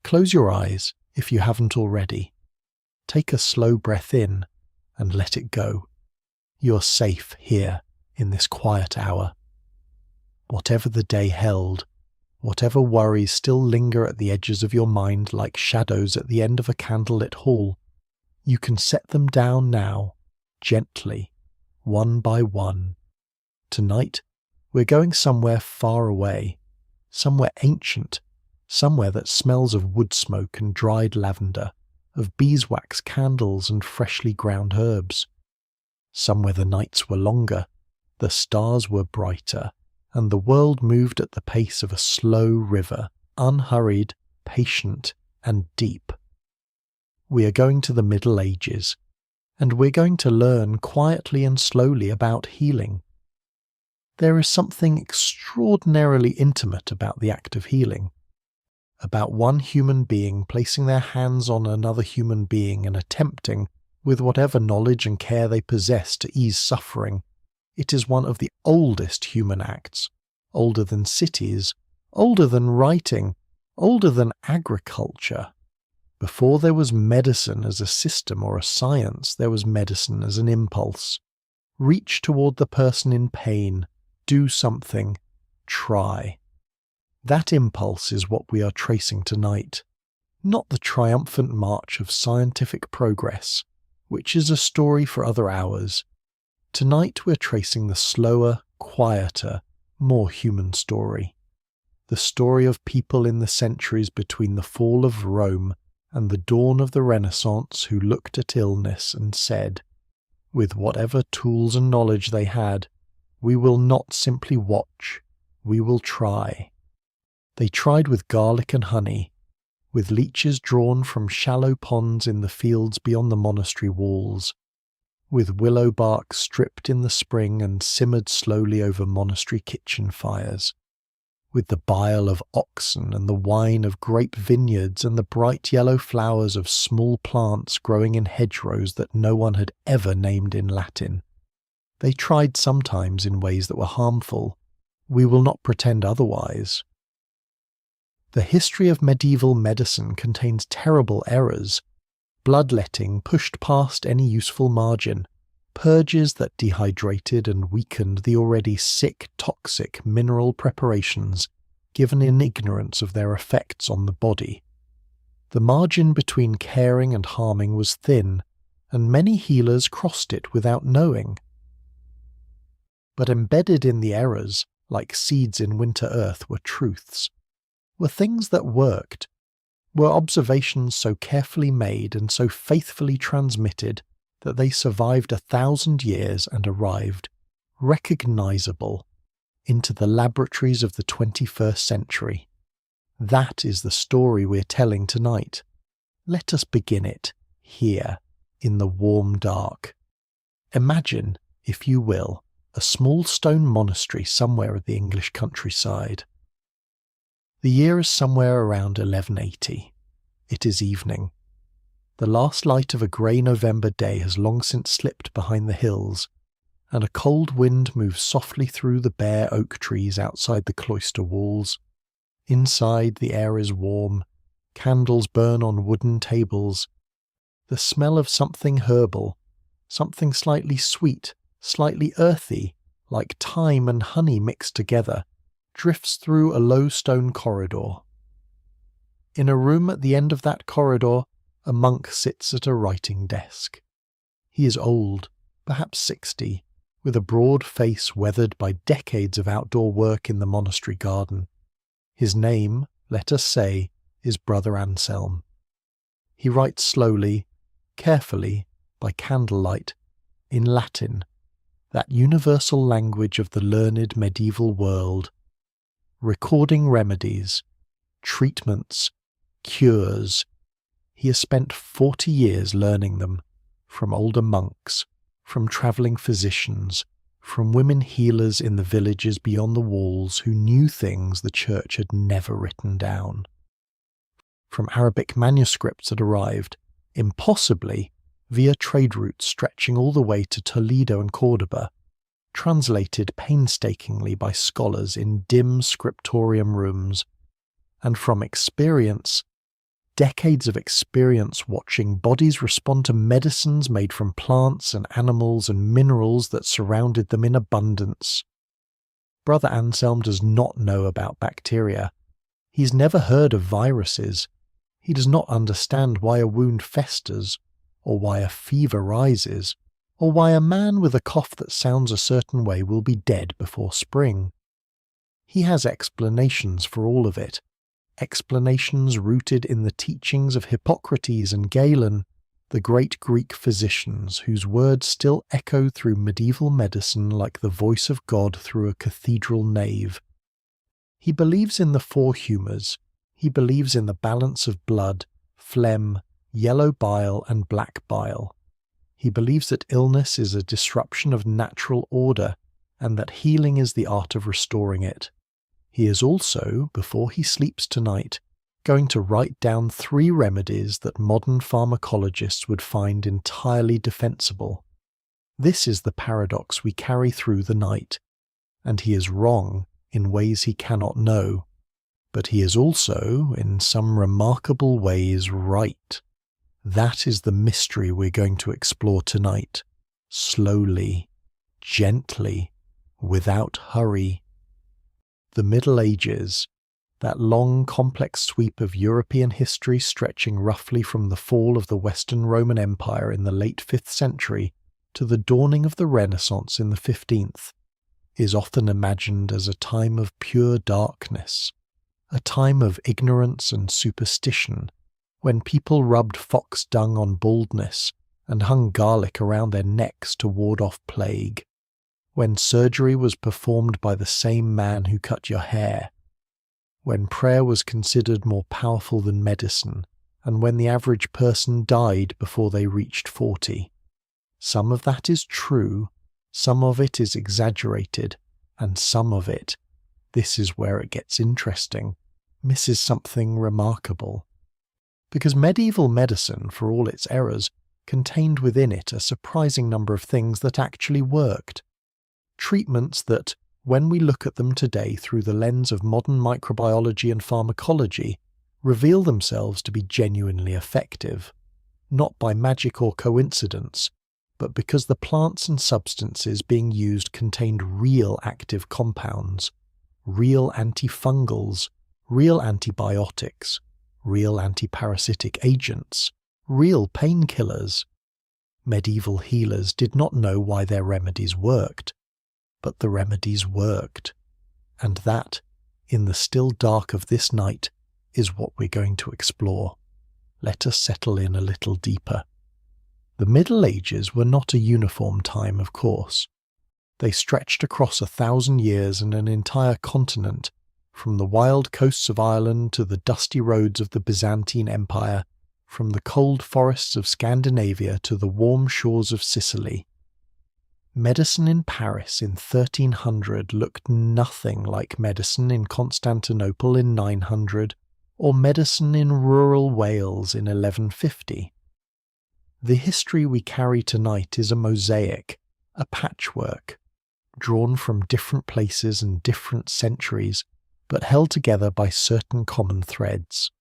Close your eyes if you haven't already. Take a slow breath in and let it go. You're safe here in this quiet hour. Whatever the day held, whatever worries still linger at the edges of your mind like shadows at the end of a candlelit hall, you can set them down now, gently, one by one. Tonight, we're going somewhere far away, somewhere ancient, somewhere that smells of wood smoke and dried lavender, of beeswax candles and freshly ground herbs. Somewhere the nights were longer, the stars were brighter, and the world moved at the pace of a slow river, unhurried, patient, and deep. We are going to the Middle Ages, and we're going to learn quietly and slowly about healing. There is something extraordinarily intimate about the act of healing, about one human being placing their hands on another human being and attempting, with whatever knowledge and care they possess, to ease suffering. It is one of the oldest human acts, older than cities, older than writing, older than agriculture. Before there was medicine as a system or a science, there was medicine as an impulse. Reach toward the person in pain, do something, try. That impulse is what we are tracing tonight, not the triumphant march of scientific progress, which is a story for other hours. Tonight we're tracing the slower, quieter, more human story. The story of people in the centuries between the fall of Rome and the dawn of the Renaissance who looked at illness and said, with whatever tools and knowledge they had, we will not simply watch, we will try. They tried with garlic and honey, with leeches drawn from shallow ponds in the fields beyond the monastery walls, with willow bark stripped in the spring and simmered slowly over monastery kitchen fires, with the bile of oxen and the wine of grape vineyards and the bright yellow flowers of small plants growing in hedgerows that no one had ever named in Latin. They tried sometimes in ways that were harmful. We will not pretend otherwise. The history of medieval medicine contains terrible errors, bloodletting pushed past any useful margin, purges that dehydrated and weakened the already sick, toxic mineral preparations given in ignorance of their effects on the body. The margin between caring and harming was thin, and many healers crossed it without knowing. But embedded in the errors, like seeds in winter earth, were truths, were things that worked, were observations so carefully made and so faithfully transmitted that they survived 1,000 years and arrived, recognizable, into the laboratories of the 21st century. That is the story we're telling tonight. Let us begin it here, in the warm dark. Imagine, if you will, a small stone monastery somewhere at the English countryside. The year is somewhere around 1180. It is evening. The last light of a grey November day has long since slipped behind the hills, and a cold wind moves softly through the bare oak trees outside the cloister walls. Inside, the air is warm, candles burn on wooden tables. The smell of something herbal, something slightly sweet, slightly earthy, like thyme and honey mixed together, drifts through a low stone corridor. In a room at the end of that corridor, a monk sits at a writing desk. He is old, perhaps 60, with a broad face weathered by decades of outdoor work in the monastery garden. His name, let us say, is Brother Anselm. He writes slowly, carefully, by candlelight, in Latin, that universal language of the learned medieval world, recording remedies, treatments, cures. He has spent 40 years learning them, from older monks, from travelling physicians, from women healers in the villages beyond the walls who knew things the church had never written down. From Arabic manuscripts that arrived, impossibly, via trade routes stretching all the way to Toledo and Cordoba, translated painstakingly by scholars in dim scriptorium rooms, and from experience, decades of experience watching bodies respond to medicines made from plants and animals and minerals that surrounded them in abundance. Brother Anselm does not know about bacteria. He's never heard of viruses. He does not understand why a wound festers, or why a fever rises, or why a man with a cough that sounds a certain way will be dead before spring. He has explanations for all of it, explanations rooted in the teachings of Hippocrates and Galen, the great Greek physicians whose words still echo through medieval medicine like the voice of God through a cathedral nave. He believes in the four humours. He believes in the balance of blood, phlegm, yellow bile and black bile. He believes that illness is a disruption of natural order and that healing is the art of restoring it. He is also, before he sleeps tonight, going to write down 3 remedies that modern pharmacologists would find entirely defensible. This is the paradox we carry through the night, and he is wrong in ways he cannot know, but he is also, in some remarkable ways, right. That is the mystery we're going to explore tonight, slowly, gently, without hurry. The Middle Ages, that long, complex sweep of European history stretching roughly from the fall of the Western Roman Empire in the late 5th century to the dawning of the Renaissance in the 15th, is often imagined as a time of pure darkness, a time of ignorance and superstition, when people rubbed fox dung on baldness and hung garlic around their necks to ward off plague, when surgery was performed by the same man who cut your hair, when prayer was considered more powerful than medicine, and when the average person died before they reached 40. Some of that is true, some of it is exaggerated, and some of it, this is where it gets interesting, misses something remarkable. Because medieval medicine, for all its errors, contained within it a surprising number of things that actually worked. Treatments that, when we look at them today through the lens of modern microbiology and pharmacology, reveal themselves to be genuinely effective, not by magic or coincidence, but because the plants and substances being used contained real active compounds, real antifungals, real antibiotics, real antiparasitic agents, real painkillers. Medieval healers did not know why their remedies worked, but the remedies worked, and that, in the still dark of this night, is what we're going to explore. Let us settle in a little deeper. The Middle Ages were not a uniform time, of course. They stretched across 1,000 years and an entire continent, from the wild coasts of Ireland to the dusty roads of the Byzantine Empire, from the cold forests of Scandinavia to the warm shores of Sicily. Medicine in Paris in 1300 looked nothing like medicine in Constantinople in 900, or medicine in rural Wales in 1150. The history we carry tonight is a mosaic, a patchwork, drawn from different places and different centuries, but held together by certain common threads.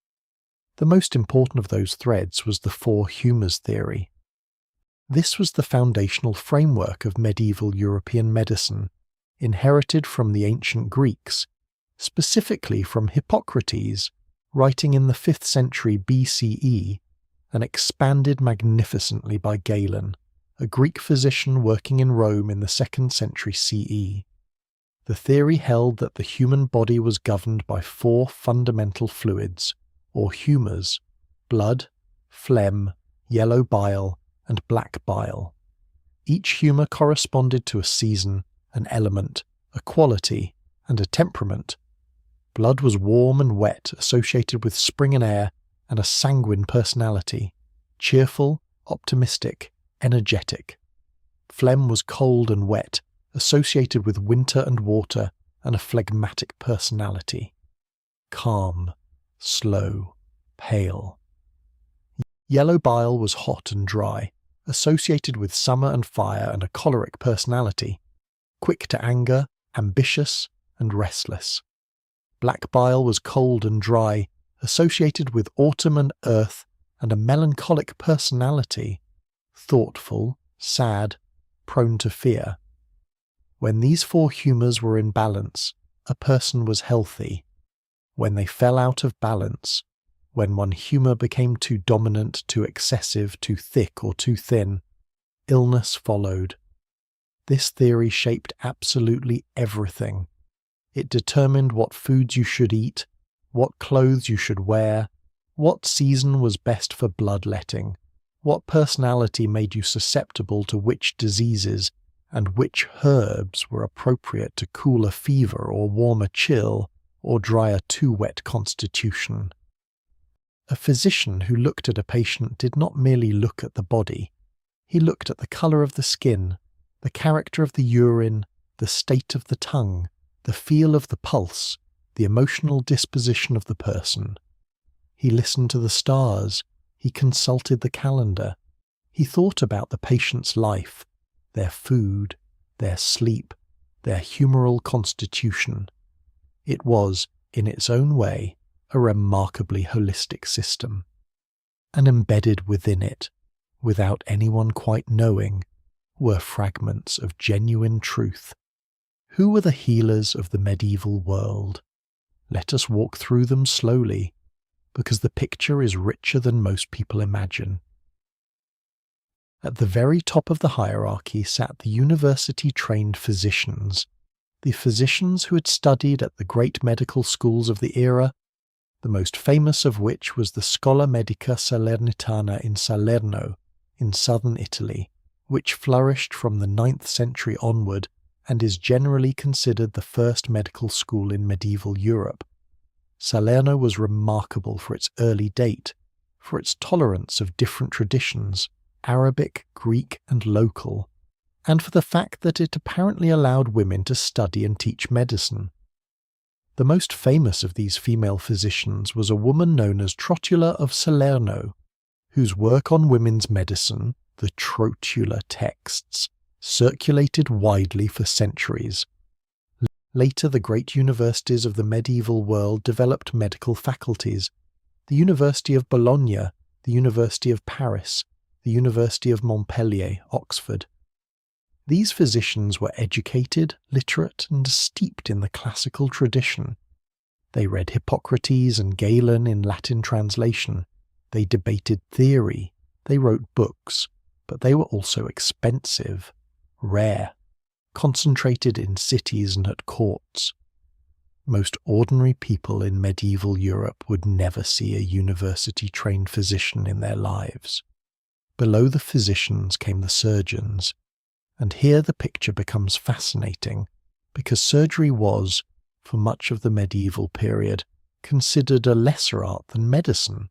The most important of those threads was the four humours theory. This was the foundational framework of medieval European medicine, inherited from the ancient Greeks, specifically from Hippocrates, writing in the 5th century BCE, and expanded magnificently by Galen, a Greek physician working in Rome in the 2nd century CE. The theory held that the human body was governed by 4 fundamental fluids, or humours: blood, phlegm, yellow bile, and black bile. Each humour corresponded to a season, an element, a quality, and a temperament. Blood was warm and wet, associated with spring and air, and a sanguine personality, cheerful, optimistic, energetic. Phlegm was cold and wet, associated with winter and water, and a phlegmatic personality. Calm, slow, pale. Yellow bile was hot and dry, associated with summer and fire and a choleric personality, quick to anger, ambitious, and restless. Black bile was cold and dry, associated with autumn and earth and a melancholic personality, thoughtful, sad, prone to fear. When these four humours were in balance, a person was healthy. When they fell out of balance, when one humour became too dominant, too excessive, too thick or too thin, illness followed. This theory shaped absolutely everything. It determined what foods you should eat, what clothes you should wear, what season was best for bloodletting, what personality made you susceptible to which diseases, and which herbs were appropriate to cool a fever or warm a chill or dry a too wet constitution. A physician who looked at a patient did not merely look at the body. He looked at the colour of the skin, the character of the urine, the state of the tongue, the feel of the pulse, the emotional disposition of the person. He listened to the stars, he consulted the calendar, he thought about the patient's life, their food, their sleep, their humoral constitution. It was, in its own way, a remarkably holistic system. And embedded within it, without anyone quite knowing, were fragments of genuine truth. Who were the healers of the medieval world? Let us walk through them slowly, because the picture is richer than most people imagine. At the very top of the hierarchy sat the university-trained physicians, the physicians who had studied at the great medical schools of the era, the most famous of which was the Schola Medica Salernitana in Salerno, in southern Italy, which flourished from the 9th century onward and is generally considered the first medical school in medieval Europe. Salerno was remarkable for its early date, for its tolerance of different traditions, Arabic, Greek, and local, and for the fact that it apparently allowed women to study and teach medicine. The most famous of these female physicians was a woman known as Trotula of Salerno, whose work on women's medicine, the Trotula texts, circulated widely for centuries. Later, the great universities of the medieval world developed medical faculties: the University of Bologna, the University of Paris, the University of Montpellier, Oxford. These physicians were educated, literate, and steeped in the classical tradition. They read Hippocrates and Galen in Latin translation. They debated theory. They wrote books, but they were also expensive, rare, concentrated in cities and at courts. Most ordinary people in medieval Europe would never see a university-trained physician in their lives. Below the physicians came the surgeons, and here the picture becomes fascinating, because surgery was, for much of the medieval period, considered a lesser art than medicine,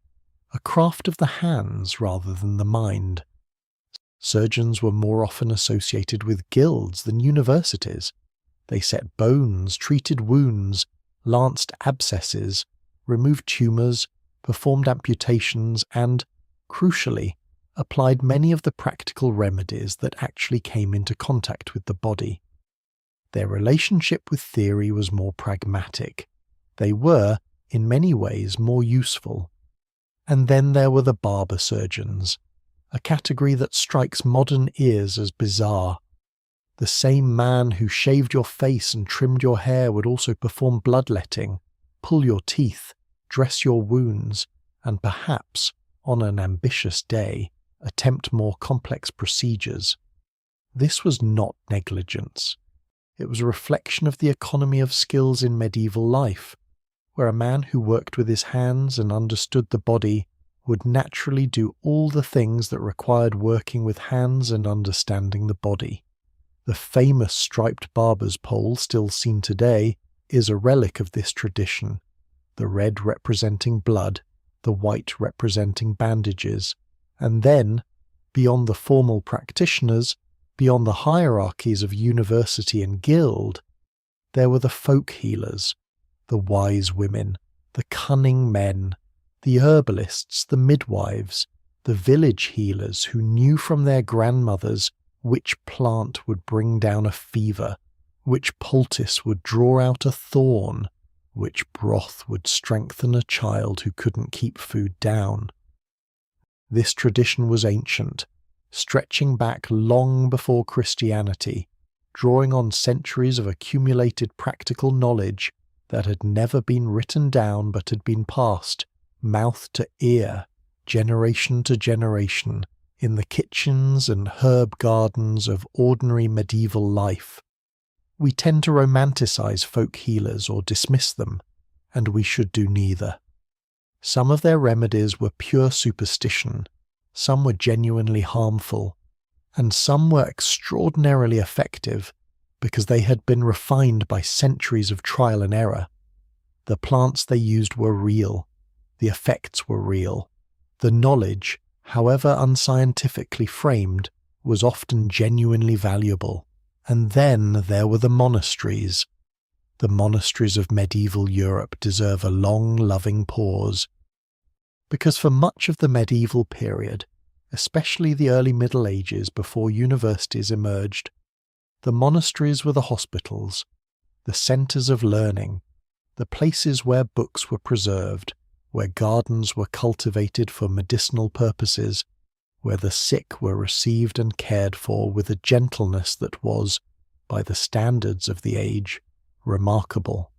a craft of the hands rather than the mind. Surgeons were more often associated with guilds than universities. They set bones, treated wounds, lanced abscesses, removed tumours, performed amputations, and, crucially, applied many of the practical remedies that actually came into contact with the body. Their relationship with theory was more pragmatic. They were, in many ways, more useful. And then there were the barber-surgeons, a category that strikes modern ears as bizarre. The same man who shaved your face and trimmed your hair would also perform bloodletting, pull your teeth, dress your wounds, and perhaps, on an ambitious day, attempt more complex procedures. This was not negligence. It was a reflection of the economy of skills in medieval life, where a man who worked with his hands and understood the body would naturally do all the things that required working with hands and understanding the body. The famous striped barber's pole still seen today is a relic of this tradition, the red representing blood, the white representing bandages, and then, beyond the formal practitioners, beyond the hierarchies of university and guild, there were the folk healers, the wise women, the cunning men, the herbalists, the midwives, the village healers who knew from their grandmothers which plant would bring down a fever, which poultice would draw out a thorn, which broth would strengthen a child who couldn't keep food down. This tradition was ancient, stretching back long before Christianity, drawing on centuries of accumulated practical knowledge that had never been written down but had been passed, mouth to ear, generation to generation, in the kitchens and herb gardens of ordinary medieval life. We tend to romanticize folk healers or dismiss them, and we should do neither. Some of their remedies were pure superstition, some were genuinely harmful, and some were extraordinarily effective because they had been refined by centuries of trial and error. The plants they used were real, the effects were real, the knowledge, however unscientifically framed, was often genuinely valuable. And then there were the monasteries. The monasteries of medieval Europe deserve a long, loving pause, because for much of the medieval period, especially the early Middle Ages before universities emerged, the monasteries were the hospitals, the centres of learning, the places where books were preserved, where gardens were cultivated for medicinal purposes, where the sick were received and cared for with a gentleness that was, by the standards of the age, remarkable.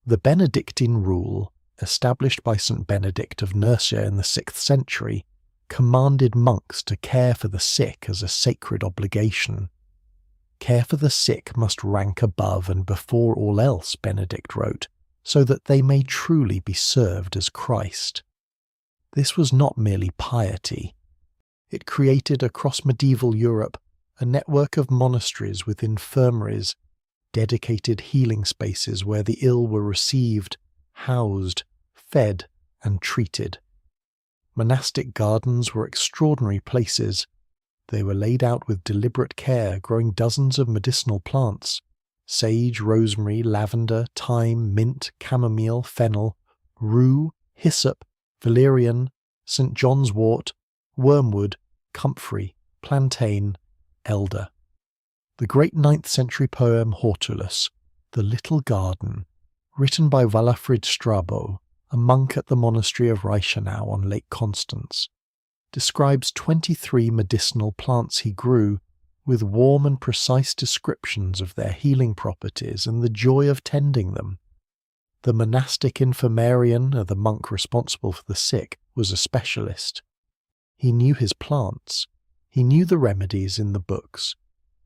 The Benedictine rule, established by St. Benedict of Nursia in the 6th century, commanded monks to care for the sick as a sacred obligation. Care for the sick must rank above and before all else, Benedict wrote, so that they may truly be served as Christ. This was not merely piety. It created across medieval Europe a network of monasteries with infirmaries, dedicated healing spaces where the ill were received, housed, fed, and treated. Monastic gardens were extraordinary places. They were laid out with deliberate care, growing dozens of medicinal plants: sage, rosemary, lavender, thyme, mint, chamomile, fennel, rue, hyssop, valerian, St. John's wort, wormwood, comfrey, plantain, elder. The great 9th century poem Hortulus, The Little Garden, written by Walafrid Strabo, a monk at the monastery of Reichenau on Lake Constance, describes 23 medicinal plants he grew, with warm and precise descriptions of their healing properties and the joy of tending them. The monastic infirmarian, or the monk responsible for the sick, was a specialist. He knew his plants. He knew the remedies in the books.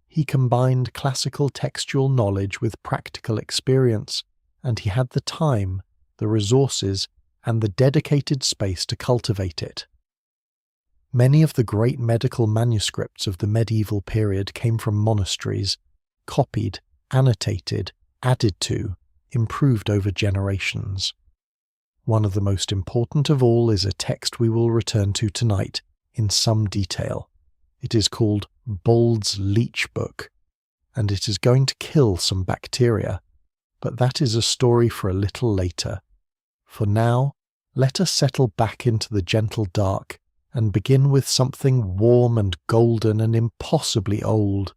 He combined classical textual knowledge with practical experience, and he had the time, the resources, and the dedicated space to cultivate it. Many of the great medical manuscripts of the medieval period came from monasteries, copied, annotated, added to, improved over generations. One of the most important of all is a text we will return to tonight in some detail. It is called Bold's Leech Book, and it is going to kill some bacteria, but that is a story for a little later. For now, let us settle back into the gentle dark and begin with something warm and golden and impossibly old.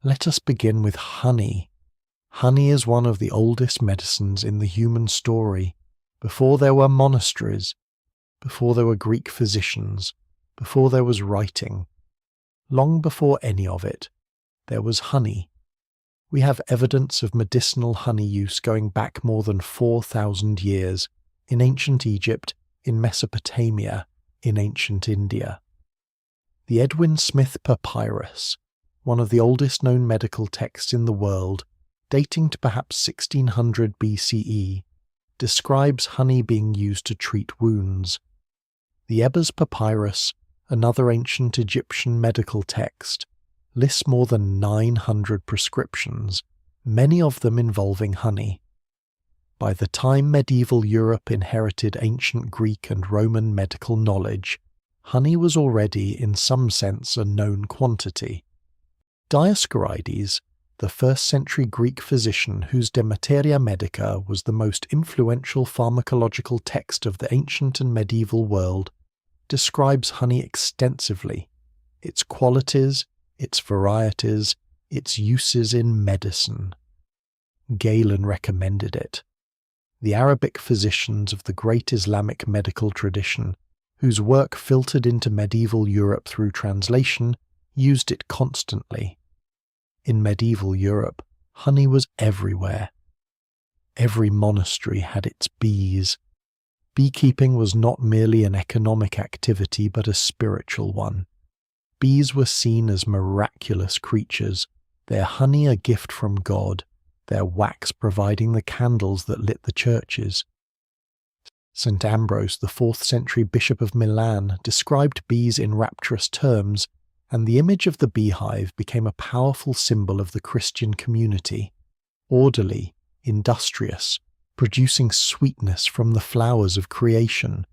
Let us begin with honey. Honey is one of the oldest medicines in the human story. Before there were monasteries, before there were Greek physicians, before there was writing, long before any of it, there was honey. We have evidence of medicinal honey use going back more than 4,000 years in ancient Egypt, in Mesopotamia, in ancient India. The Edwin Smith Papyrus, one of the oldest known medical texts in the world, dating to perhaps 1600 BCE, describes honey being used to treat wounds. The Ebers Papyrus, another ancient Egyptian medical text, lists more than 900 prescriptions, many of them involving honey. By the time medieval Europe inherited ancient Greek and Roman medical knowledge, honey was already, in some sense, a known quantity. Dioscorides, the 1st century Greek physician whose De Materia Medica was the most influential pharmacological text of the ancient and medieval world, describes honey extensively, its qualities, its varieties, its uses in medicine. Galen recommended it. the Arabic physicians of the great Islamic medical tradition, whose work filtered into medieval Europe through translation, used it constantly. In medieval Europe, honey was everywhere. Every monastery had its bees. Beekeeping was not merely an economic activity but a spiritual one. Bees were seen as miraculous creatures, their honey a gift from God, their wax providing the candles that lit the churches. St. Ambrose, the 4th century Bishop of Milan, described bees in rapturous terms, and the image of the beehive became a powerful symbol of the Christian community, orderly, industrious, producing sweetness from the flowers of creation.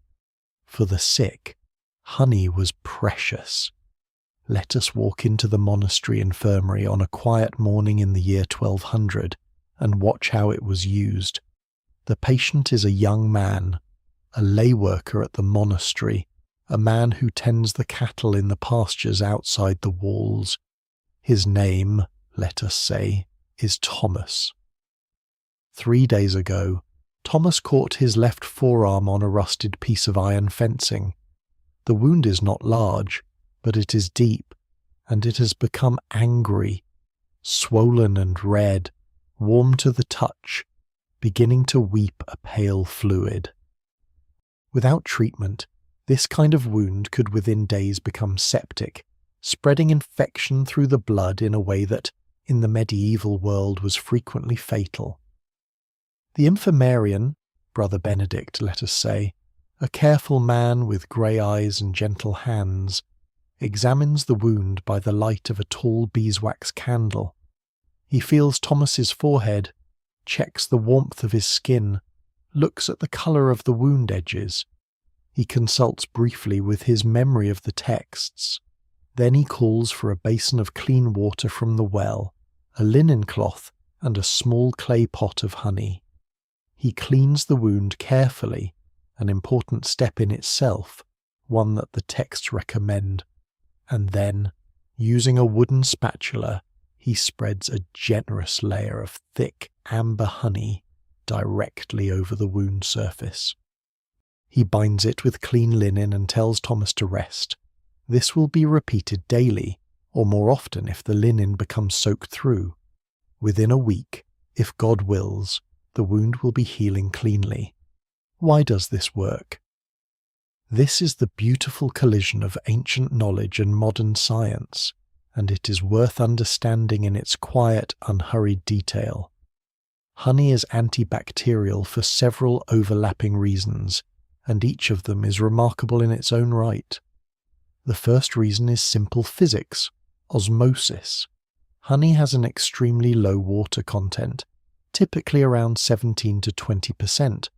For the sick, honey was precious. Let us walk into the monastery infirmary on a quiet morning in the year 1200 and watch how it was used. The patient is a young man, a lay worker at the monastery, a man who tends the cattle in the pastures outside the walls. His name, let us say, is Thomas. 3 days ago, Thomas caught his left forearm on a rusted piece of iron fencing. The wound is not large, but it is deep, and it has become angry, swollen and red, warm to the touch, beginning to weep a pale fluid. Without treatment, this kind of wound could within days become septic, spreading infection through the blood in a way that, in the medieval world, was frequently fatal. The infirmarian, Brother Benedict, let us say, a careful man with grey eyes and gentle hands, examines the wound by the light of a tall beeswax candle. He feels Thomas's forehead, checks the warmth of his skin, looks at the colour of the wound edges. He consults briefly with his memory of the texts. Then he calls for a basin of clean water from the well, a linen cloth, and a small clay pot of honey. He cleans the wound carefully, an important step in itself, one that the texts recommend, and then, using a wooden spatula, he spreads a generous layer of thick amber honey directly over the wound surface. He binds it with clean linen and tells Thomas to rest. This will be repeated daily, or more often if the linen becomes soaked through. Within a week, if God wills, the wound will be healing cleanly. Why does this work? This is the beautiful collision of ancient knowledge and modern science, and it is worth understanding in its quiet, unhurried detail. Honey is antibacterial for several overlapping reasons, and each of them is remarkable in its own right. The first reason is simple physics, osmosis. Honey has an extremely low water content, typically around 17 to 20%,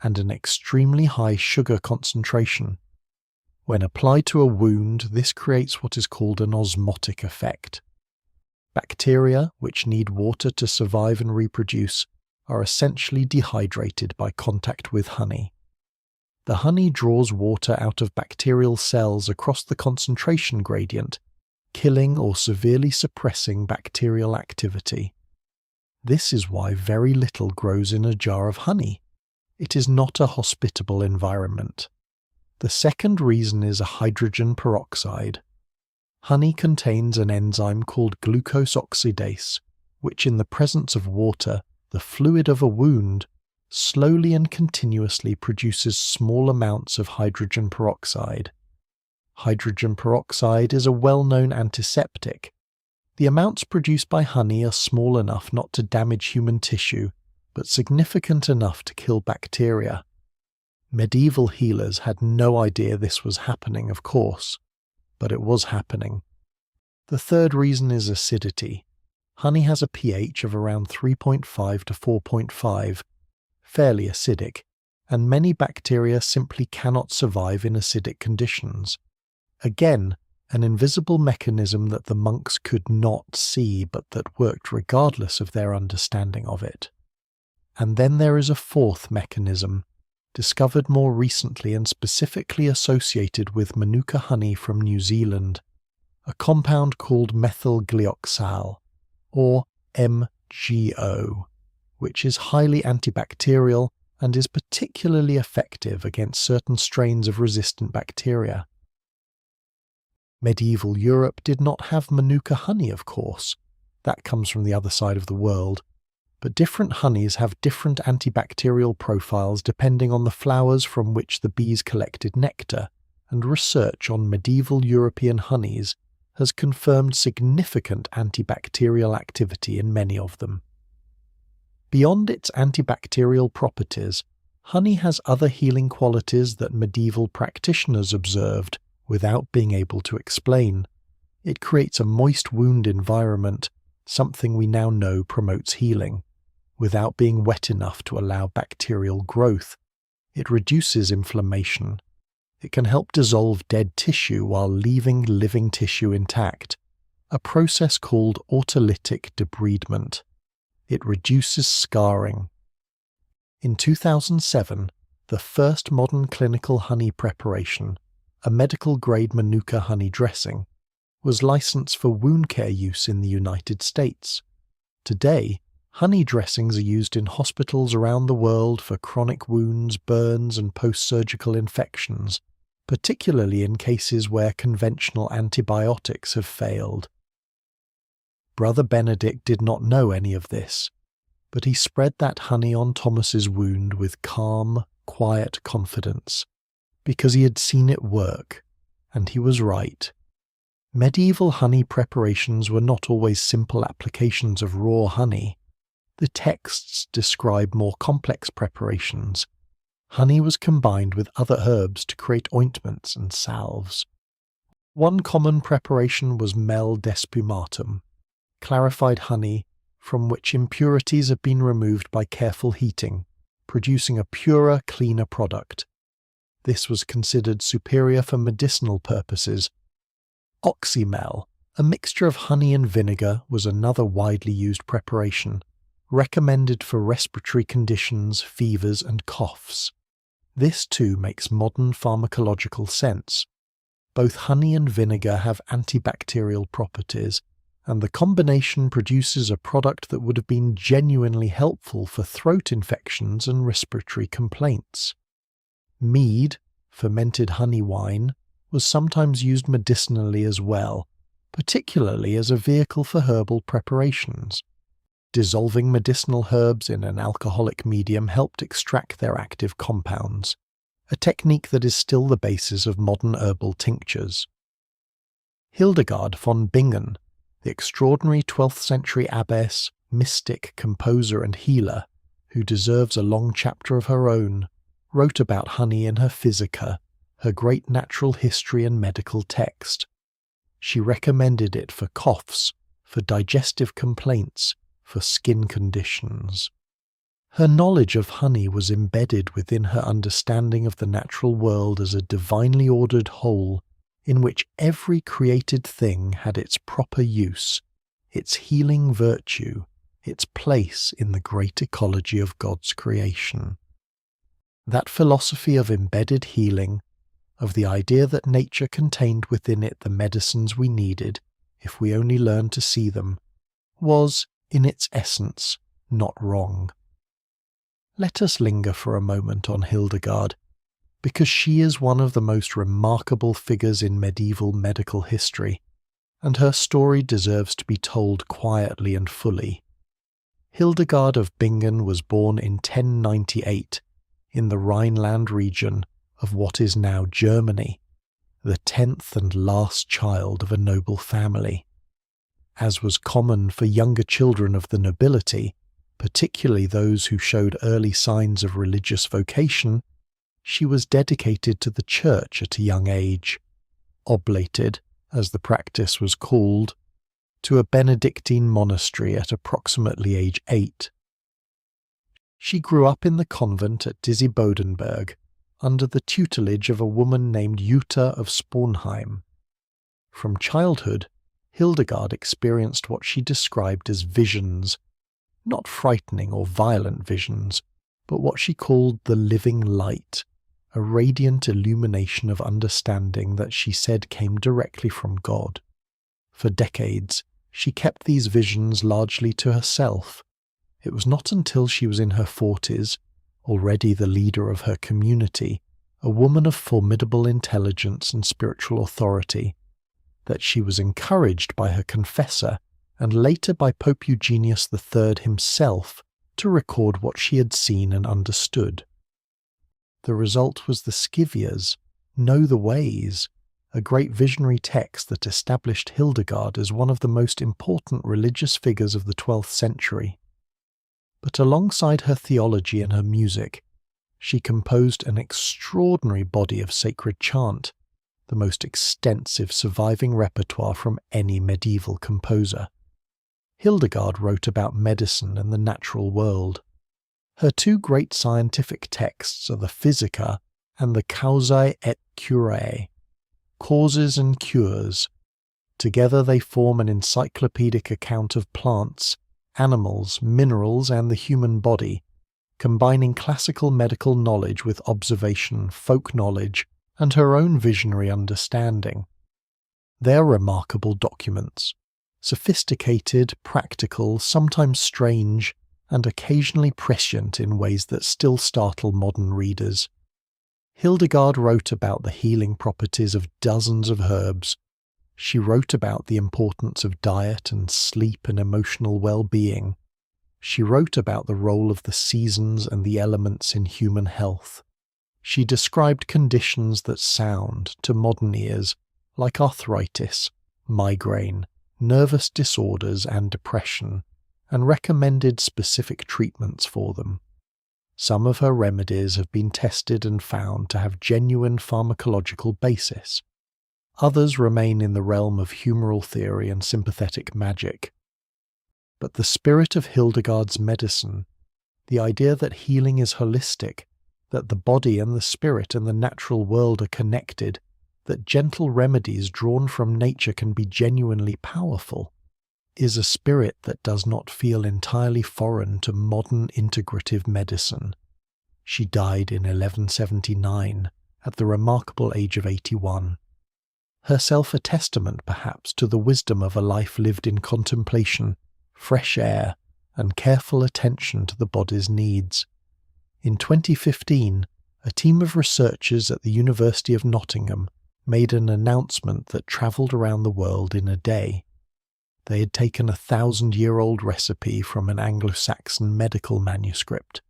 and an extremely high sugar concentration. When applied to a wound, this creates what is called an osmotic effect. Bacteria, which need water to survive and reproduce, are essentially dehydrated by contact with honey. The honey draws water out of bacterial cells across the concentration gradient, killing or severely suppressing bacterial activity. This is why very little grows in a jar of honey. It is not a hospitable environment. The second reason is a hydrogen peroxide. Honey contains an enzyme called glucose oxidase, which in the presence of water, the fluid of a wound, slowly and continuously produces small amounts of hydrogen peroxide. Hydrogen peroxide is a well-known antiseptic. The amounts produced by honey are small enough not to damage human tissue, but significant enough to kill bacteria. Medieval healers had no idea this was happening, of course, but it was happening. The third reason is acidity. Honey has a pH of around 3.5 to 4.5, fairly acidic, and many bacteria simply cannot survive in acidic conditions. Again, an invisible mechanism that the monks could not see but that worked regardless of their understanding of it. And then there is a fourth mechanism, discovered more recently and specifically associated with Manuka honey from New Zealand, a compound called methyl glyoxal, or MGO, which is highly antibacterial and is particularly effective against certain strains of resistant bacteria. Medieval Europe did not have Manuka honey, of course. That comes from the other side of the world. But different honeys have different antibacterial profiles depending on the flowers from which the bees collected nectar, and research on medieval European honeys has confirmed significant antibacterial activity in many of them. Beyond its antibacterial properties, honey has other healing qualities that medieval practitioners observed without being able to explain. It creates a moist wound environment, something we now know promotes healing, without being wet enough to allow bacterial growth. It reduces inflammation. It can help dissolve dead tissue while leaving living tissue intact, a process called autolytic debridement. It reduces scarring. In 2007, the first modern clinical honey preparation, a medical-grade Manuka honey dressing, was licensed for wound care use in the United States. Today, honey dressings are used in hospitals around the world for chronic wounds, burns, and post-surgical infections, particularly in cases where conventional antibiotics have failed. Brother Benedict did not know any of this, but he spread that honey on Thomas's wound with calm, quiet confidence, because he had seen it work, and he was right. Medieval honey preparations were not always simple applications of raw honey. The texts describe more complex preparations. Honey was combined with other herbs to create ointments and salves. One common preparation was mel despumatum, clarified honey from which impurities have been removed by careful heating, producing a purer, cleaner product. This was considered superior for medicinal purposes. Oxymel, a mixture of honey and vinegar, was another widely used preparation, recommended for respiratory conditions, fevers, and coughs. This too makes modern pharmacological sense. Both honey and vinegar have antibacterial properties, and the combination produces a product that would have been genuinely helpful for throat infections and respiratory complaints. Mead, fermented honey wine, was sometimes used medicinally as well, particularly as a vehicle for herbal preparations. Dissolving medicinal herbs in an alcoholic medium helped extract their active compounds, a technique that is still the basis of modern herbal tinctures. Hildegard von Bingen, the extraordinary 12th century abbess, mystic, composer, and healer, who deserves a long chapter of her own, wrote about honey in her Physica, her great natural history and medical text. She recommended it for coughs, for digestive complaints, for skin conditions. Her knowledge of honey was embedded within her understanding of the natural world as a divinely ordered whole in which every created thing had its proper use, its healing virtue, its place in the great ecology of God's creation. That philosophy of embedded healing, of the idea that nature contained within it the medicines we needed, if we only learned to see them, was, in its essence, not wrong. Let us linger for a moment on Hildegard, because she is one of the most remarkable figures in medieval medical history, and her story deserves to be told quietly and fully. Hildegard of Bingen was born in 1098 in the Rhineland region of what is now Germany, the 10th and last child of a noble family. As was common for younger children of the nobility, particularly those who showed early signs of religious vocation, she was dedicated to the church at a young age, oblated, as the practice was called, to a Benedictine monastery at approximately age 8. She grew up in the convent at Disibodenberg, under the tutelage of a woman named Jutta of Sponheim. From childhood, Hildegard experienced what she described as visions, not frightening or violent visions, but what she called the living light, a radiant illumination of understanding that she said came directly from God. For decades, she kept these visions largely to herself. It was not until she was in her 40s, already the leader of her community, a woman of formidable intelligence and spiritual authority, that she was encouraged by her confessor and later by Pope Eugenius III himself to record what she had seen and understood. The result was the Scivias, Know the Ways, a great visionary text that established Hildegard as one of the most important religious figures of the 12th century. But alongside her theology and her music, she composed an extraordinary body of sacred chant, the most extensive surviving repertoire from any medieval composer. Hildegard wrote about medicine and the natural world. Her two great scientific texts are the Physica and the Causae et Curae, Causes and Cures. Together they form an encyclopedic account of plants, animals, minerals, and the human body, combining classical medical knowledge with observation, folk knowledge, and her own visionary understanding. They are remarkable documents, sophisticated, practical, sometimes strange, and occasionally prescient in ways that still startle modern readers. Hildegard wrote about the healing properties of dozens of herbs. She wrote about the importance of diet and sleep and emotional well-being. She wrote about the role of the seasons and the elements in human health. She described conditions that sound, to modern ears, like arthritis, migraine, nervous disorders and depression, and recommended specific treatments for them. Some of her remedies have been tested and found to have genuine pharmacological basis. Others remain in the realm of humoral theory and sympathetic magic. But the spirit of Hildegard's medicine, the idea that healing is holistic, that the body and the spirit and the natural world are connected, that gentle remedies drawn from nature can be genuinely powerful, is a spirit that does not feel entirely foreign to modern integrative medicine. She died in 1179, at the remarkable age of 81. Herself a testament, perhaps, to the wisdom of a life lived in contemplation, fresh air, and careful attention to the body's needs. In 2015, a team of researchers at the University of Nottingham made an announcement that travelled around the world in a day. They had taken a 1,000-year-old recipe from an Anglo-Saxon medical manuscript.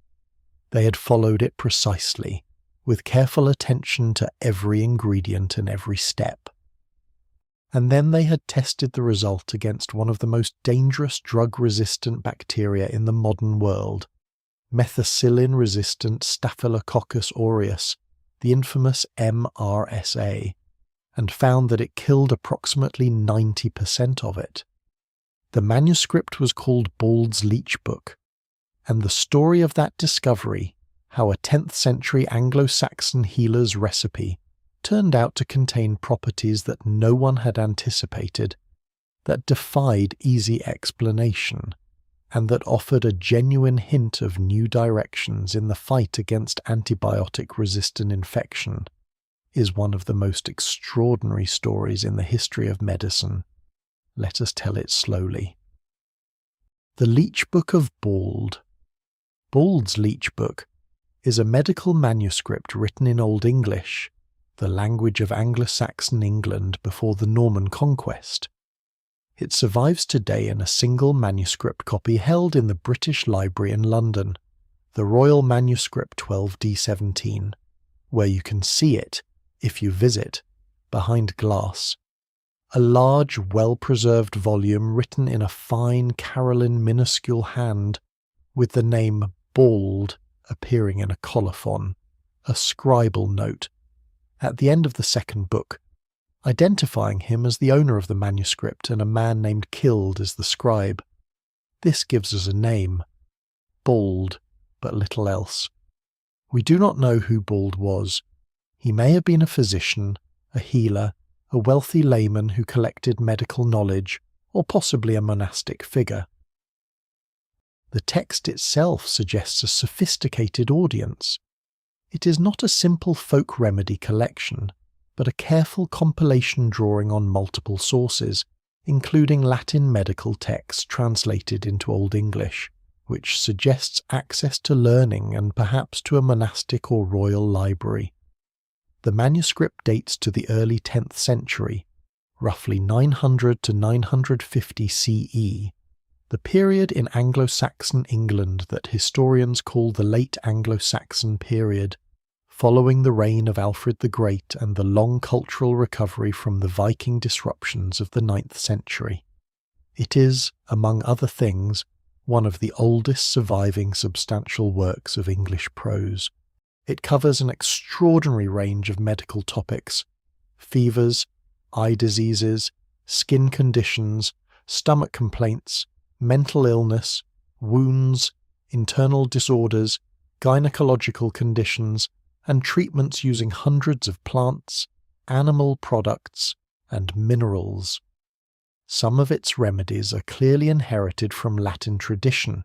They had followed it precisely, with careful attention to every ingredient and every step. And then they had tested the result against one of the most dangerous drug-resistant bacteria in the modern world, methicillin-resistant Staphylococcus aureus, the infamous MRSA, and found that it killed approximately 90% of it. The manuscript was called Bald's Leech Book, and the story of that discovery, how a 10th century Anglo-Saxon healer's recipe turned out to contain properties that no one had anticipated, that defied easy explanation, and that offered a genuine hint of new directions in the fight against antibiotic-resistant infection, is one of the most extraordinary stories in the history of medicine. Let us tell it slowly. The Leech Book of Bald. Bald's Leech Book is a medical manuscript written in Old English, the language of Anglo-Saxon England before the Norman conquest. It survives today in a single manuscript copy held in the British Library in London, the Royal Manuscript 12D17, where you can see it, if you visit, behind glass. A large, well-preserved volume written in a fine Caroline minuscule hand, with the name Bald appearing in a colophon, a scribal note, at the end of the second book, identifying him as the owner of the manuscript and a man named Kild as the scribe. This gives us a name, Bald, but little else. We do not know who Bald was. He may have been a physician, a healer, a wealthy layman who collected medical knowledge, or possibly a monastic figure. The text itself suggests a sophisticated audience. It is not a simple folk remedy collection, but a careful compilation drawing on multiple sources, including Latin medical texts translated into Old English, which suggests access to learning and perhaps to a monastic or royal library. The manuscript dates to the early 10th century, roughly 900 to 950 CE, the period in Anglo-Saxon England that historians call the Late Anglo-Saxon period, following the reign of Alfred the Great and the long cultural recovery from the Viking disruptions of the 9th century. It is, among other things, one of the oldest surviving substantial works of English prose. It covers an extraordinary range of medical topics: fevers, eye diseases, skin conditions, stomach complaints, mental illness, wounds, internal disorders, gynecological conditions, and treatments using hundreds of plants, animal products, and minerals. Some of its remedies are clearly inherited from Latin tradition: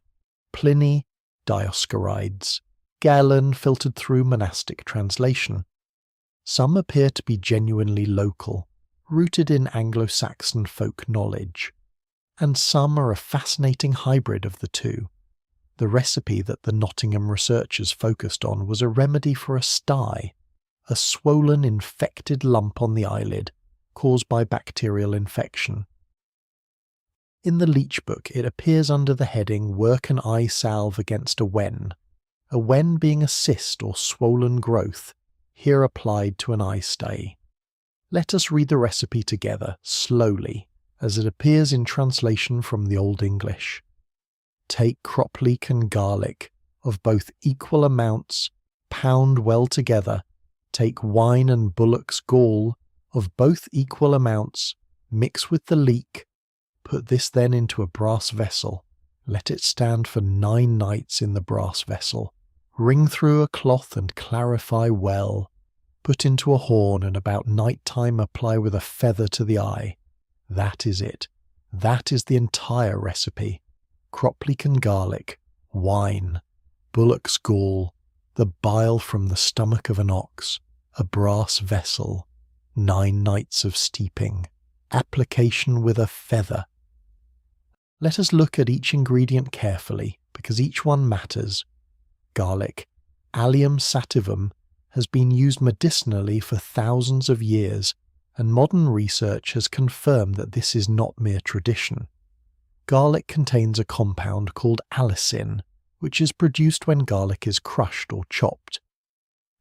Pliny, Dioscorides, Galen filtered through monastic translation. Some appear to be genuinely local, rooted in Anglo-Saxon folk knowledge, and some are a fascinating hybrid of the two. The recipe that the Nottingham researchers focused on was a remedy for a stye, a swollen infected lump on the eyelid caused by bacterial infection. In the Leech book it appears under the heading "Work an Eyesalve against a wen being a cyst or swollen growth, here applied to an eye stay. Let us read the recipe together, slowly, as it appears in translation from the Old English. Take cropleek and garlic, of both equal amounts, pound well together. Take wine and bullock's gall, of both equal amounts, mix with the leek. Put this then into a brass vessel. Let it stand for 9 nights in the brass vessel. Wring through a cloth and clarify well. Put into a horn, and about night time apply with a feather to the eye. That is it. That is the entire recipe. Cropleek and garlic, wine, bullock's gall, the bile from the stomach of an ox, a brass vessel, 9 nights of steeping, application with a feather. Let us look at each ingredient carefully, because each one matters. Garlic, Allium sativum, has been used medicinally for thousands of years, and modern research has confirmed that this is not mere tradition. Garlic contains a compound called allicin, which is produced when garlic is crushed or chopped.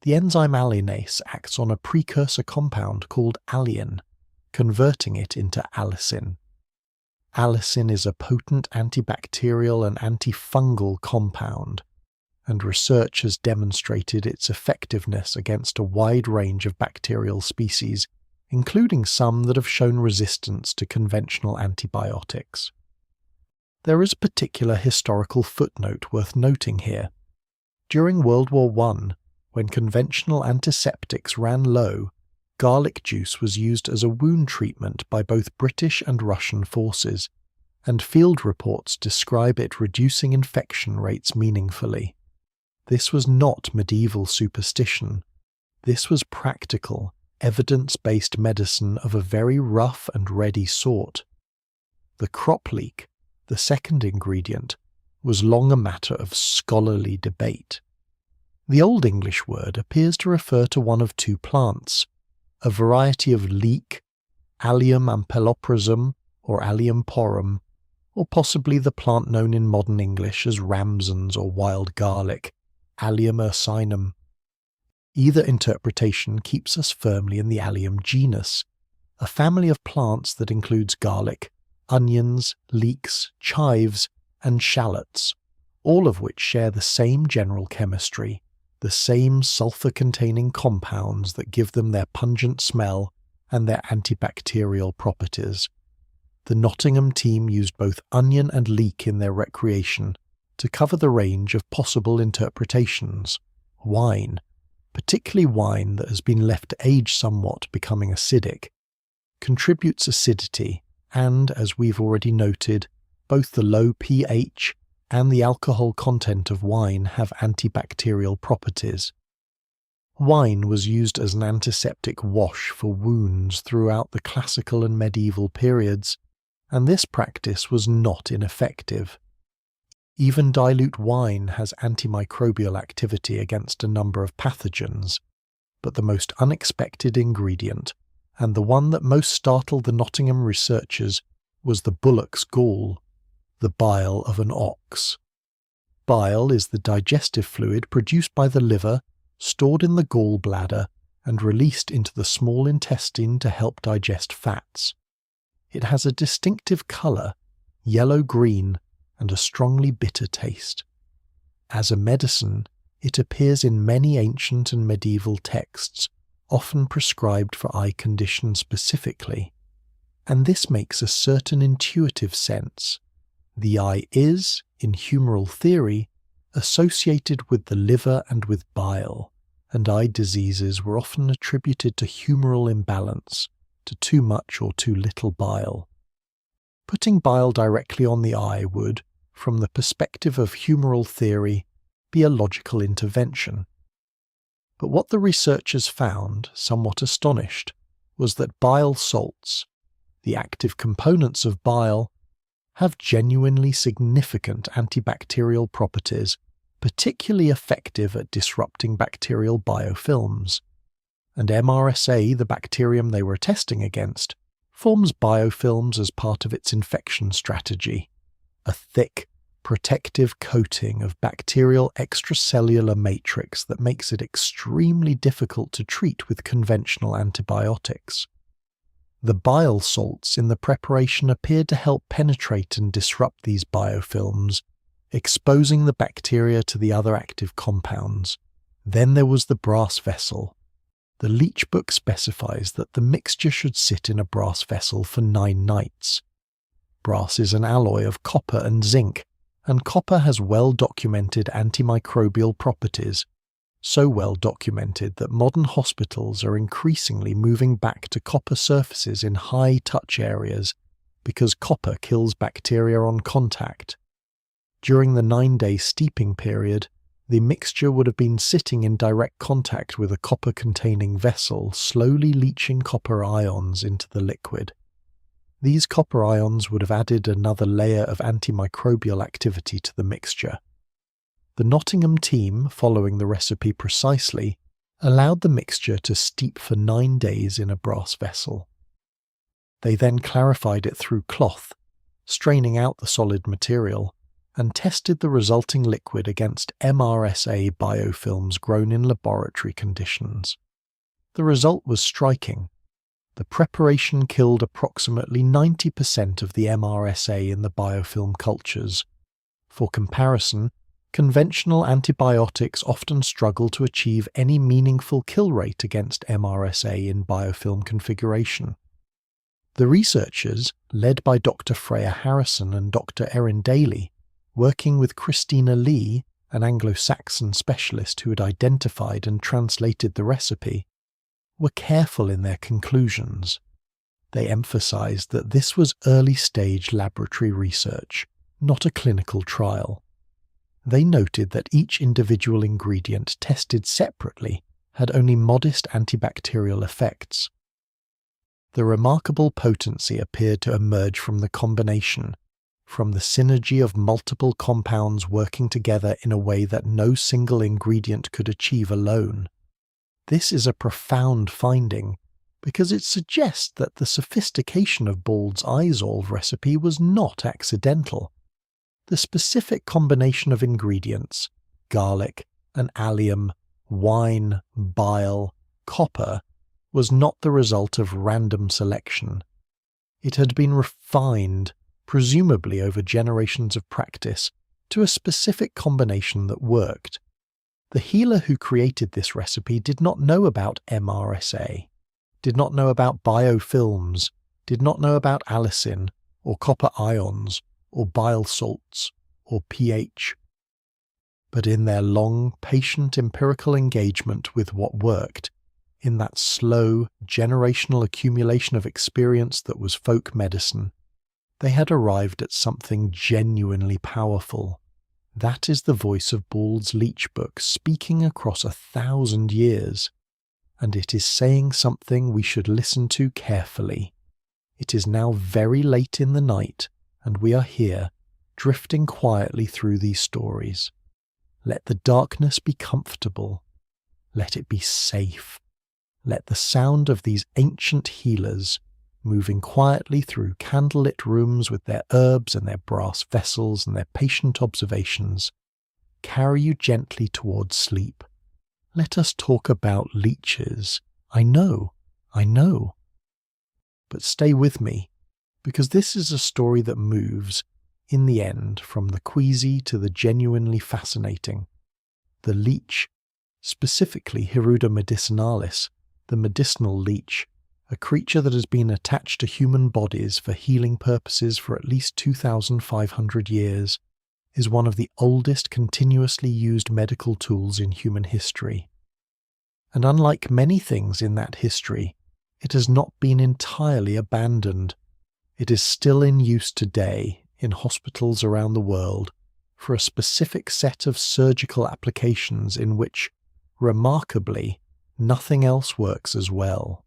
The enzyme allinase acts on a precursor compound called alliin, converting it into allicin. Allicin is a potent antibacterial and antifungal compound, and research has demonstrated its effectiveness against a wide range of bacterial species, including some that have shown resistance to conventional antibiotics. There is a particular historical footnote worth noting here. During World War I, when conventional antiseptics ran low, garlic juice was used as a wound treatment by both British and Russian forces, and field reports describe it reducing infection rates meaningfully. This was not medieval superstition. This was practical, evidence-based medicine of a very rough and ready sort. The cropleek, the second ingredient, was long a matter of scholarly debate. The Old English word appears to refer to one of 2 plants, a variety of leek, Allium ampeloprosum or Allium porum, or possibly the plant known in modern English as ramsons or wild garlic, Allium ursinum. Either interpretation keeps us firmly in the Allium genus, a family of plants that includes garlic, onions, leeks, chives, and shallots, all of which share the same general chemistry, the same sulfur-containing compounds that give them their pungent smell and their antibacterial properties. The Nottingham team used both onion and leek in their recreation to cover the range of possible interpretations. Wine, particularly wine that has been left to age somewhat becoming acidic, contributes acidity, and, as we've already noted, both the low pH and the alcohol content of wine have antibacterial properties. Wine was used as an antiseptic wash for wounds throughout the classical and medieval periods, and this practice was not ineffective. Even dilute wine has antimicrobial activity against a number of pathogens, but the most unexpected ingredient, and the one that most startled the Nottingham researchers, was the bullock's gall, the bile of an ox. Bile is the digestive fluid produced by the liver, stored in the gallbladder, and released into the small intestine to help digest fats. It has a distinctive colour, yellow-green, and a strongly bitter taste. As a medicine, it appears in many ancient and medieval texts, often prescribed for eye conditions specifically, and this makes a certain intuitive sense. The eye is, in humoral theory, associated with the liver and with bile, and eye diseases were often attributed to humoral imbalance, to too much or too little bile. Putting bile directly on the eye would, from the perspective of humoral theory, be a logical intervention. But what the researchers found, somewhat astonished, was that bile salts, the active components of bile, have genuinely significant antibacterial properties, particularly effective at disrupting bacterial biofilms. And MRSA, the bacterium they were testing against, forms biofilms as part of its infection strategy, a thick, protective coating of bacterial extracellular matrix that makes it extremely difficult to treat with conventional antibiotics. The bile salts in the preparation appeared to help penetrate and disrupt these biofilms, exposing the bacteria to the other active compounds. Then there was the brass vessel. The Leech book specifies that the mixture should sit in a brass vessel for 9 nights. Brass is an alloy of copper and zinc, and copper has well-documented antimicrobial properties, so well documented that modern hospitals are increasingly moving back to copper surfaces in high-touch areas because copper kills bacteria on contact. During the 9-day steeping period, the mixture would have been sitting in direct contact with a copper-containing vessel, slowly leaching copper ions into the liquid. These copper ions would have added another layer of antimicrobial activity to the mixture. The Nottingham team, following the recipe precisely, allowed the mixture to steep for 9 days in a brass vessel. They then clarified it through cloth, straining out the solid material, and tested the resulting liquid against MRSA biofilms grown in laboratory conditions. The result was striking. The preparation killed approximately 90% of the MRSA in the biofilm cultures. For comparison, conventional antibiotics often struggle to achieve any meaningful kill rate against MRSA in biofilm configuration. The researchers, led by Dr. Freya Harrison and Dr. Erin Daly, working with Christina Lee, an Anglo-Saxon specialist who had identified and translated the recipe, were careful in their conclusions. They emphasized that this was early-stage laboratory research, not a clinical trial. They noted that each individual ingredient tested separately had only modest antibacterial effects. The remarkable potency appeared to emerge from the combination, from the synergy of multiple compounds working together in a way that no single ingredient could achieve alone. This is a profound finding, because it suggests that the sophistication of Bald's Eyesalve recipe was not accidental. The specific combination of ingredients, garlic, an allium, wine, bile, copper, was not the result of random selection. It had been refined, presumably over generations of practice, to a specific combination that worked. The healer who created this recipe did not know about MRSA, did not know about biofilms, did not know about allicin, or copper ions, or bile salts, or pH. But in their long, patient empirical engagement with what worked, in that slow, generational accumulation of experience that was folk medicine, they had arrived at something genuinely powerful. That is the voice of Bald's Leech book speaking across 1,000 years, and it is saying something we should listen to carefully. It is now very late in the night, and we are here, drifting quietly through these stories. Let the darkness be comfortable. Let it be safe. Let the sound of these ancient healers, moving quietly through candlelit rooms with their herbs and their brass vessels and their patient observations, carry you gently towards sleep. Let us talk about leeches. I know. But stay with me, because this is a story that moves, in the end, from the queasy to the genuinely fascinating. The leech, specifically Hirudo medicinalis, the medicinal leech, a creature that has been attached to human bodies for healing purposes for at least 2,500 years, is one of the oldest continuously used medical tools in human history. And unlike many things in that history, it has not been entirely abandoned. It is still in use today in hospitals around the world for a specific set of surgical applications in which, remarkably, nothing else works as well.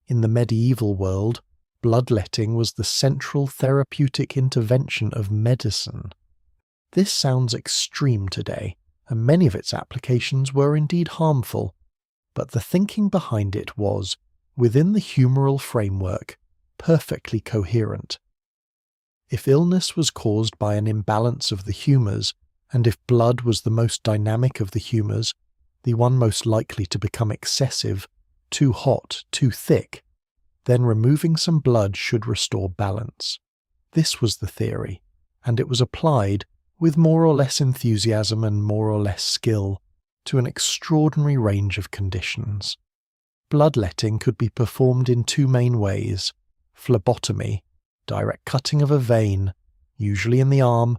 In the medieval world, bloodletting was the central therapeutic intervention of medicine. This sounds extreme today, and many of its applications were indeed harmful, but the thinking behind it was, within the humoral framework, perfectly coherent. If illness was caused by an imbalance of the humours, and if blood was the most dynamic of the humours, the one most likely to become excessive, too hot, too thick, then removing some blood should restore balance. This was the theory, and it was applied, with more or less enthusiasm and more or less skill, to an extraordinary range of conditions. Bloodletting could be performed in two main ways: phlebotomy, direct cutting of a vein, usually in the arm,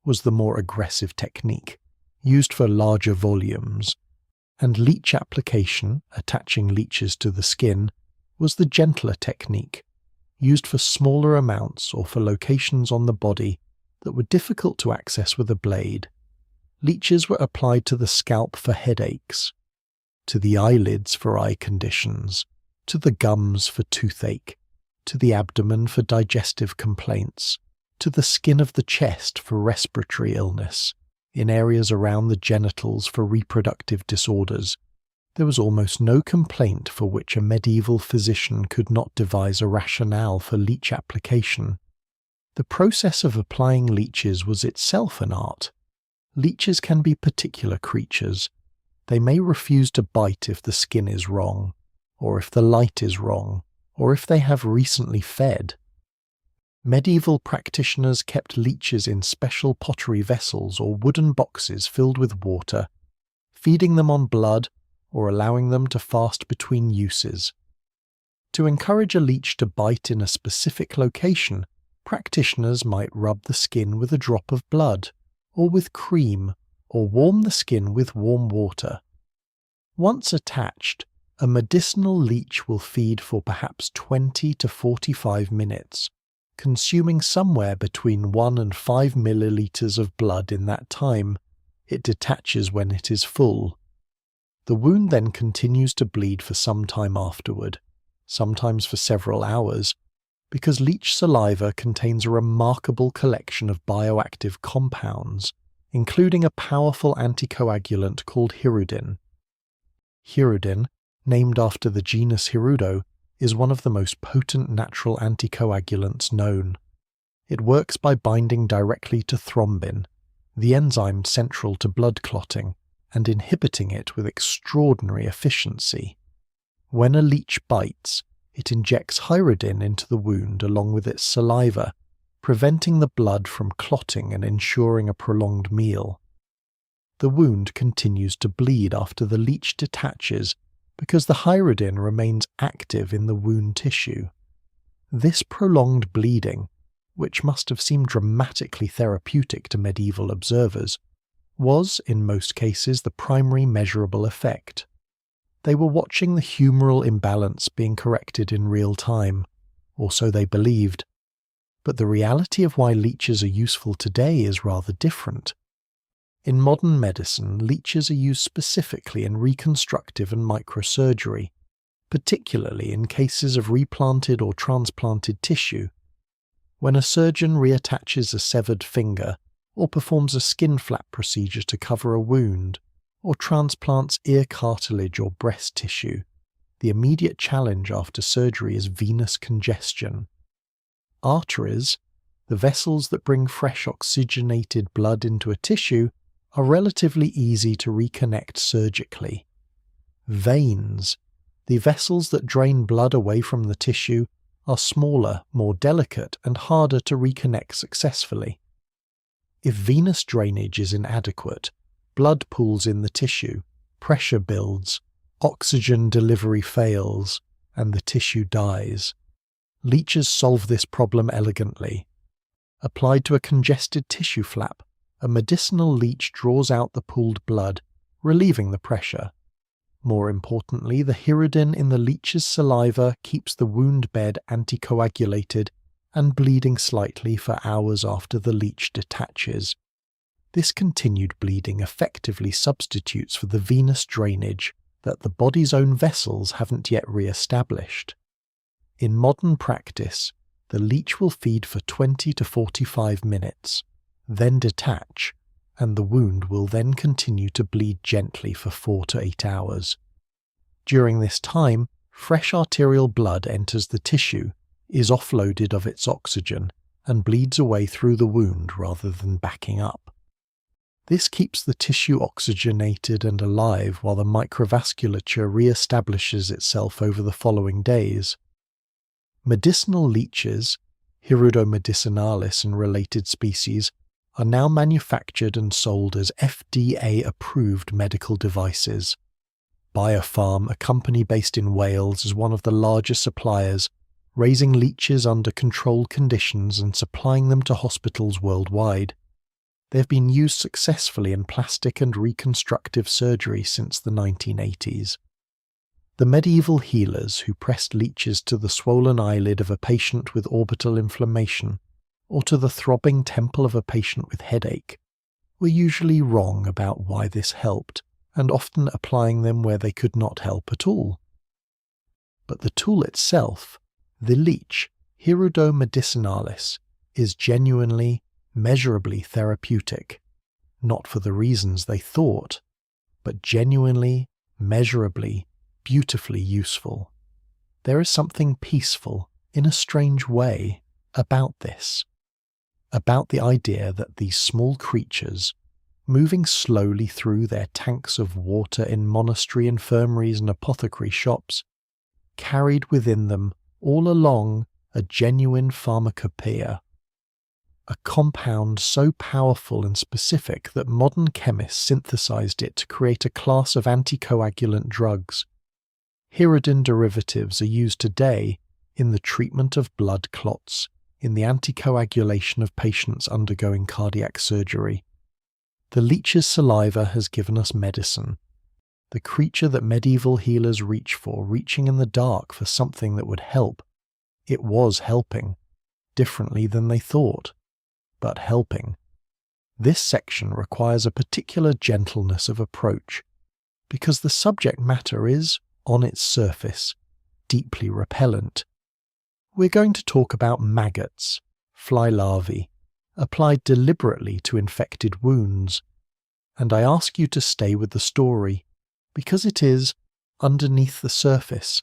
was the more aggressive technique, used for larger volumes, and leech application, attaching leeches to the skin, was the gentler technique, used for smaller amounts or for locations on the body that were difficult to access with a blade. Leeches were applied to the scalp for headaches, to the eyelids for eye conditions, to the gums for toothache, to the abdomen for digestive complaints, to the skin of the chest for respiratory illness, in areas around the genitals for reproductive disorders. There was almost no complaint for which a medieval physician could not devise a rationale for leech application. The process of applying leeches was itself an art. Leeches can be particular creatures. They may refuse to bite if the skin is wrong, or if the light is wrong, or if they have recently fed. Medieval practitioners kept leeches in special pottery vessels or wooden boxes filled with water, feeding them on blood or allowing them to fast between uses. To encourage a leech to bite in a specific location, practitioners might rub the skin with a drop of blood, or with cream, or warm the skin with warm water. Once attached, a medicinal leech will feed for perhaps 20 to 45 minutes, consuming somewhere between 1 and 5 milliliters of blood in that time. It detaches when it is full. The wound then continues to bleed for some time afterward, sometimes for several hours, because leech saliva contains a remarkable collection of bioactive compounds, including a powerful anticoagulant called hirudin. Hirudin, named after the genus Hirudo, is one of the most potent natural anticoagulants known. It works by binding directly to thrombin, the enzyme central to blood clotting, and inhibiting it with extraordinary efficiency. When a leech bites, it injects hirudin into the wound along with its saliva, preventing the blood from clotting and ensuring a prolonged meal. The wound continues to bleed after the leech detaches because the hirudin remains active in the wound tissue. This prolonged bleeding, which must have seemed dramatically therapeutic to medieval observers, was, in most cases, the primary measurable effect. They were watching the humoral imbalance being corrected in real time, or so they believed. But the reality of why leeches are useful today is rather different. In modern medicine, leeches are used specifically in reconstructive and microsurgery, particularly in cases of replanted or transplanted tissue. When a surgeon reattaches a severed finger, or performs a skin flap procedure to cover a wound, or transplants ear cartilage or breast tissue, the immediate challenge after surgery is venous congestion. Arteries, the vessels that bring fresh oxygenated blood into a tissue, are relatively easy to reconnect surgically. Veins, the vessels that drain blood away from the tissue, are smaller, more delicate, and harder to reconnect successfully. If venous drainage is inadequate, blood pools in the tissue, pressure builds, oxygen delivery fails, and the tissue dies. Leeches solve this problem elegantly. Applied to a congested tissue flap, a medicinal leech draws out the pooled blood, relieving the pressure. More importantly, the hirudin in the leech's saliva keeps the wound bed anticoagulated and bleeding slightly for hours after the leech detaches. This continued bleeding effectively substitutes for the venous drainage that the body's own vessels haven't yet re-established. In modern practice, the leech will feed for 20 to 45 minutes, then detach, and the wound will then continue to bleed gently for 4 to 8 hours. During this time, fresh arterial blood enters the tissue, is offloaded of its oxygen, and bleeds away through the wound rather than backing up. This keeps the tissue oxygenated and alive while the microvasculature re-establishes itself over the following days. Medicinal leeches, Hirudo medicinalis and related species, are now manufactured and sold as FDA-approved medical devices. Biopharm, a company based in Wales, is one of the largest suppliers, raising leeches under controlled conditions and supplying them to hospitals worldwide. They have been used successfully in plastic and reconstructive surgery since the 1980s. The medieval healers who pressed leeches to the swollen eyelid of a patient with orbital inflammation, or to the throbbing temple of a patient with headache, were usually wrong about why this helped, and often applying them where they could not help at all. But the tool itself, the leech, Hirudo medicinalis, is genuinely, measurably therapeutic, not for the reasons they thought, but genuinely, measurably, beautifully useful. There is something peaceful, in a strange way, about this. About the idea that these small creatures, moving slowly through their tanks of water in monastery infirmaries and apothecary shops, carried within them all along a genuine pharmacopoeia, a compound so powerful and specific that modern chemists synthesized it to create a class of anticoagulant drugs. Hirudin derivatives are used today in the treatment of blood clots, in the anticoagulation of patients undergoing cardiac surgery. The leech's saliva has given us medicine, the creature that medieval healers reach for, reaching in the dark for something that would help. It was helping, differently than they thought, but helping. This section requires a particular gentleness of approach, because the subject matter is, on its surface, deeply repellent. We're going to talk about maggots, fly larvae, applied deliberately to infected wounds, and I ask you to stay with the story, because it is, underneath the surface,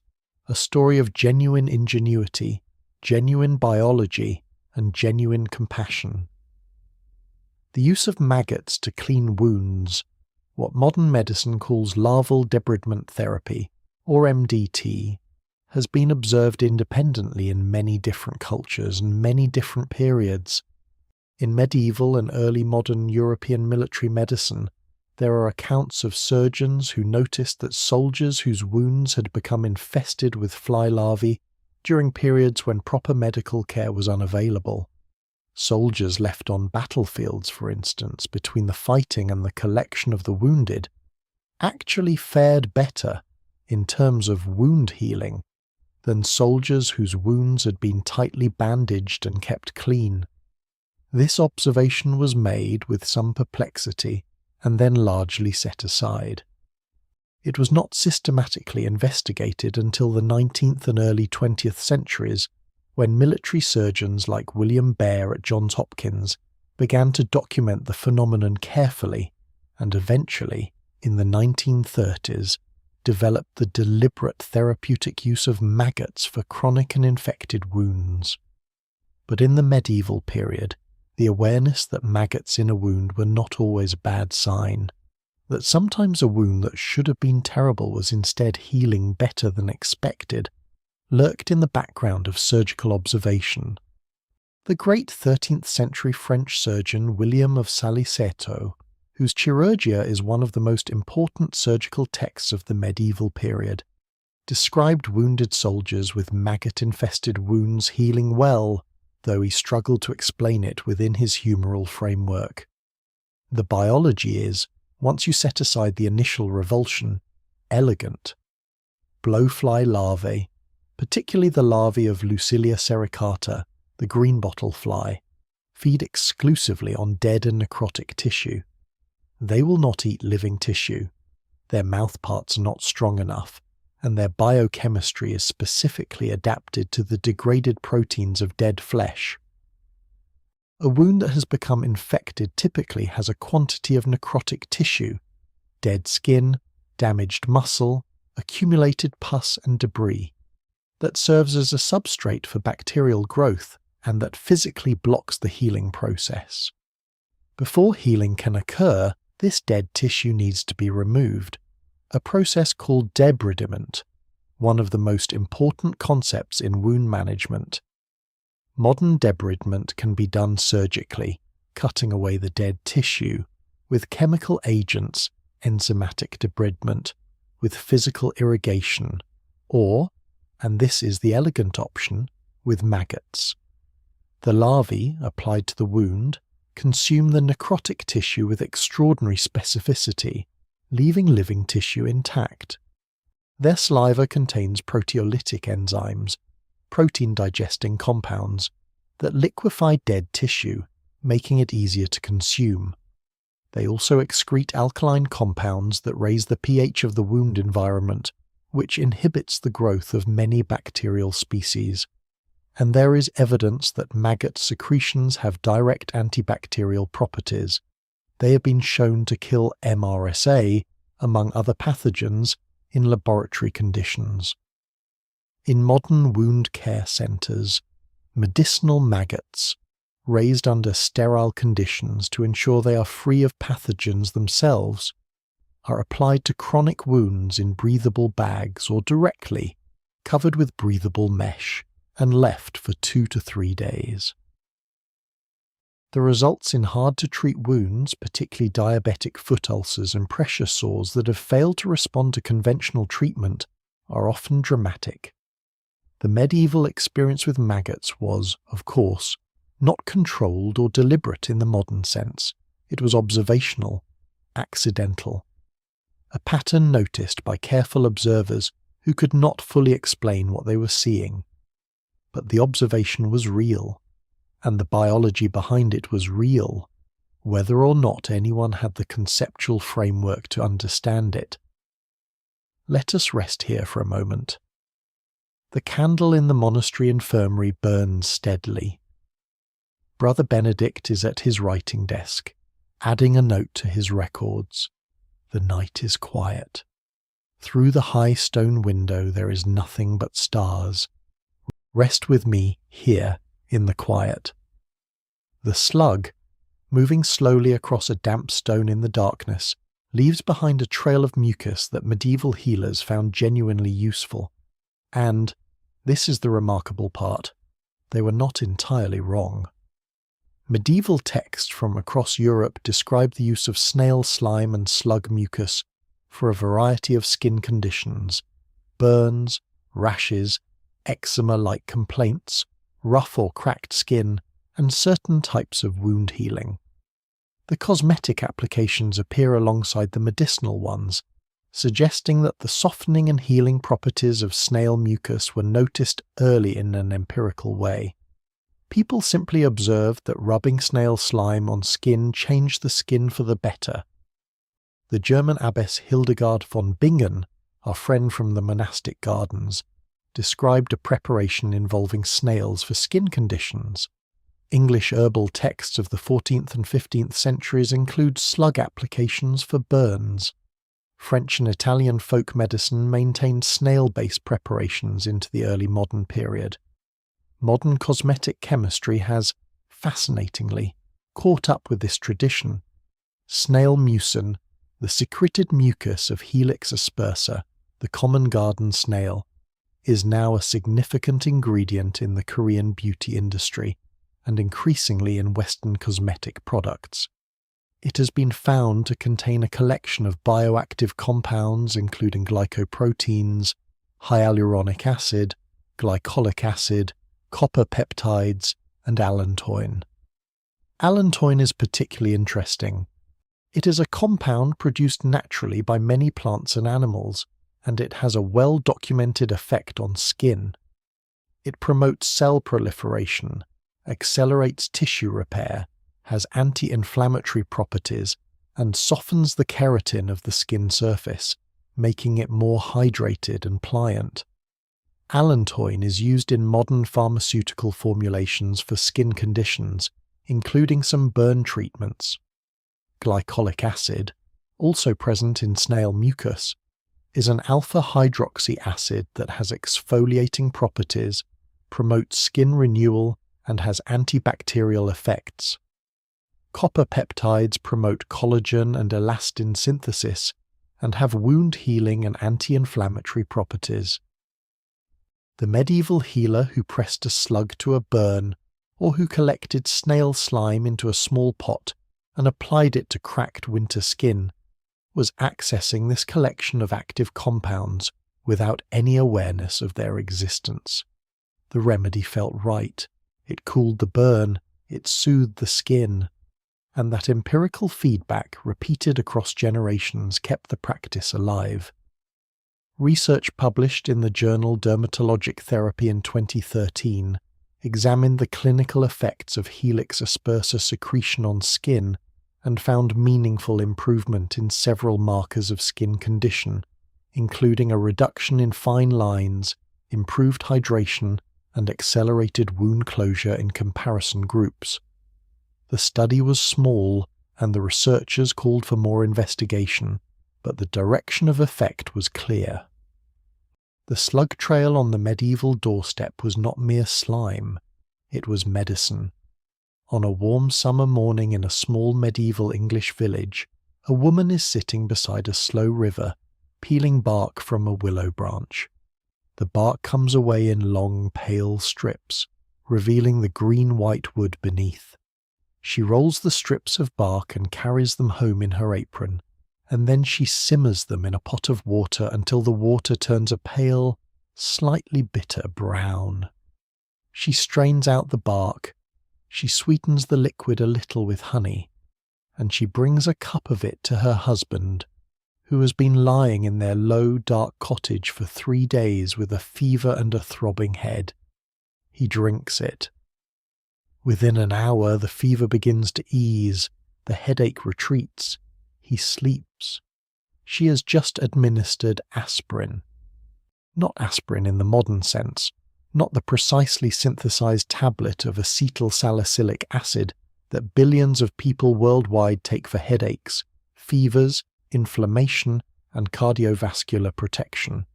a story of genuine ingenuity, genuine biology, and genuine compassion. The use of maggots to clean wounds, what modern medicine calls larval debridement therapy, or MDT, has been observed independently in many different cultures and many different periods. In medieval and early modern European military medicine, there are accounts of surgeons who noticed that soldiers whose wounds had become infested with fly larvae during periods when proper medical care was unavailable. Soldiers left on battlefields, for instance, between the fighting and the collection of the wounded, actually fared better in terms of wound healing than soldiers whose wounds had been tightly bandaged and kept clean. This observation was made with some perplexity and then largely set aside. It was not systematically investigated until the 19th and early 20th centuries, when military surgeons like William Baer at Johns Hopkins began to document the phenomenon carefully and eventually, in the 1930s, developed the deliberate therapeutic use of maggots for chronic and infected wounds. But in the medieval period, the awareness that maggots in a wound were not always a bad sign, that sometimes a wound that should have been terrible was instead healing better than expected, lurked in the background of surgical observation. The great 13th century French surgeon William of Saliceto, whose Chirurgia is one of the most important surgical texts of the medieval period, described wounded soldiers with maggot-infested wounds healing well, though he struggled to explain it within his humoral framework. The biology is, once you set aside the initial revulsion, elegant. Blowfly larvae, particularly the larvae of Lucilia sericata, the greenbottle fly, feed exclusively on dead and necrotic tissue. They will not eat living tissue. Their mouthparts are not strong enough, and their biochemistry is specifically adapted to the degraded proteins of dead flesh. A wound that has become infected typically has a quantity of necrotic tissue, dead skin, damaged muscle, accumulated pus and debris, that serves as a substrate for bacterial growth and that physically blocks the healing process. Before healing can occur, this dead tissue needs to be removed, a process called debridement, one of the most important concepts in wound management. Modern debridement can be done surgically, cutting away the dead tissue, with chemical agents, enzymatic debridement, with physical irrigation, or, and this is the elegant option, with maggots. The larvae, applied to the wound, consume the necrotic tissue with extraordinary specificity, leaving living tissue intact. Their saliva contains proteolytic enzymes, protein-digesting compounds, that liquefy dead tissue, making it easier to consume. They also excrete alkaline compounds that raise the pH of the wound environment, which inhibits the growth of many bacterial species. And there is evidence that maggot secretions have direct antibacterial properties. They have been shown to kill MRSA, among other pathogens, in laboratory conditions. In modern wound care centres, medicinal maggots, raised under sterile conditions to ensure they are free of pathogens themselves, are applied to chronic wounds in breathable bags or directly, covered with breathable mesh, and left for 2 to 3 days. The results in hard-to-treat wounds, particularly diabetic foot ulcers and pressure sores that have failed to respond to conventional treatment, are often dramatic. The medieval experience with maggots was, of course, not controlled or deliberate in the modern sense. It was observational, accidental. A pattern noticed by careful observers who could not fully explain what they were seeing. But the observation was real, and the biology behind it was real, whether or not anyone had the conceptual framework to understand it. Let us rest here for a moment. The candle in the monastery infirmary burns steadily. Brother Benedict is at his writing desk, adding a note to his records. The night is quiet. Through the high stone window there is nothing but stars. Rest with me here in the quiet. The slug, moving slowly across a damp stone in the darkness, leaves behind a trail of mucus that medieval healers found genuinely useful. And, this is the remarkable part, they were not entirely wrong. Medieval texts from across Europe describe the use of snail slime and slug mucus for a variety of skin conditions, burns, rashes, eczema-like complaints, rough or cracked skin, and certain types of wound healing. The cosmetic applications appear alongside the medicinal ones, suggesting that the softening and healing properties of snail mucus were noticed early in an empirical way. People simply observed that rubbing snail slime on skin changed the skin for the better. The German abbess Hildegard von Bingen, our friend from the monastic gardens, described a preparation involving snails for skin conditions. English herbal texts of the 14th and 15th centuries include slug applications for burns. French and Italian folk medicine maintained snail-based preparations into the early modern period. Modern cosmetic chemistry has, fascinatingly, caught up with this tradition. Snail mucin, the secreted mucus of Helix aspersa, the common garden snail, is now a significant ingredient in the Korean beauty industry and increasingly in Western cosmetic products. It has been found to contain a collection of bioactive compounds including glycoproteins, hyaluronic acid, glycolic acid, copper peptides, and allantoin. Allantoin is particularly interesting. It is a compound produced naturally by many plants and animals, and it has a well-documented effect on skin. It promotes cell proliferation, accelerates tissue repair, has anti-inflammatory properties, and softens the keratin of the skin surface, making it more hydrated and pliant. Allantoin is used in modern pharmaceutical formulations for skin conditions, including some burn treatments. Glycolic acid, also present in snail mucus, is an alpha-hydroxy acid that has exfoliating properties, promotes skin renewal, and has antibacterial effects. Copper peptides promote collagen and elastin synthesis and have wound healing and anti-inflammatory properties. The medieval healer who pressed a slug to a burn, or who collected snail slime into a small pot and applied it to cracked winter skin, was accessing this collection of active compounds without any awareness of their existence. The remedy felt right. It cooled the burn, it soothed the skin, and that empirical feedback repeated across generations kept the practice alive. Research published in the journal Dermatologic Therapy in 2013 examined the clinical effects of Helix aspersa secretion on skin and found meaningful improvement in several markers of skin condition, including a reduction in fine lines, improved hydration, and accelerated wound closure in comparison groups. The study was small, and the researchers called for more investigation, but the direction of effect was clear. The slug trail on the medieval doorstep was not mere slime, it was medicine. On a warm summer morning in a small medieval English village, a woman is sitting beside a slow river, peeling bark from a willow branch. The bark comes away in long, pale strips, revealing the green-white wood beneath. She rolls the strips of bark and carries them home in her apron, and then she simmers them in a pot of water until the water turns a pale, slightly bitter brown. She strains out the bark, she sweetens the liquid a little with honey, and she brings a cup of it to her husband, who has been lying in their low, dark cottage for 3 days with a fever and a throbbing head. He drinks it. Within an hour the fever begins to ease, the headache retreats, he sleeps. She has just administered aspirin. Not aspirin in the modern sense, not the precisely synthesized tablet of acetyl-salicylic acid that billions of people worldwide take for headaches, fevers, inflammation, and cardiovascular protection.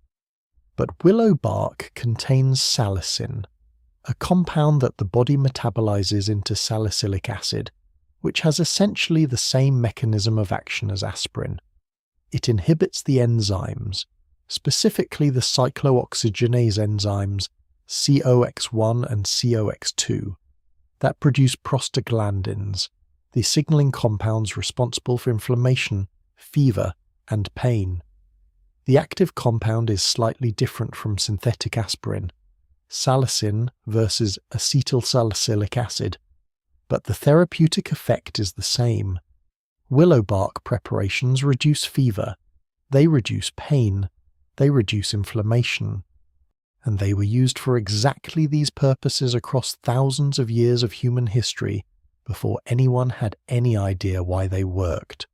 But willow bark contains salicin, a compound that the body metabolizes into salicylic acid, which has essentially the same mechanism of action as aspirin. It inhibits the enzymes, specifically the cyclooxygenase enzymes COX1 and COX2, that produce prostaglandins, the signaling compounds responsible for inflammation, fever, and pain. The active compound is slightly different from synthetic aspirin, salicin versus acetyl-salicylic acid, but the therapeutic effect is the same. Willow bark preparations reduce fever, they reduce pain, they reduce inflammation, and they were used for exactly these purposes across thousands of years of human history before anyone had any idea why they worked.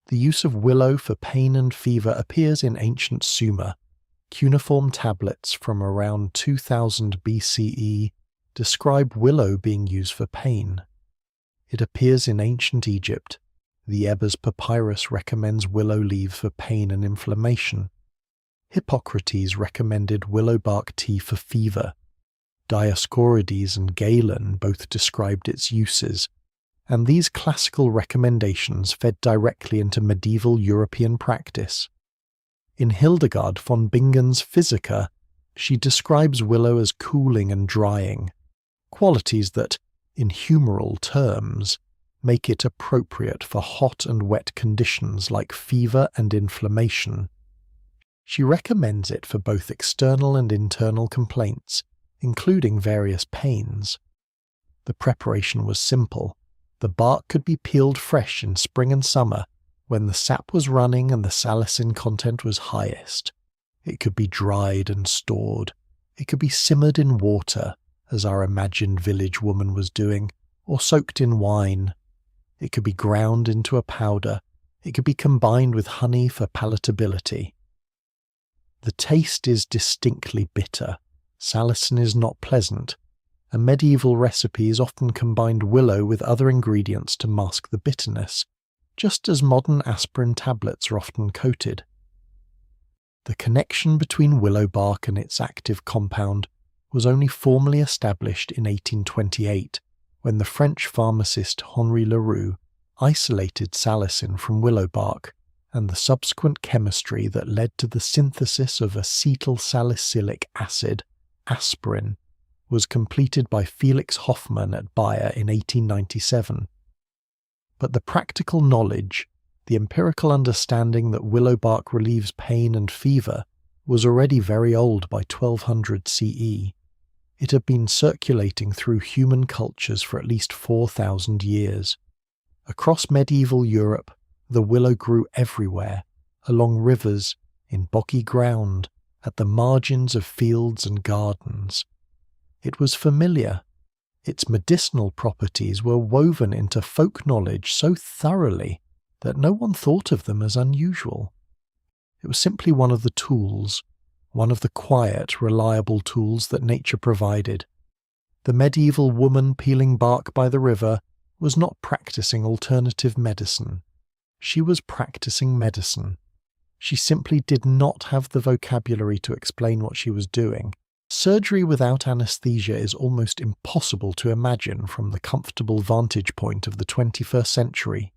The use of willow for pain and fever appears in ancient Sumer, Cuneiform tablets from around 2000 BCE describe willow being used for pain. It appears in ancient Egypt. The Ebers Papyrus recommends willow leaves for pain and inflammation. Hippocrates recommended willow bark tea for fever. Dioscorides and Galen both described its uses, and these classical recommendations fed directly into medieval European practice. In Hildegard von Bingen's Physica, she describes willow as cooling and drying, qualities that, in humoral terms, make it appropriate for hot and wet conditions like fever and inflammation. She recommends it for both external and internal complaints, including various pains. The preparation was simple. The bark could be peeled fresh in spring and summer, when the sap was running and the salicin content was highest. It could be dried and stored. It could be simmered in water, as our imagined village woman was doing, or soaked in wine. It could be ground into a powder. It could be combined with honey for palatability. The taste is distinctly bitter. Salicin is not pleasant. And medieval recipes often combined willow with other ingredients to mask the bitterness, just as modern aspirin tablets are often coated. The connection between willow bark and its active compound was only formally established in 1828, when the French pharmacist Henri Leroux isolated salicin from willow bark, and the subsequent chemistry that led to the synthesis of acetylsalicylic acid, aspirin, was completed by Felix Hoffmann at Bayer in 1897. But the practical knowledge, the empirical understanding that willow bark relieves pain and fever, was already very old by 1200 CE. It had been circulating through human cultures for at least 4,000 years. Across medieval Europe, the willow grew everywhere, along rivers, in boggy ground, at the margins of fields and gardens. It was familiar. Its medicinal properties were woven into folk knowledge so thoroughly that no one thought of them as unusual. It was simply one of the tools, one of the quiet, reliable tools that nature provided. The medieval woman peeling bark by the river was not practicing alternative medicine. She was practicing medicine. She simply did not have the vocabulary to explain what she was doing. Surgery without anesthesia is almost impossible to imagine from the comfortable vantage point of the 21st century.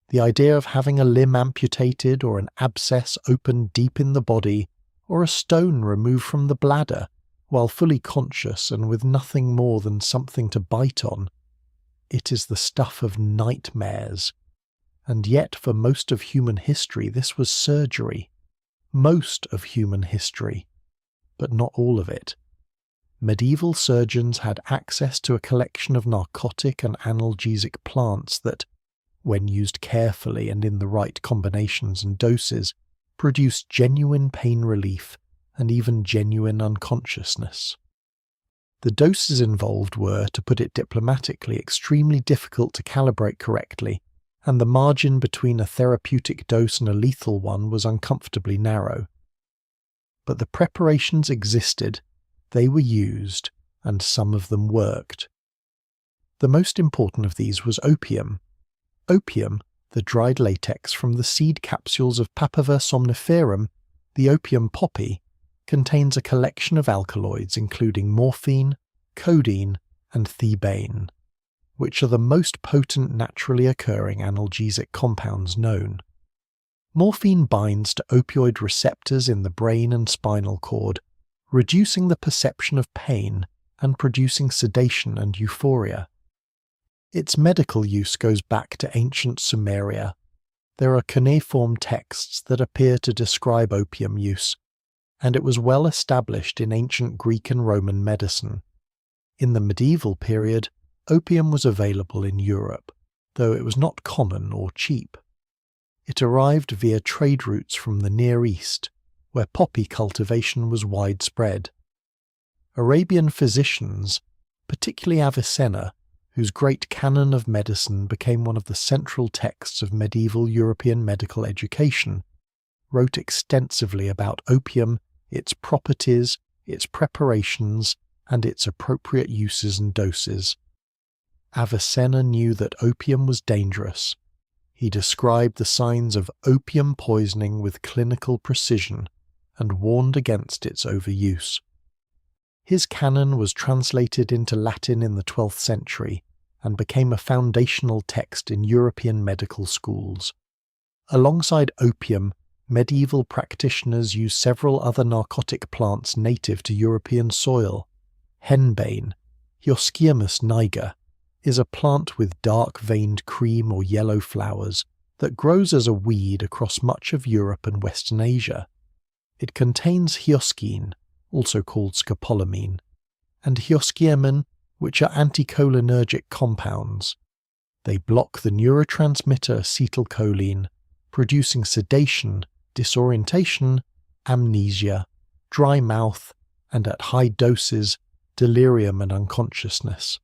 The idea of having a limb amputated or an abscess opened deep in the body or a stone removed from the bladder while fully conscious and with nothing more than something to bite on, it is the stuff of nightmares. And yet for most of human history this was surgery. Most of human history. But not all of it. Medieval surgeons had access to a collection of narcotic and analgesic plants that, when used carefully and in the right combinations and doses, produced genuine pain relief and even genuine unconsciousness. The doses involved were, to put it diplomatically, extremely difficult to calibrate correctly, and the margin between a therapeutic dose and a lethal one was uncomfortably narrow. But the preparations existed, they were used, and some of them worked. The most important of these was opium. Opium, the dried latex from the seed capsules of Papaver somniferum, the opium poppy, contains a collection of alkaloids including morphine, codeine, and thebaine, which are the most potent naturally occurring analgesic compounds known. Morphine binds to opioid receptors in the brain and spinal cord, reducing the perception of pain and producing sedation and euphoria. Its medical use goes back to ancient Sumeria. There are cuneiform texts that appear to describe opium use, and it was well established in ancient Greek and Roman medicine. In the medieval period, opium was available in Europe, though it was not common or cheap. It arrived via trade routes from the Near East, where poppy cultivation was widespread. Arabian physicians, particularly Avicenna, whose great canon of medicine became one of the central texts of medieval European medical education, wrote extensively about opium its properties, its preparations, and its appropriate uses and doses. Avicenna knew that opium was dangerous. He described the signs of opium poisoning with clinical precision and warned against its overuse. His canon was translated into Latin in the 12th century and became a foundational text in European medical schools. Alongside opium, medieval practitioners used several other narcotic plants native to European soil. Henbane, Hyoscyamus niger, is a plant with dark-veined cream or yellow flowers that grows as a weed across much of Europe and Western Asia. It contains hyoscine, also called scopolamine, and hyoscyamin, which are anticholinergic compounds. They block the neurotransmitter acetylcholine, producing sedation, disorientation, amnesia, dry mouth, and at high doses, delirium and unconsciousness.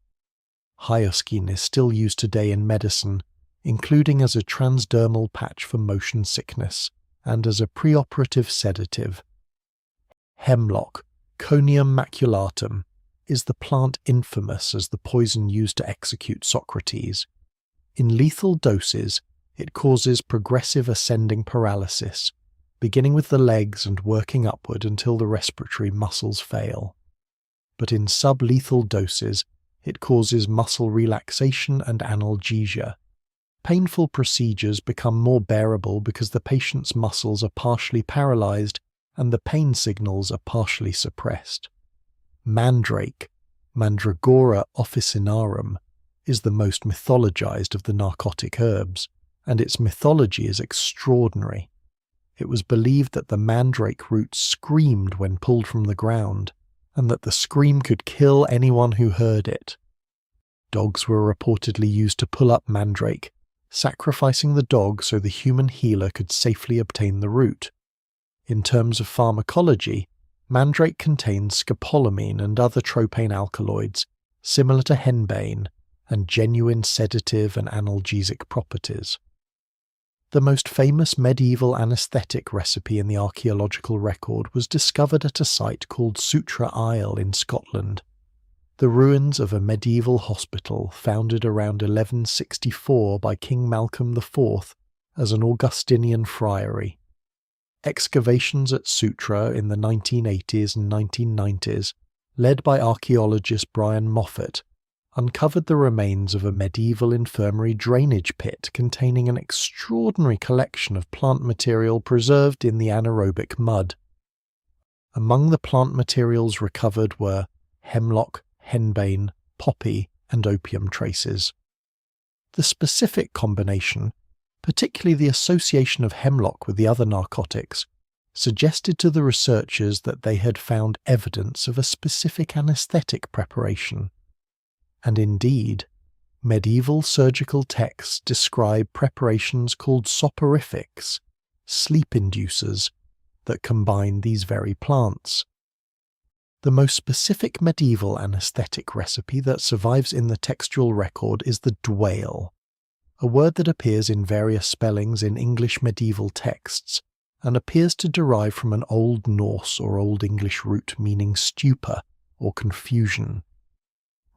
Hyoscine is still used today in medicine, including as a transdermal patch for motion sickness and as a preoperative sedative. Hemlock, Conium maculatum, is the plant infamous as the poison used to execute Socrates. In lethal doses, it causes progressive ascending paralysis, beginning with the legs and working upward until the respiratory muscles fail. But in sublethal doses, it causes muscle relaxation and analgesia. Painful procedures become more bearable because the patient's muscles are partially paralyzed and the pain signals are partially suppressed. Mandrake, Mandragora officinarum, is the most mythologized of the narcotic herbs, and its mythology is extraordinary. It was believed that the mandrake root screamed when pulled from the ground, and that the scream could kill anyone who heard it. Dogs were reportedly used to pull up mandrake, sacrificing the dog so the human healer could safely obtain the root. In terms of pharmacology, mandrake contains scopolamine and other tropane alkaloids, similar to henbane, and genuine sedative and analgesic properties. The most famous medieval anesthetic recipe in the archaeological record was discovered at a site called Sutra Isle in Scotland, the ruins of a medieval hospital founded around 1164 by King Malcolm IV as an Augustinian friary. Excavations at Sutra in the 1980s and 1990s, led by archaeologist Brian Moffat, uncovered the remains of a medieval infirmary drainage pit containing an extraordinary collection of plant material preserved in the anaerobic mud. Among the plant materials recovered were hemlock, henbane, poppy, and opium traces. The specific combination, particularly the association of hemlock with the other narcotics, suggested to the researchers that they had found evidence of a specific anesthetic preparation. And indeed, medieval surgical texts describe preparations called soporifics, sleep inducers, that combine these very plants. The most specific medieval anesthetic recipe that survives in the textual record is the dwale, a word that appears in various spellings in English medieval texts and appears to derive from an Old Norse or Old English root meaning stupor or confusion.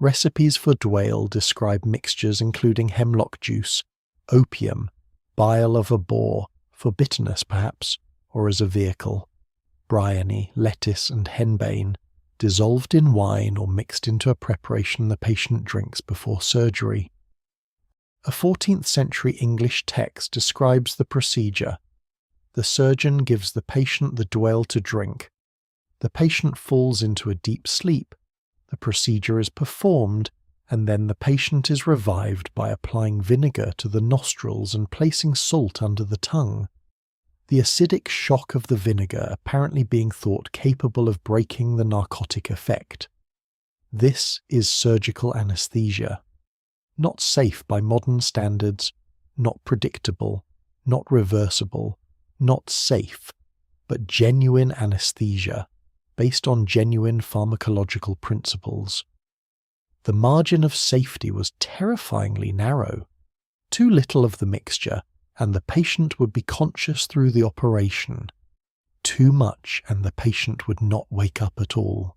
Recipes for dwale describe mixtures including hemlock juice, opium, bile of a boar, for bitterness perhaps, or as a vehicle, bryony, lettuce and henbane, dissolved in wine or mixed into a preparation the patient drinks before surgery. A 14th century English text describes the procedure. The surgeon gives the patient the dwale to drink. The patient falls into a deep sleep. The procedure is performed, and then the patient is revived by applying vinegar to the nostrils and placing salt under the tongue. The acidic shock of the vinegar apparently being thought capable of breaking the narcotic effect. This is surgical anesthesia. Not safe by modern standards, not predictable, not reversible, not safe, but genuine anesthesia, based on genuine pharmacological principles. The margin of safety was terrifyingly narrow. Too little of the mixture, and the patient would be conscious through the operation. too much and the patient would not wake up at all.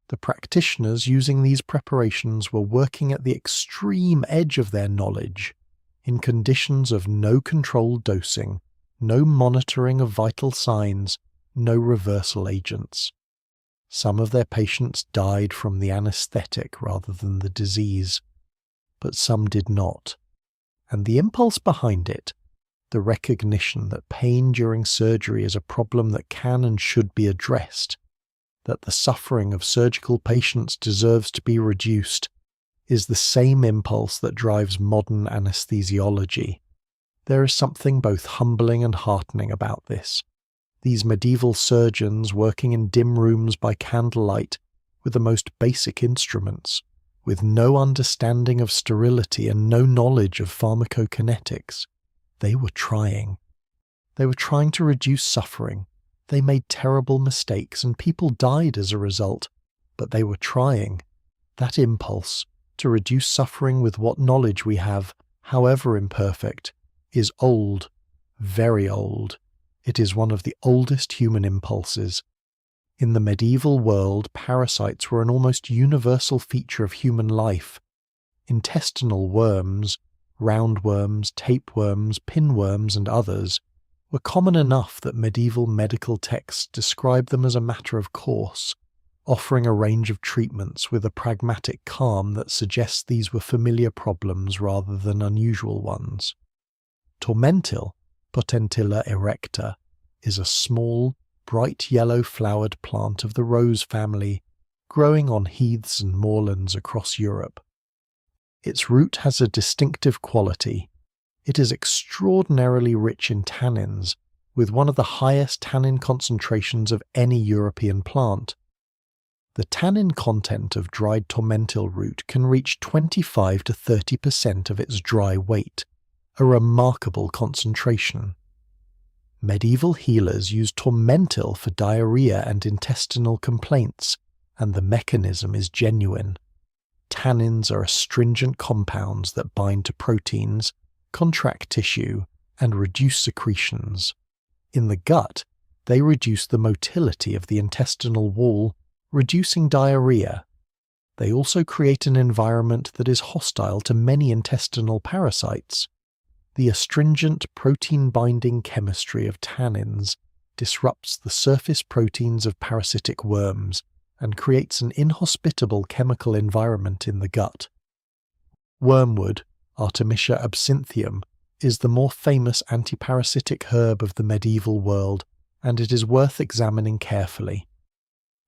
The practitioners using these preparations were working at the extreme edge of their knowledge, in conditions of no controlled dosing, no monitoring of vital signs, no reversal agents. Some of their patients died from the anesthetic rather than the disease, but some did not. And the impulse behind it, the recognition that pain during surgery is a problem that can and should be addressed, that the suffering of surgical patients deserves to be reduced, is the same impulse that drives modern anesthesiology. There is something both humbling and heartening about this. These medieval surgeons working in dim rooms by candlelight with the most basic instruments, with no understanding of sterility and no knowledge of pharmacokinetics, they were trying. They were trying to reduce suffering. They made terrible mistakes and people died as a result, but they were trying. That impulse to reduce suffering with what knowledge we have, however imperfect, is old, very old. It is one of the oldest human impulses. In the medieval world, parasites were an almost universal feature of human life. Intestinal worms, roundworms, tapeworms, pinworms, and others were common enough that medieval medical texts describe them as a matter of course, offering a range of treatments with a pragmatic calm that suggests these were familiar problems rather than unusual ones. Tormentil, Potentilla erecta, is a small, bright yellow-flowered plant of the rose family, growing on heaths and moorlands across Europe. Its root has a distinctive quality. It is extraordinarily rich in tannins, with one of the highest tannin concentrations of any European plant. The tannin content of dried tormentil root can reach 25 to 30% of its dry weight, a remarkable concentration. Medieval healers used tormentil for diarrhea and intestinal complaints, and the mechanism is genuine. Tannins are astringent compounds that bind to proteins, contract tissue, and reduce secretions. In the gut, they reduce the motility of the intestinal wall, reducing diarrhea. They also create an environment that is hostile to many intestinal parasites. The astringent protein-binding chemistry of tannins disrupts the surface proteins of parasitic worms and creates an inhospitable chemical environment in the gut. Wormwood, Artemisia absinthium, is the more famous antiparasitic herb of the medieval world, and it is worth examining carefully.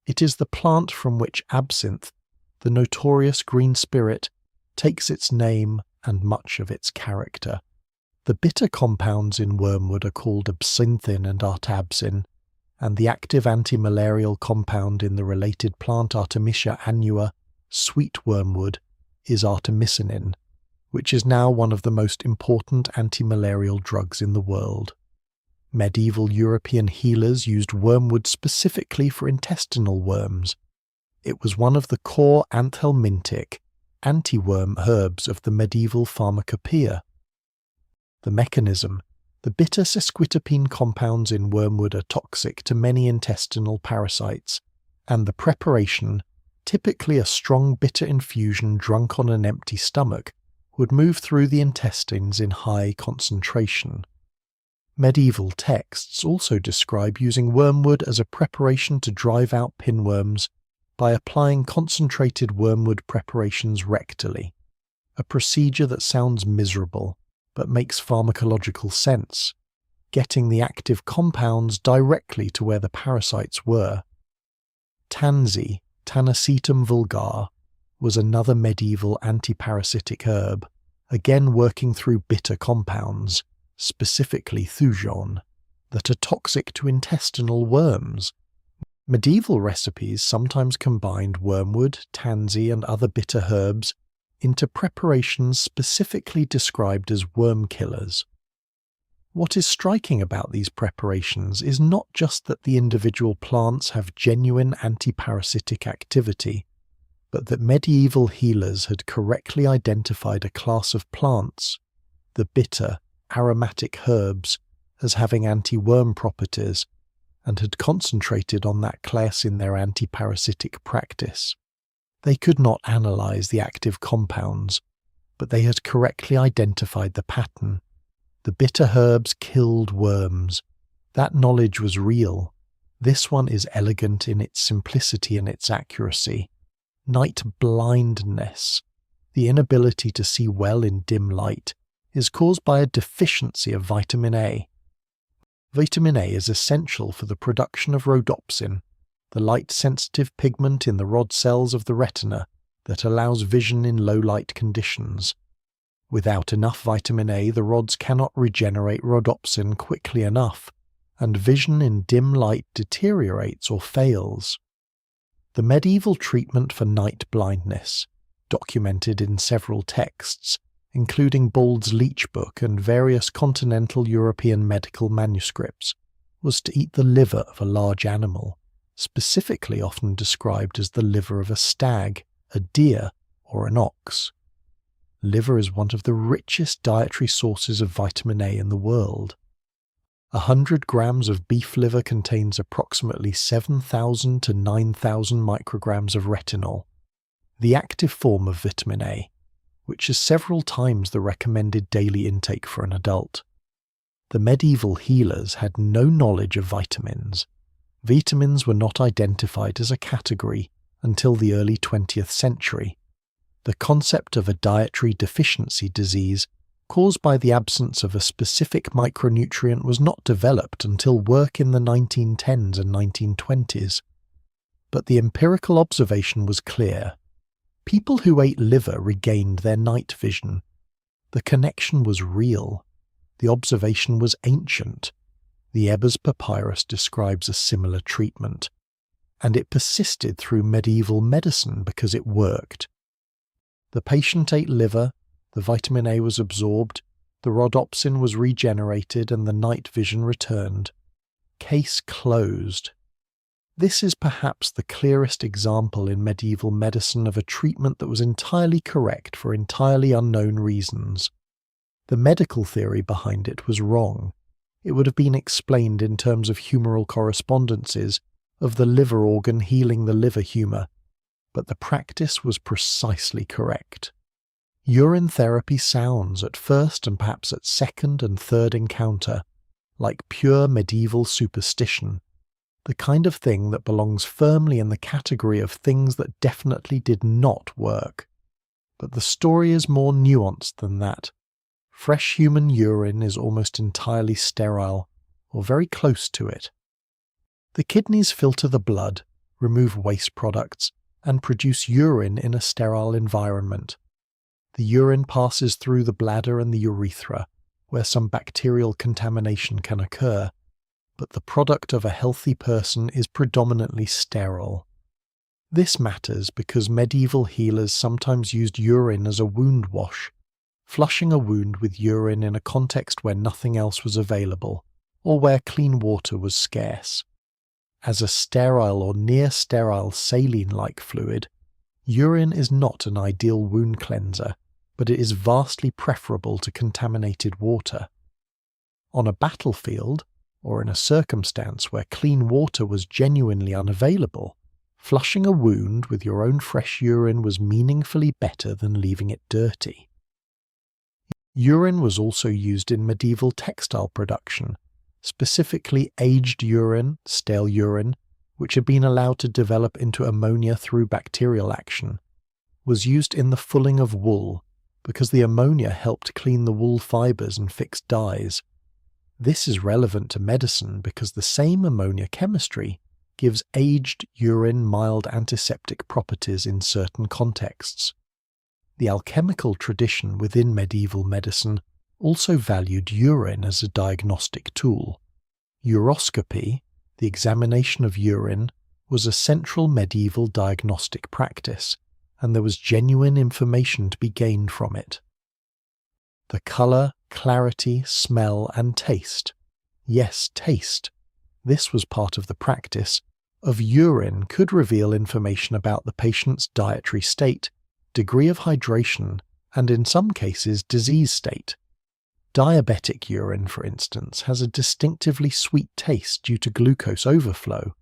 It is the plant from which absinthe, the notorious green spirit, takes its name and much of its character. The bitter compounds in wormwood are called absinthin and artabsin, and the active anti-malarial compound in the related plant Artemisia annua, sweet wormwood, is artemisinin, which is now one of the most important anti-malarial drugs in the world. Medieval European healers used wormwood specifically for intestinal worms. It was one of the core anthelmintic, anti-worm herbs of the medieval pharmacopoeia. The mechanism: the bitter sesquiterpene compounds in wormwood are toxic to many intestinal parasites, and the preparation, typically a strong bitter infusion drunk on an empty stomach, would move through the intestines in high concentration. Medieval texts also describe using wormwood as a preparation to drive out pinworms by applying concentrated wormwood preparations rectally, a procedure that sounds miserable but makes pharmacological sense, getting the active compounds directly to where the parasites were. Tansy, Tanacetum vulgar, was another medieval antiparasitic herb, again working through bitter compounds, specifically thujon, that are toxic to intestinal worms. Medieval recipes sometimes combined wormwood, tansy, and other bitter herbs into preparations specifically described as worm killers. What is striking about these preparations is not just that the individual plants have genuine antiparasitic activity, but that medieval healers had correctly identified a class of plants, the bitter, aromatic herbs, as having anti-worm properties, and had concentrated on that class in their antiparasitic practice. They could not analyze the active compounds, but they had correctly identified the pattern. The bitter herbs killed worms. That knowledge was real. This one is elegant in its simplicity and its accuracy. Night blindness, the inability to see well in dim light, is caused by a deficiency of vitamin A. Vitamin A is essential for the production of rhodopsin, the light-sensitive pigment in the rod cells of the retina that allows vision in low-light conditions. Without enough vitamin A, the rods cannot regenerate rhodopsin quickly enough, and vision in dim light deteriorates or fails. The medieval treatment for night blindness, documented in several texts, including Bald's Leech book and various continental European medical manuscripts, was to eat the liver of a large animal, specifically often described as the liver of a stag, a deer, or an ox. Liver is one of the richest dietary sources of vitamin A in the world. 100 grams of beef liver contains approximately 7,000 to 9,000 micrograms of retinol, the active form of vitamin A, which is several times the recommended daily intake for an adult. The medieval healers had no knowledge of vitamins. Vitamins were not identified as a category until the early 20th century. The concept of a dietary deficiency disease caused by the absence of a specific micronutrient was not developed until work in the 1910s and 1920s. But the empirical observation was clear. People who ate liver regained their night vision. The connection was real. The observation was ancient. The Ebers Papyrus describes a similar treatment, and it persisted through medieval medicine because it worked. The patient ate liver, the vitamin A was absorbed, the rhodopsin was regenerated, and the night vision returned. Case closed. This is perhaps the clearest example in medieval medicine of a treatment that was entirely correct for entirely unknown reasons. The medical theory behind it was wrong. It would have been explained in terms of humoral correspondences, of the liver organ healing the liver humour, but the practice was precisely correct. Urine therapy sounds, at first and perhaps at second and third encounter, like pure medieval superstition, the kind of thing that belongs firmly in the category of things that definitely did not work. But the story is more nuanced than that. Fresh human urine is almost entirely sterile, or very close to it. The kidneys filter the blood, remove waste products, and produce urine in a sterile environment. The urine passes through the bladder and the urethra, where some bacterial contamination can occur, but the product of a healthy person is predominantly sterile. This matters because medieval healers sometimes used urine as a wound wash, flushing a wound with urine in a context where nothing else was available, or where clean water was scarce. As a sterile or near-sterile saline-like fluid, urine is not an ideal wound cleanser, but it is vastly preferable to contaminated water. On a battlefield, or in a circumstance where clean water was genuinely unavailable, flushing a wound with your own fresh urine was meaningfully better than leaving it dirty. Urine was also used in medieval textile production, specifically aged urine, stale urine, which had been allowed to develop into ammonia through bacterial action, was used in the fulling of wool because the ammonia helped clean the wool fibers and fix dyes. This is relevant to medicine because the same ammonia chemistry gives aged urine mild antiseptic properties in certain contexts. The alchemical tradition within medieval medicine also valued urine as a diagnostic tool. Uroscopy, the examination of urine, was a central medieval diagnostic practice, and there was genuine information to be gained from it. The colour, clarity, smell, and taste, yes, taste, this was part of the practice, of urine could reveal information about the patient's dietary state, degree of hydration, and in some cases disease state. Diabetic urine, for instance, has a distinctively sweet taste due to glucose overflow.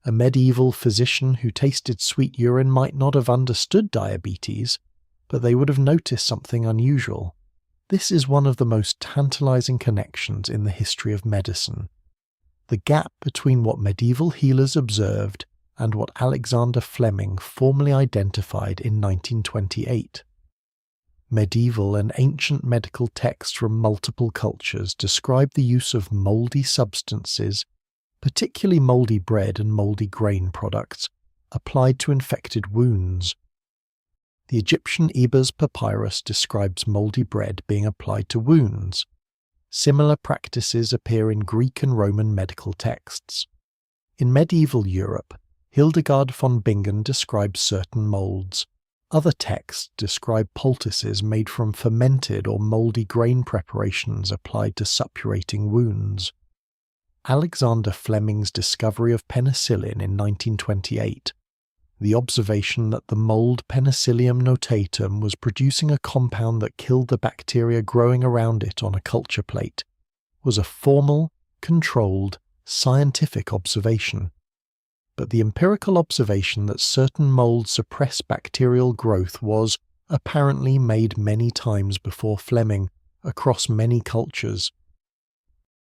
A medieval physician who tasted sweet urine might not have understood diabetes, but they would have noticed something unusual. This is one of the most tantalizing connections in the history of medicine. The gap between what medieval healers observed and what Alexander Fleming formally identified in 1928. Medieval and ancient medical texts from multiple cultures describe the use of moldy substances, particularly moldy bread and moldy grain products, applied to infected wounds. The Egyptian Ebers papyrus describes moldy bread being applied to wounds. Similar practices appear in Greek and Roman medical texts. In medieval Europe, Hildegard von Bingen describes certain molds. Other texts describe poultices made from fermented or moldy grain preparations applied to suppurating wounds. Alexander Fleming's discovery of penicillin in 1928, the observation that the mold Penicillium notatum was producing a compound that killed the bacteria growing around it on a culture plate, was a formal, controlled, scientific observation. But the empirical observation that certain molds suppress bacterial growth was apparently made many times before Fleming, across many cultures.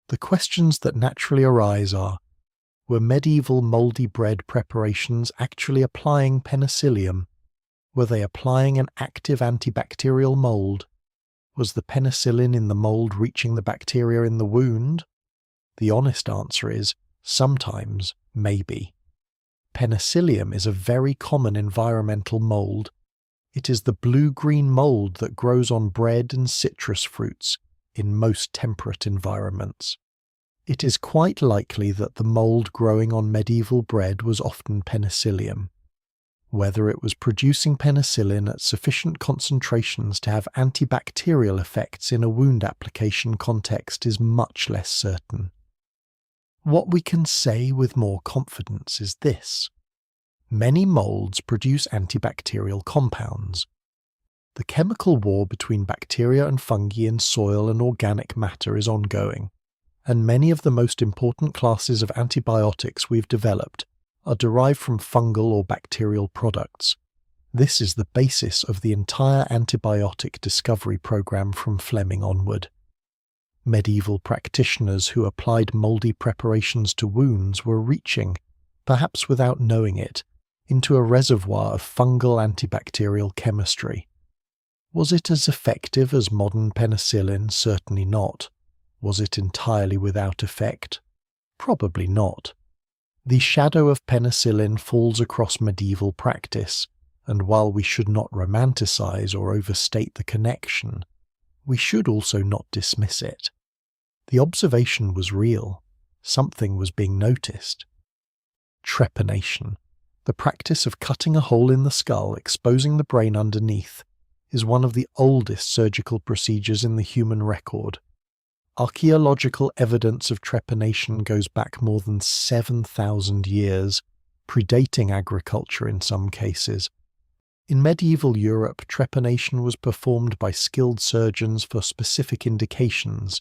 The questions that naturally arise are, were medieval moldy bread preparations actually applying penicillium? Were they applying an active antibacterial mold? Was the penicillin in the mold reaching the bacteria in the wound? The honest answer is, sometimes, maybe. Penicillium is a very common environmental mold. It is the blue-green mold that grows on bread and citrus fruits in most temperate environments. It is quite likely that the mold growing on medieval bread was often penicillium. Whether it was producing penicillin at sufficient concentrations to have antibacterial effects in a wound application context is much less certain. What we can say with more confidence is this: many molds produce antibacterial compounds. The chemical war between bacteria and fungi in soil and organic matter is ongoing, and many of the most important classes of antibiotics we've developed are derived from fungal or bacterial products. This is the basis of the entire antibiotic discovery program from Fleming onward. Medieval practitioners who applied moldy preparations to wounds were reaching, perhaps without knowing it, into a reservoir of fungal antibacterial chemistry. Was it as effective as modern penicillin? Certainly not. Was it entirely without effect? Probably not. The shadow of penicillin falls across medieval practice, and while we should not romanticize or overstate the connection, we should also not dismiss it. The observation was real. Something was being noticed. Trepanation, the practice of cutting a hole in the skull, exposing the brain underneath, is one of the oldest surgical procedures in the human record. Archaeological evidence of trepanation goes back more than 7,000 years, predating agriculture in some cases. In medieval Europe, trepanation was performed by skilled surgeons for specific indications: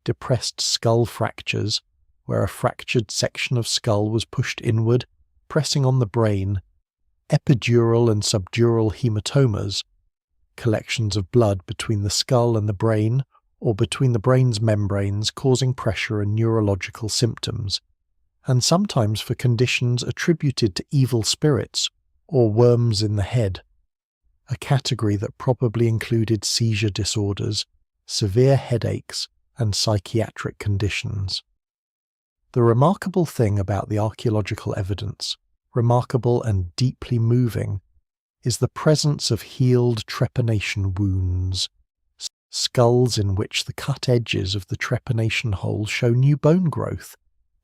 depressed skull fractures, where a fractured section of skull was pushed inward, pressing on the brain; epidural and subdural hematomas, collections of blood between the skull and the brain, or between the brain's membranes causing pressure and neurological symptoms, and sometimes for conditions attributed to evil spirits or worms in the head, a category that probably included seizure disorders, severe headaches, and psychiatric conditions. The remarkable thing about the archaeological evidence, remarkable and deeply moving, is the presence of healed trepanation wounds, skulls in which the cut edges of the trepanation hole show new bone growth,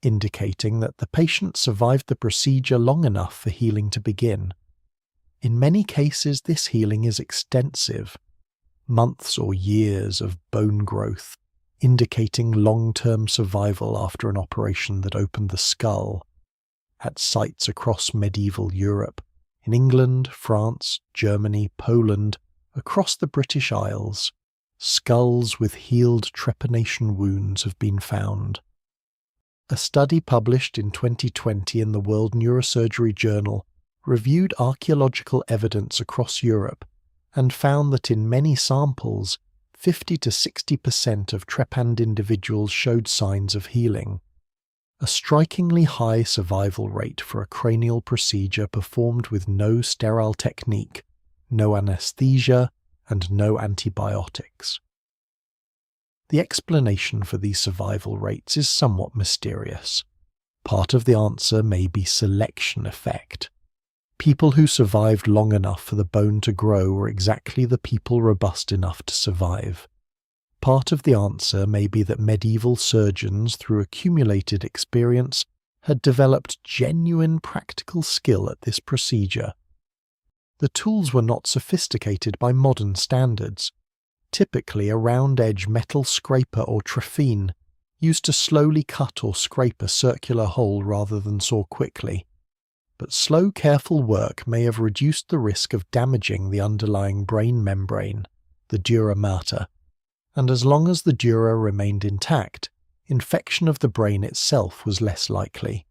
indicating that the patient survived the procedure long enough for healing to begin. In many cases, this healing is extensive, months or years of bone growth, indicating long-term survival after an operation that opened the skull. At sites across medieval Europe, in England, France, Germany, Poland, across the British Isles, Skulls with healed trepanation wounds have been found. A study published in 2020 in the World Neurosurgery Journal reviewed archaeological evidence across Europe and found that in many samples, 50 to 60% of trepanned individuals showed signs of healing. A strikingly high survival rate for a cranial procedure performed with no sterile technique, no anesthesia, and no antibiotics. The explanation for these survival rates is somewhat mysterious. Part of the answer may be selection effect. People who survived long enough for the bone to grow were exactly the people robust enough to survive. Part of the answer may be that medieval surgeons, through accumulated experience, had developed genuine practical skill at this procedure. The tools were not sophisticated by modern standards. Typically a round-edge metal scraper or trephine, used to slowly cut or scrape a circular hole rather than saw quickly. But slow, careful work may have reduced the risk of damaging the underlying brain membrane, the dura mater, and as long as the dura remained intact, infection of the brain itself was less likely.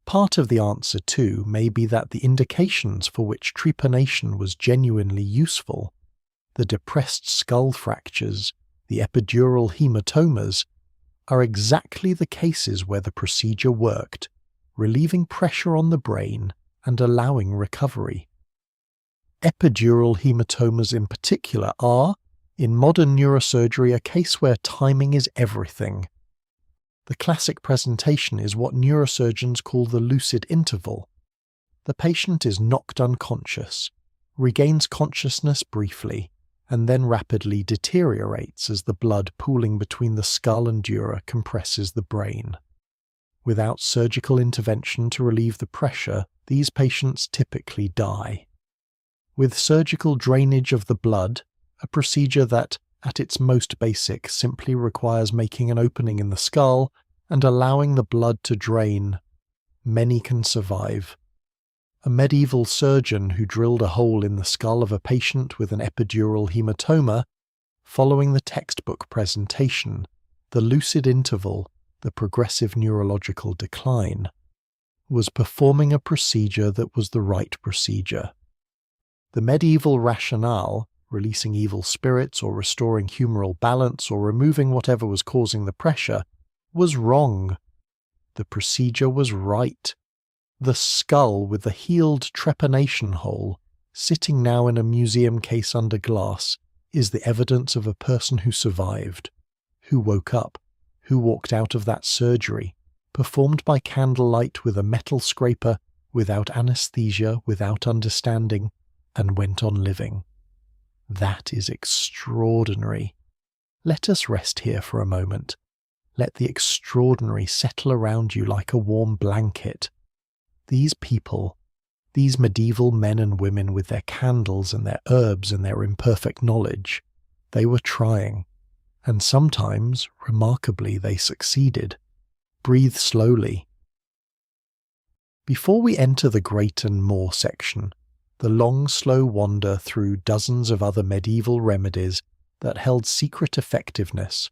Part of the answer, too, may be that the indications for which trepanation was genuinely useful, the depressed skull fractures, the epidural hematomas, are exactly the cases where the procedure worked, relieving pressure on the brain and allowing recovery. Epidural hematomas in particular are, in modern neurosurgery, a case where timing is everything. The classic presentation is what neurosurgeons call the lucid interval. The patient is knocked unconscious, regains consciousness briefly, and then rapidly deteriorates as the blood pooling between the skull and dura compresses the brain. Without surgical intervention to relieve the pressure, these patients typically die. With surgical drainage of the blood, a procedure that, at its most basic, simply requires making an opening in the skull and allowing the blood to drain, many can survive. A medieval surgeon who drilled a hole in the skull of a patient with an epidural hematoma, following the textbook presentation, the lucid interval, the progressive neurological decline, was performing a procedure that was the right procedure. The medieval rationale, releasing evil spirits or restoring humoral balance or removing whatever was causing the pressure, was wrong. The procedure was right. The skull with the healed trepanation hole, sitting now in a museum case under glass, is the evidence of a person who survived, who woke up, who walked out of that surgery, performed by candlelight with a metal scraper, without anesthesia, without understanding, and went on living. That is extraordinary. Let us rest here for a moment. Let the extraordinary settle around you like a warm blanket. These people, these medieval men and women with their candles and their herbs and their imperfect knowledge, they were trying, and sometimes, remarkably, they succeeded. Breathe slowly. Before we enter the great and more section, the long, slow wander through dozens of other medieval remedies that held secret effectiveness,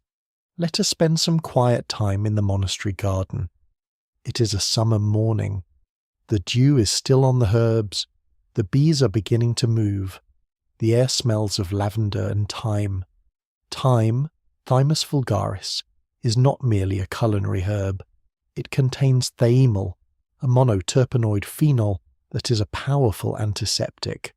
let us spend some quiet time in the monastery garden. It is a summer morning. The dew is still on the herbs, the bees are beginning to move, the air smells of lavender and thyme. Thyme, Thymus vulgaris, is not merely a culinary herb. It contains thiamyl, a monoterpenoid phenol that is a powerful antiseptic.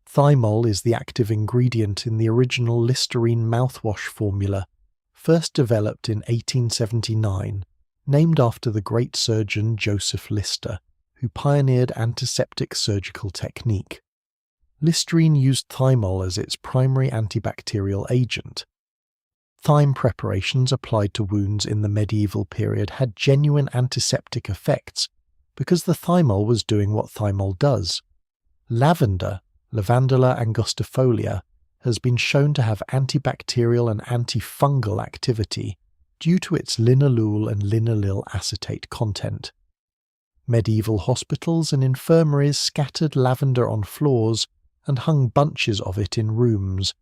Thymol is the active ingredient in the original Listerine mouthwash formula, first developed in 1879, named after the great surgeon Joseph Lister, who pioneered antiseptic surgical technique. Listerine used thymol as its primary antibacterial agent. Thyme preparations applied to wounds in the medieval period had genuine antiseptic effects because the thymol was doing what thymol does. Lavender, Lavandula angustifolia, has been shown to have antibacterial and antifungal activity due to its linalool and linaloyl acetate content. Medieval hospitals and infirmaries scattered lavender on floors and hung bunches of it in rooms,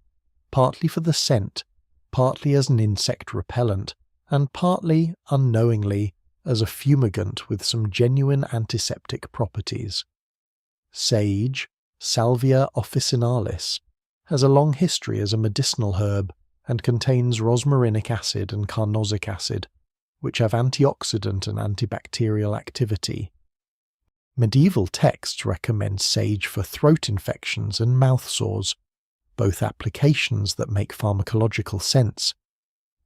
partly for the scent, partly as an insect repellent, and partly, unknowingly, as a fumigant with some genuine antiseptic properties. Sage, Salvia officinalis, has a long history as a medicinal herb and contains rosmarinic acid and carnosic acid, which have antioxidant and antibacterial activity. Medieval texts recommend sage for throat infections and mouth sores, both applications that make pharmacological sense.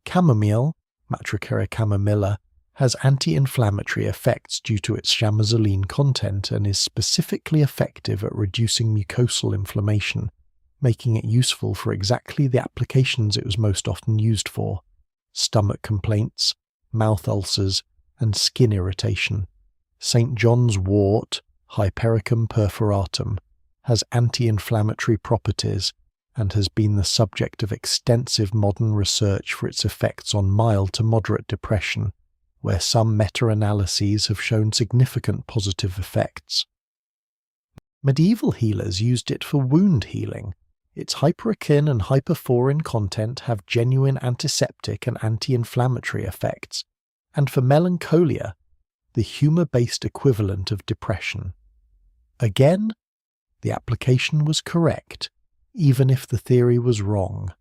Chamomile, Matricaria chamomilla, has anti-inflammatory effects due to its chamazoline content and is specifically effective at reducing mucosal inflammation, making it useful for exactly the applications it was most often used for: stomach complaints, mouth ulcers, and skin irritation. St. John's wort, Hypericum perforatum, has anti-inflammatory properties and has been the subject of extensive modern research for its effects on mild to moderate depression, where some meta-analyses have shown significant positive effects. Medieval healers used it for wound healing. Its hypericin and hyperforin content have genuine antiseptic and anti-inflammatory effects, and for melancholia, the humour-based equivalent of depression. Again, the application was correct, even if the theory was wrong.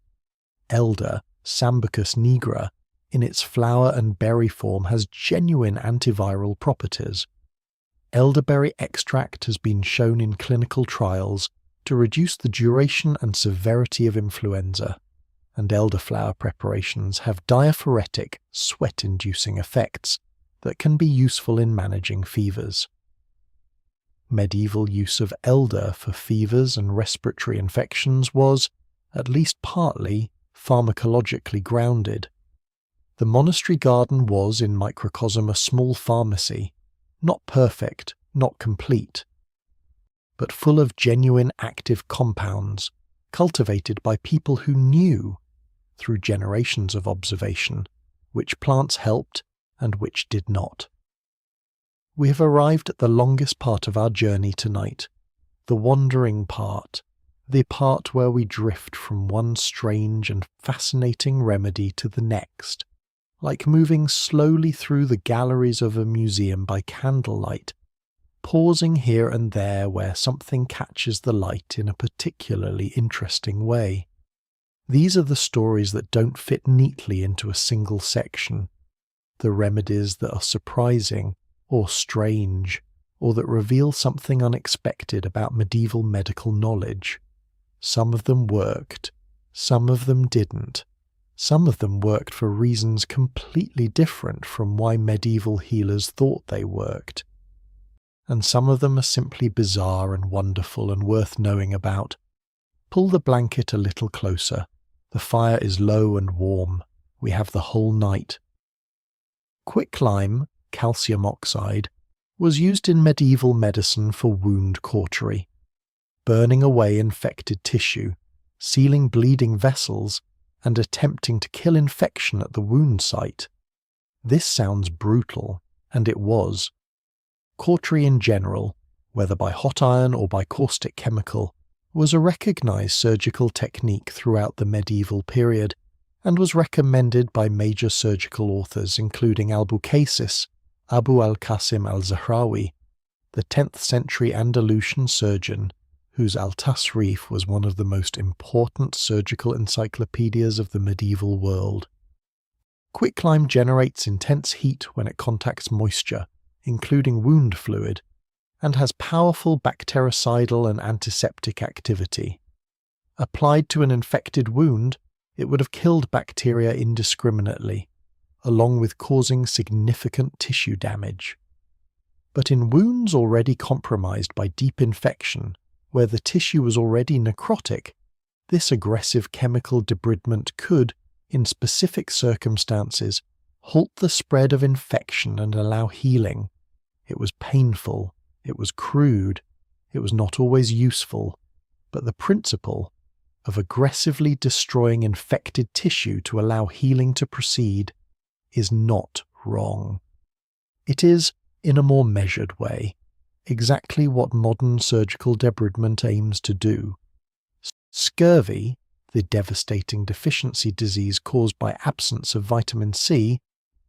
Elder, Sambucus nigra, in its flower and berry form has genuine antiviral properties. Elderberry extract has been shown in clinical trials to reduce the duration and severity of influenza, and elderflower preparations have diaphoretic, sweat-inducing effects that can be useful in managing fevers. Medieval use of elder for fevers and respiratory infections was, at least partly, pharmacologically grounded. The monastery garden was in microcosm a small pharmacy, not perfect, not complete, but full of genuine active compounds, cultivated by people who knew, through generations of observation, which plants helped and which did not. We have arrived at the longest part of our journey tonight, the wandering part, the part where we drift from one strange and fascinating remedy to the next, like moving slowly through the galleries of a museum by candlelight, pausing here and there where something catches the light in a particularly interesting way. These are the stories that don't fit neatly into a single section, the remedies that are surprising or strange, or that reveal something unexpected about medieval medical knowledge. Some of them worked, some of them didn't. Some of them worked for reasons completely different from why medieval healers thought they worked. And some of them are simply bizarre and wonderful and worth knowing about. Pull the blanket a little closer. The fire is low and warm. We have the whole night. Quicklime, calcium oxide, was used in medieval medicine for wound cautery, burning away infected tissue, sealing bleeding vessels, and attempting to kill infection at the wound site. This sounds brutal, and it was. Cautery in general, whether by hot iron or by caustic chemical, was a recognized surgical technique throughout the medieval period, and was recommended by major surgical authors including Albucasis, Abu al-Qasim al-Zahrawi, the 10th century Andalusian surgeon, whose Al-Tasrif was one of the most important surgical encyclopedias of the medieval world. Quicklime generates intense heat when it contacts moisture, including wound fluid, and has powerful bactericidal and antiseptic activity. Applied to an infected wound, it would have killed bacteria indiscriminately, along with causing significant tissue damage. But in wounds already compromised by deep infection, where the tissue was already necrotic, this aggressive chemical debridement could, in specific circumstances, halt the spread of infection and allow healing. It was painful, it was crude, it was not always useful, but the principle of aggressively destroying infected tissue to allow healing to proceed is not wrong. It is, in a more measured way, exactly what modern surgical debridement aims to do. Scurvy, the devastating deficiency disease caused by absence of vitamin C,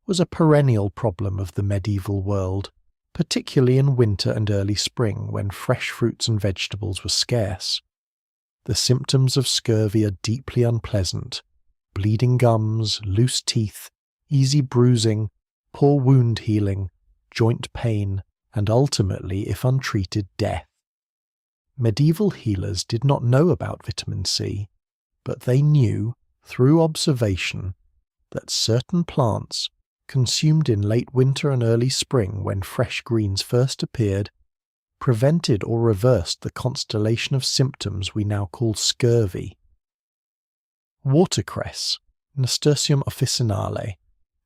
was a perennial problem of the medieval world, particularly in winter and early spring when fresh fruits and vegetables were scarce. The symptoms of scurvy are deeply unpleasant: bleeding gums, loose teeth, easy bruising, poor wound healing, joint pain, and ultimately, if untreated, death. Medieval healers did not know about vitamin C, but they knew, through observation, that certain plants, consumed in late winter and early spring when fresh greens first appeared, prevented or reversed the constellation of symptoms we now call scurvy. Watercress, Nasturtium officinale,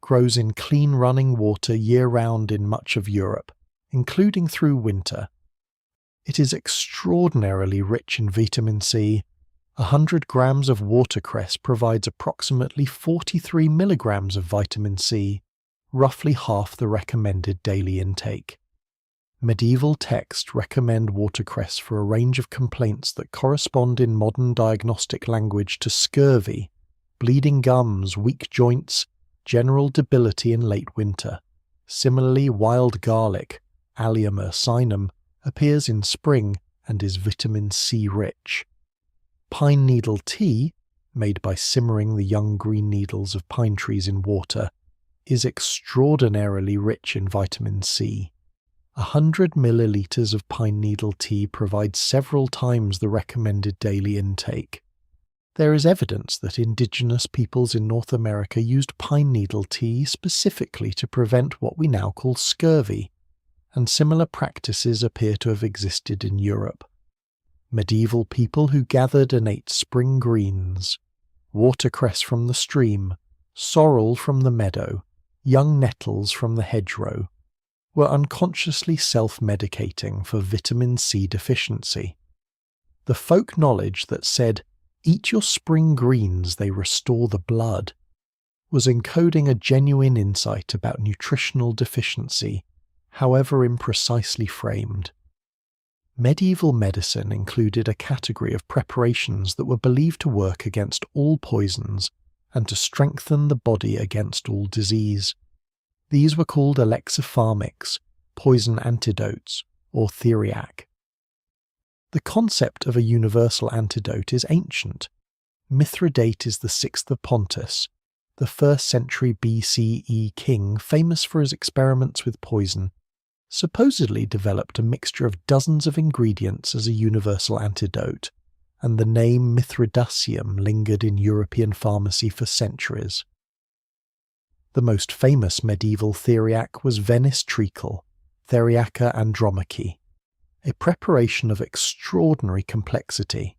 grows in clean running water year-round in much of Europe, including through winter. It is extraordinarily rich in vitamin C. 100 grams of watercress provides approximately 43 milligrams of vitamin C, roughly half the recommended daily intake. Medieval texts recommend watercress for a range of complaints that correspond in modern diagnostic language to scurvy, bleeding gums, weak joints, general debility in late winter. Similarly, wild garlic, Allium ursinum, appears in spring and is vitamin C rich. Pine needle tea, made by simmering the young green needles of pine trees in water, is extraordinarily rich in vitamin C. 100 milliliters of pine needle tea provides several times the recommended daily intake. There is evidence that indigenous peoples in North America used pine needle tea specifically to prevent what we now call scurvy, and similar practices appear to have existed in Europe. Medieval people who gathered and ate spring greens, watercress from the stream, sorrel from the meadow, young nettles from the hedgerow, were unconsciously self-medicating for vitamin C deficiency. The folk knowledge that said, "Eat your spring greens, they restore the blood," was encoding a genuine insight about nutritional deficiency, however imprecisely framed. Medieval medicine included a category of preparations that were believed to work against all poisons and to strengthen the body against all disease. These were called alexipharmics, poison antidotes, or theriac. The concept of a universal antidote is ancient. Mithridate is the 6th of Pontus, the 1st century BCE king famous for his experiments with poison, supposedly developed a mixture of dozens of ingredients as a universal antidote, and the name Mithridacium lingered in European pharmacy for centuries. The most famous medieval theriac was Venice treacle, Theriaca andromache, a preparation of extraordinary complexity.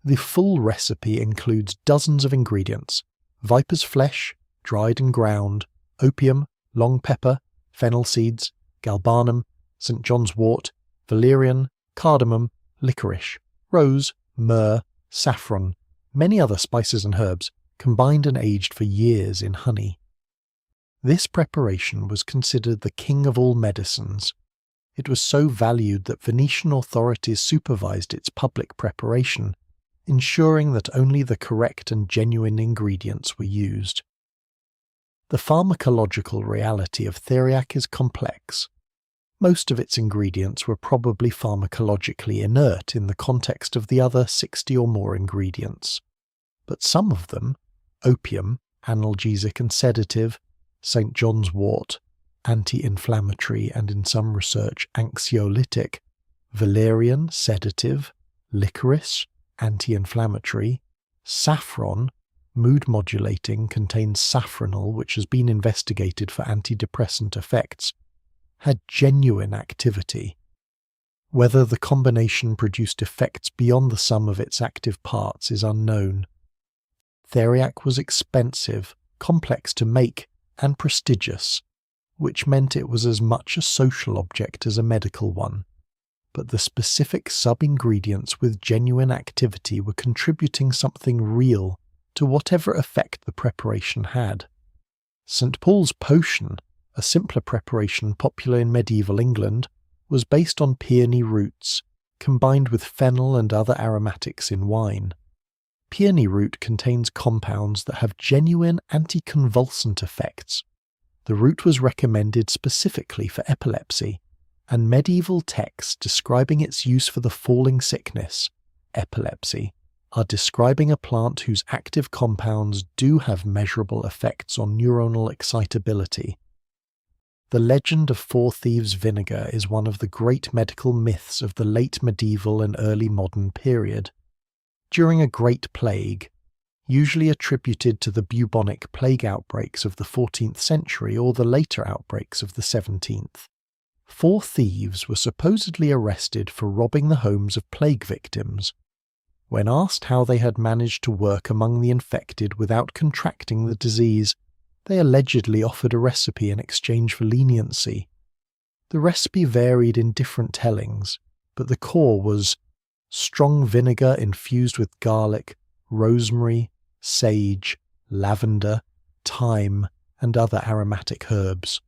The full recipe includes dozens of ingredients: viper's flesh, dried and ground, opium, long pepper, fennel seeds, galbanum, St. John's wort, valerian, cardamom, licorice, rose, myrrh, saffron, many other spices and herbs, combined and aged for years in honey. This preparation was considered the king of all medicines. It was so valued that Venetian authorities supervised its public preparation, ensuring that only the correct and genuine ingredients were used. The pharmacological reality of theriac is complex. Most of its ingredients were probably pharmacologically inert in the context of the other 60 or more ingredients. But some of them, opium, analgesic and sedative, St. John's wort, anti-inflammatory and in some research anxiolytic, valerian, sedative, licorice, anti-inflammatory, saffron, mood modulating, contains safranal, which has been investigated for antidepressant effects, had genuine activity. Whether the combination produced effects beyond the sum of its active parts is unknown. Theriac was expensive, complex to make, and prestigious, which meant it was as much a social object as a medical one. But the specific sub-ingredients with genuine activity were contributing something real to whatever effect the preparation had. St. Paul's potion, a simpler preparation popular in medieval England, was based on peony roots, combined with fennel and other aromatics in wine. Peony root contains compounds that have genuine anticonvulsant effects. The root was recommended specifically for epilepsy, and medieval texts describing its use for the falling sickness, epilepsy, are describing a plant whose active compounds do have measurable effects on neuronal excitability. The legend of Four Thieves vinegar is one of the great medical myths of the late medieval and early modern period. During a Great Plague, usually attributed to the bubonic plague outbreaks of the 14th century or the later outbreaks of the 17th, 4 thieves were supposedly arrested for robbing the homes of plague victims. When asked how they had managed to work among the infected without contracting the disease, they allegedly offered a recipe in exchange for leniency. The recipe varied in different tellings, but the core was strong vinegar infused with garlic, rosemary, sage, lavender, thyme, and other aromatic herbs.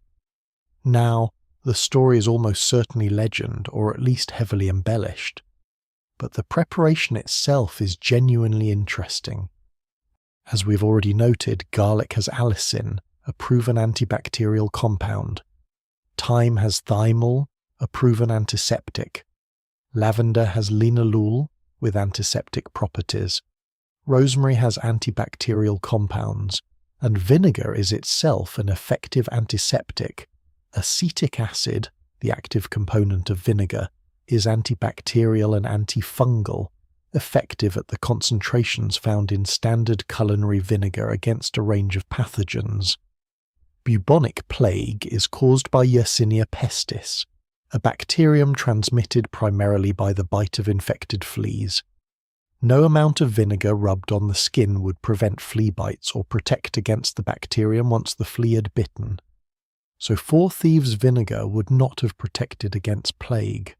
Now, the story is almost certainly legend, or at least heavily embellished, but the preparation itself is genuinely interesting. As we've already noted, garlic has allicin, a proven antibacterial compound. Thyme has thymol, a proven antiseptic. Lavender has linalool, with antiseptic properties. Rosemary has antibacterial compounds, and vinegar is itself an effective antiseptic. Acetic acid, the active component of vinegar, is antibacterial and antifungal, effective at the concentrations found in standard culinary vinegar against a range of pathogens. Bubonic plague is caused by Yersinia pestis, a bacterium transmitted primarily by the bite of infected fleas. No amount of vinegar rubbed on the skin would prevent flea bites or protect against the bacterium once the flea had bitten. So Four Thieves vinegar would not have protected against plague.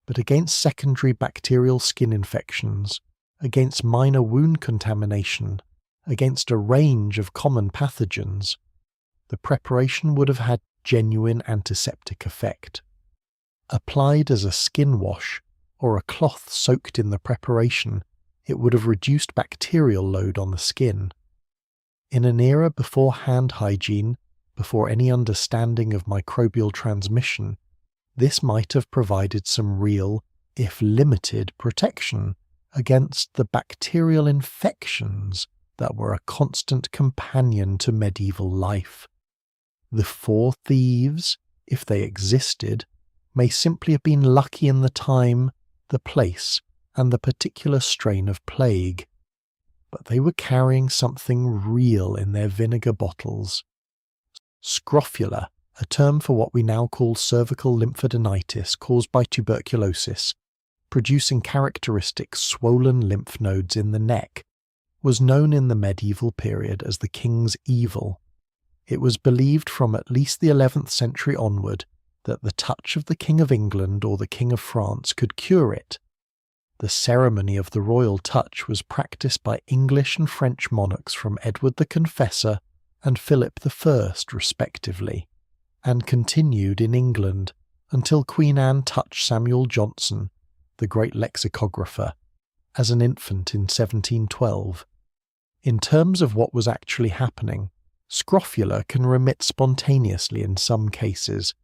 But against secondary bacterial skin infections, against minor wound contamination, against a range of common pathogens, the preparation would have had genuine antiseptic effect. Applied as a skin wash or a cloth soaked in the preparation, it would have reduced bacterial load on the skin. In an era before hand hygiene, before any understanding of microbial transmission, this might have provided some real, if limited, protection against the bacterial infections that were a constant companion to medieval life. The Four Thieves, if they existed, may simply have been lucky in the time, the place, and the particular strain of plague, but they were carrying something real in their vinegar bottles. Scrofula, a term for what we now call cervical lymphadenitis caused by tuberculosis, producing characteristic swollen lymph nodes in the neck, was known in the medieval period as the king's evil. It was believed from at least the 11th century onward that the touch of the King of England or the King of France could cure it. The ceremony of the royal touch was practiced by English and French monarchs from Edward the Confessor and Philip I, respectively, and continued in England until Queen Anne touched Samuel Johnson, the great lexicographer, as an infant in 1712. In terms of what was actually happening, scrofula can remit spontaneously in some cases.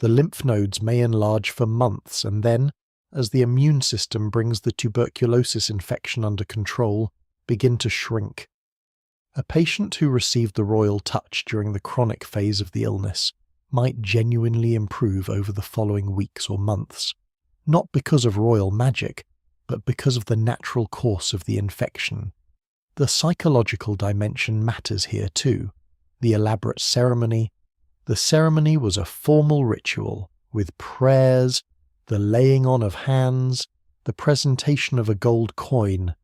The lymph nodes may enlarge for months and then, as the immune system brings the tuberculosis infection under control, begin to shrink. A patient who received the royal touch during the chronic phase of the illness might genuinely improve over the following weeks or months, not because of royal magic, but because of the natural course of the infection. The psychological dimension matters here too. The elaborate ceremony. The ceremony was a formal ritual, with prayers, the laying on of hands, the presentation of a gold coin,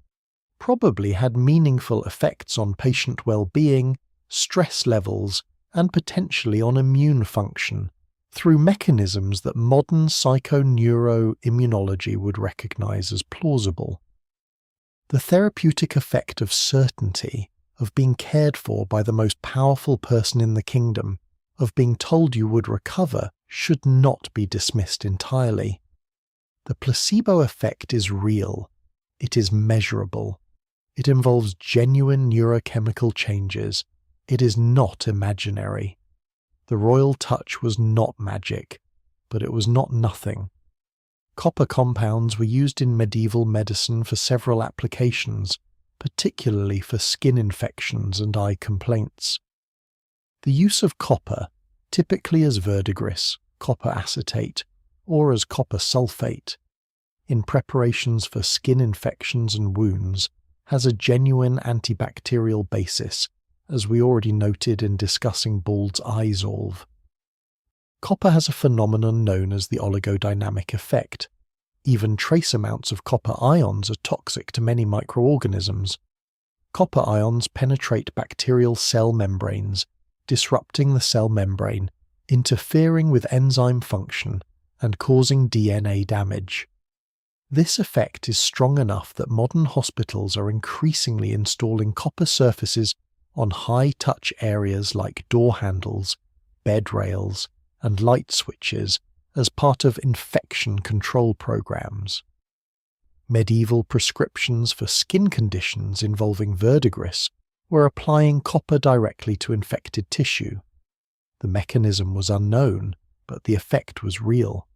probably had meaningful effects on patient well-being, stress levels, and potentially on immune function, through mechanisms that modern psychoneuroimmunology would recognize as plausible. The therapeutic effect of certainty, of being cared for by the most powerful person in the kingdom, of being told you would recover, should not be dismissed entirely. The placebo effect is real. It is measurable. It involves genuine neurochemical changes. It is not imaginary. The royal touch was not magic, but it was not nothing. Copper compounds were used in medieval medicine for several applications, particularly for skin infections and eye complaints. The use of copper, typically as verdigris, copper acetate, or as copper sulfate, in preparations for skin infections and wounds, has a genuine antibacterial basis, as we already noted in discussing Bald's Eyesalve. Copper has a phenomenon known as the oligodynamic effect. Even trace amounts of copper ions are toxic to many microorganisms. Copper ions penetrate bacterial cell membranes, disrupting the cell membrane, interfering with enzyme function, and causing DNA damage. This effect is strong enough that modern hospitals are increasingly installing copper surfaces on high-touch areas like door handles, bed rails, and light switches as part of infection control programs. Medieval prescriptions for skin conditions involving verdigris were applying copper directly to infected tissue. The mechanism was unknown, but the effect was real.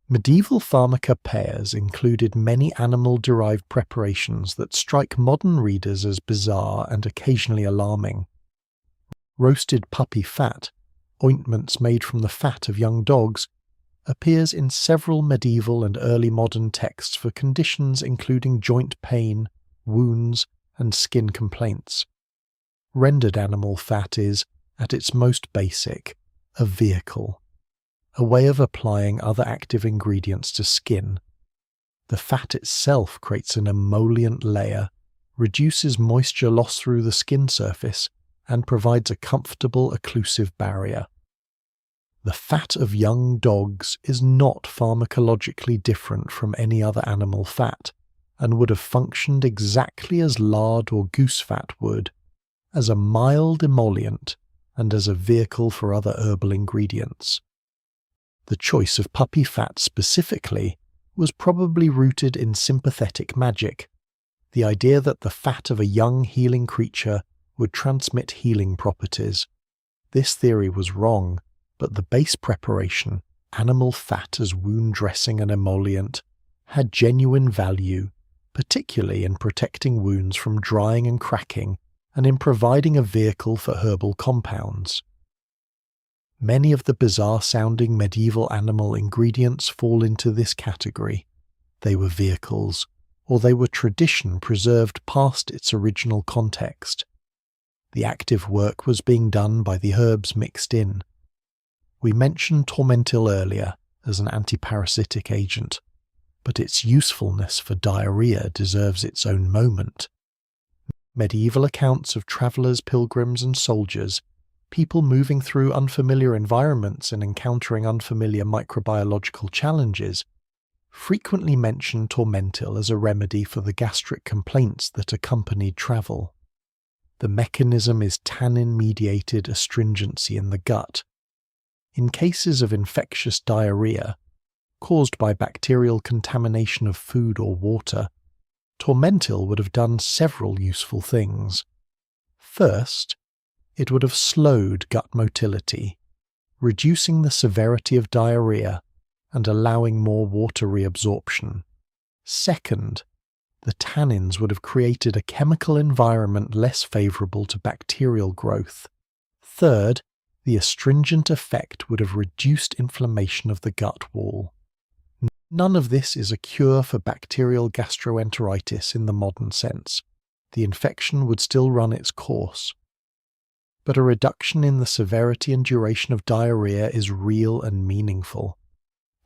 Medieval pharmacopoeias included many animal-derived preparations that strike modern readers as bizarre and occasionally alarming. Roasted puppy fat, ointments made from the fat of young dogs, appears in several medieval and early modern texts for conditions including joint pain, wounds, and skin complaints. Rendered animal fat is, at its most basic, a vehicle, a way of applying other active ingredients to skin. The fat itself creates an emollient layer, reduces moisture loss through the skin surface, and provides a comfortable occlusive barrier. The fat of young dogs is not pharmacologically different from any other animal fat, and would have functioned exactly as lard or goose fat would, as a mild emollient and as a vehicle for other herbal ingredients. The choice of puppy fat specifically was probably rooted in sympathetic magic, the idea that the fat of a young healing creature would transmit healing properties. This theory was wrong, but the base preparation, animal fat as wound dressing and emollient, had genuine value, particularly in protecting wounds from drying and cracking and in providing a vehicle for herbal compounds. Many of the bizarre-sounding medieval animal ingredients fall into this category. They were vehicles, or they were tradition preserved past its original context. The active work was being done by the herbs mixed in. We mentioned tormentil earlier as an antiparasitic agent, but its usefulness for diarrhea deserves its own moment. Medieval accounts of travellers, pilgrims, and soldiers, people moving through unfamiliar environments and encountering unfamiliar microbiological challenges, frequently mention tormentil as a remedy for the gastric complaints that accompanied travel. The mechanism is tannin-mediated astringency in the gut. In cases of infectious diarrhea, caused by bacterial contamination of food or water, tormentil would have done several useful things. First, it would have slowed gut motility, reducing the severity of diarrhea and allowing more water reabsorption. Second, the tannins would have created a chemical environment less favourable to bacterial growth. Third, the astringent effect would have reduced inflammation of the gut wall. None of this is a cure for bacterial gastroenteritis in the modern sense. The infection would still run its course. But a reduction in the severity and duration of diarrhea is real and meaningful.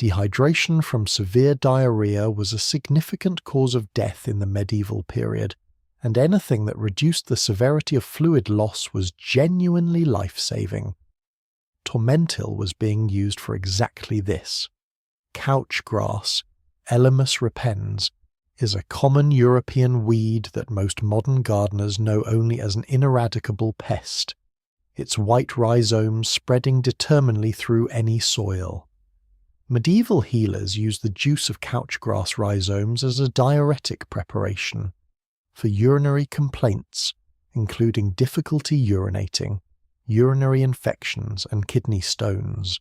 Dehydration from severe diarrhea was a significant cause of death in the medieval period, and anything that reduced the severity of fluid loss was genuinely life-saving. Tormentil was being used for exactly this. Couch grass, Elymus repens, is a common European weed that most modern gardeners know only as an ineradicable pest, its white rhizomes spreading determinedly through any soil. Medieval healers used the juice of couchgrass rhizomes as a diuretic preparation. for urinary complaints, including difficulty urinating, urinary infections, and kidney stones.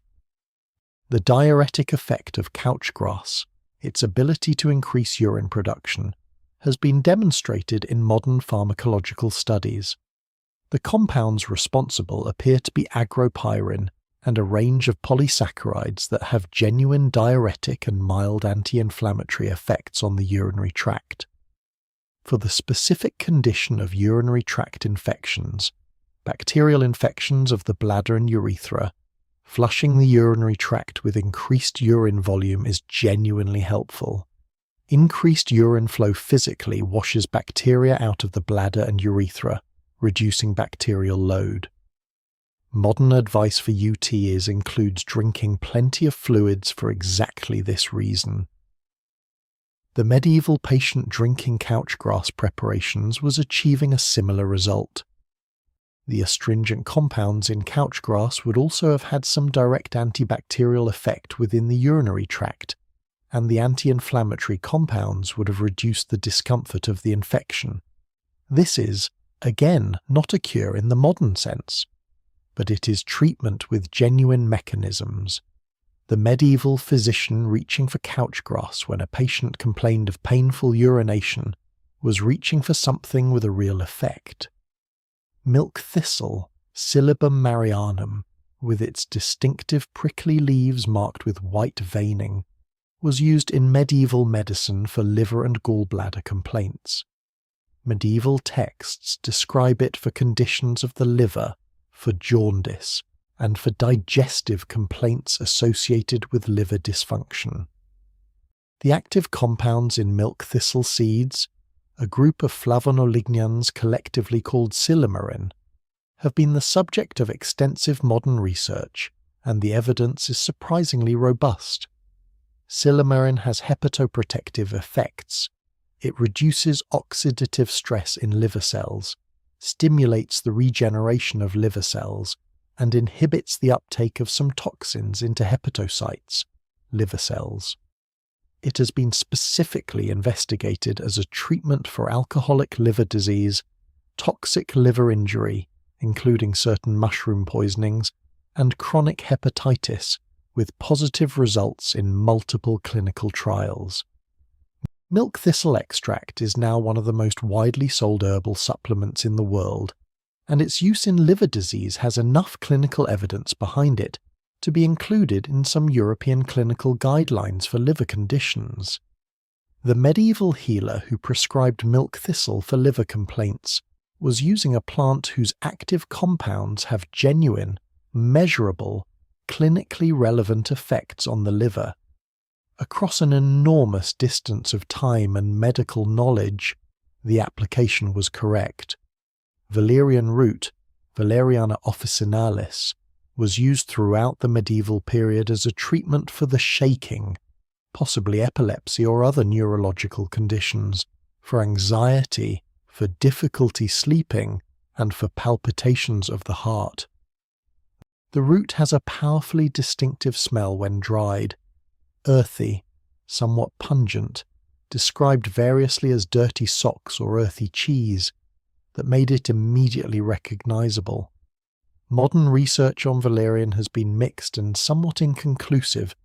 The diuretic effect of couch grass, its ability to increase urine production, has been demonstrated in modern pharmacological studies. The compounds responsible appear to be agropyrin and a range of polysaccharides that have genuine diuretic and mild anti-inflammatory effects on the urinary tract. For the specific condition of urinary tract infections, bacterial infections of the bladder and urethra, flushing the urinary tract with increased urine volume is genuinely helpful. Increased urine flow physically washes bacteria out of the bladder and urethra, reducing bacterial load. Modern advice for UTIs includes drinking plenty of fluids for exactly this reason. The medieval patient drinking couch grass preparations was achieving a similar result. The astringent compounds in couch grass would also have had some direct antibacterial effect within the urinary tract, and the anti-inflammatory compounds would have reduced the discomfort of the infection. This is, again, not a cure in the modern sense, but it is treatment with genuine mechanisms. The medieval physician reaching for couch grass when a patient complained of painful urination was reaching for something with a real effect. Milk thistle, Silybum marianum, with its distinctive prickly leaves marked with white veining, was used in medieval medicine for liver and gallbladder complaints. Medieval texts describe it for conditions of the liver, for jaundice, and for digestive complaints associated with liver dysfunction. The active compounds in milk thistle seeds, a group of flavonolignanes collectively called silymarin, have been the subject of extensive modern research, and the evidence is surprisingly robust. Silymarin has hepatoprotective effects. It reduces oxidative stress in liver cells, stimulates the regeneration of liver cells, and inhibits the uptake of some toxins into hepatocytes, liver cells. It has been specifically investigated as a treatment for alcoholic liver disease, toxic liver injury, including certain mushroom poisonings, and chronic hepatitis, with positive results in multiple clinical trials. Milk thistle extract is now one of the most widely sold herbal supplements in the world, and its use in liver disease has enough clinical evidence behind it to be included in some European clinical guidelines for liver conditions. The medieval healer who prescribed milk thistle for liver complaints was using a plant whose active compounds have genuine, measurable, clinically relevant effects on the liver. Across an enormous distance of time and medical knowledge, the application was correct. Valerian root, Valeriana officinalis, was used throughout the medieval period as a treatment for the shaking, possibly epilepsy or other neurological conditions, for anxiety, for difficulty sleeping, and for palpitations of the heart. The root has a powerfully distinctive smell when dried, earthy, somewhat pungent, described variously as dirty socks or earthy cheese, that made it immediately recognizable. Modern research on valerian has been mixed and somewhat inconclusive,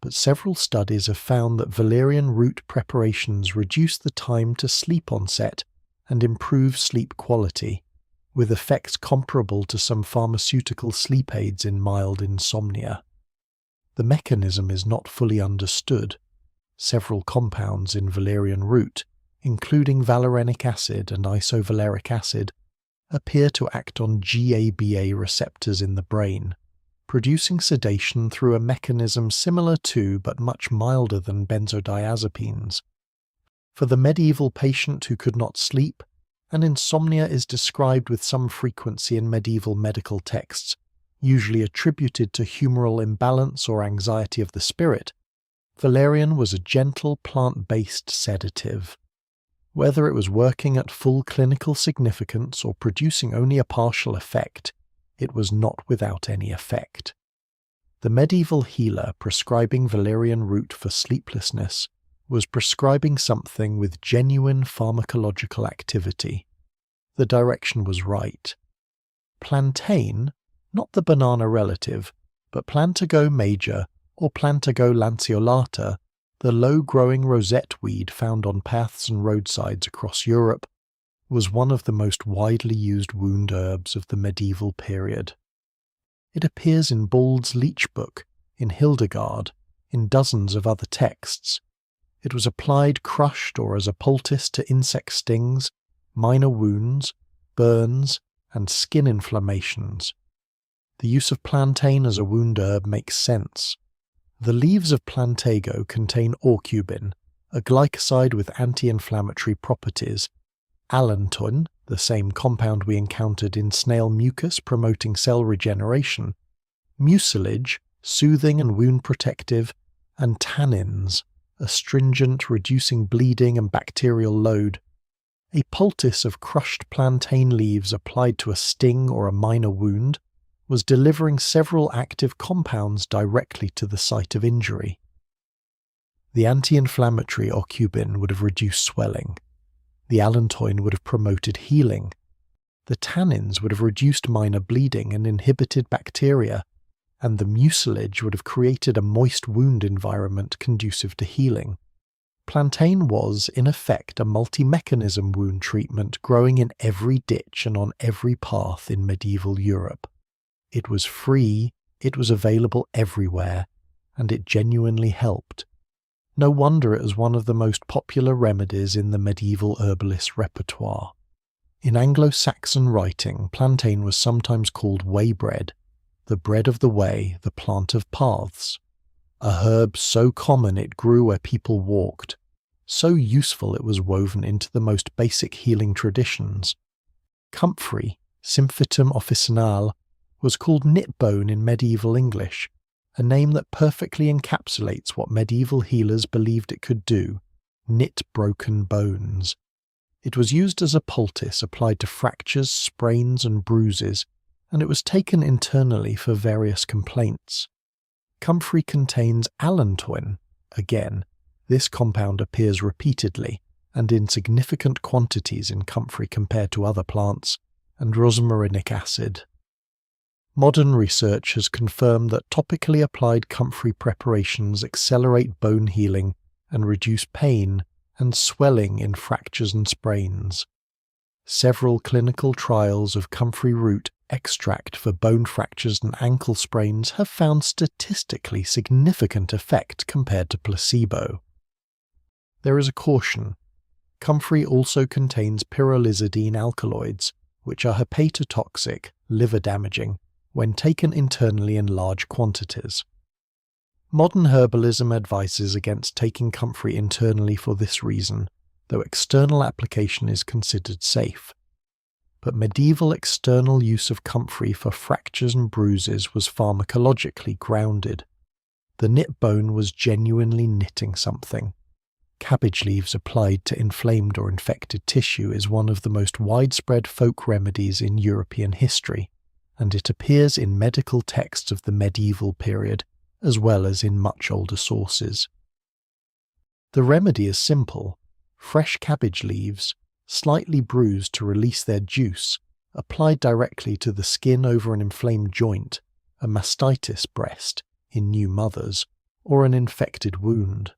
but several studies have found that valerian root preparations reduce the time to sleep onset and improve sleep quality, with effects comparable to some pharmaceutical sleep aids in mild insomnia. The mechanism is not fully understood. Several compounds in valerian root, including valerianic acid and isovaleric acid, appear to act on GABA receptors in the brain, producing sedation through a mechanism similar to but much milder than benzodiazepines. For the medieval patient who could not sleep, and insomnia is described with some frequency in medieval medical texts, usually attributed to humoral imbalance or anxiety of the spirit, valerian was a gentle plant-based sedative. Whether it was working at full clinical significance or producing only a partial effect, it was not without any effect. The medieval healer prescribing valerian root for sleeplessness was prescribing something with genuine pharmacological activity. The direction was right. Plantain, not the banana relative, but Plantago major or Plantago lanceolata, the low-growing rosette weed found on paths and roadsides across Europe, was one of the most widely used wound herbs of the medieval period. It appears in Bald's Leech Book, in Hildegard, in dozens of other texts. It was applied crushed or as a poultice to insect stings, minor wounds, burns, and skin inflammations. The use of plantain as a wound herb makes sense. The leaves of plantago contain orcubin, a glycoside with anti-inflammatory properties, allantoin, the same compound we encountered in snail mucus promoting cell regeneration, mucilage, soothing and wound protective, and tannins, astringent, reducing bleeding and bacterial load. A poultice of crushed plantain leaves applied to a sting or a minor wound was delivering several active compounds directly to the site of injury. The anti-inflammatory orcubin would have reduced swelling. The allantoin would have promoted healing. The tannins would have reduced minor bleeding and inhibited bacteria, and the mucilage would have created a moist wound environment conducive to healing. Plantain was, in effect, a multi-mechanism wound treatment growing in every ditch and on every path in medieval Europe. It was free, it was available everywhere, and it genuinely helped. No wonder it was one of the most popular remedies in the medieval herbalist repertoire. In Anglo-Saxon writing, plantain was sometimes called way bread, the bread of the way, the plant of paths. A herb so common it grew where people walked, so useful it was woven into the most basic healing traditions. Comfrey, Symphytum officinale, was called knitbone in medieval English, a name that perfectly encapsulates what medieval healers believed it could do: knit broken bones. It was used as a poultice applied to fractures, sprains, and bruises, and it was taken internally for various complaints. Comfrey contains allantoin. Again, this compound appears repeatedly and in significant quantities in comfrey compared to other plants, and rosmarinic acid. Modern research has confirmed that topically applied comfrey preparations accelerate bone healing and reduce pain and swelling in fractures and sprains. Several clinical trials of comfrey root extract for bone fractures and ankle sprains have found statistically significant effect compared to placebo. There is a caution. Comfrey also contains pyrrolizidine alkaloids, which are hepatotoxic, liver-damaging, when taken internally in large quantities. Modern herbalism advises against taking comfrey internally for this reason, though external application is considered safe. But medieval external use of comfrey for fractures and bruises was pharmacologically grounded. The knit bone was genuinely knitting something. Cabbage leaves applied to inflamed or infected tissue is one of the most widespread folk remedies in European history, and it appears in medical texts of the medieval period, as well as in much older sources. The remedy is simple: fresh cabbage leaves, slightly bruised to release their juice, applied directly to the skin over an inflamed joint, a mastitis breast, in new mothers, or an infected wound.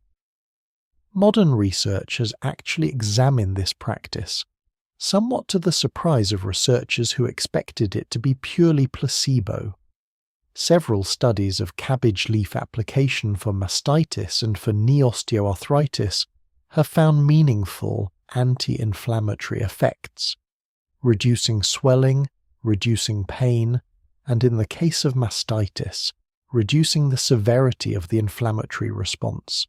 Modern research has actually examined this practice, somewhat to the surprise of researchers who expected it to be purely placebo. Several studies of cabbage leaf application for mastitis and for knee osteoarthritis have found meaningful anti-inflammatory effects, reducing swelling, reducing pain, and in the case of mastitis, reducing the severity of the inflammatory response.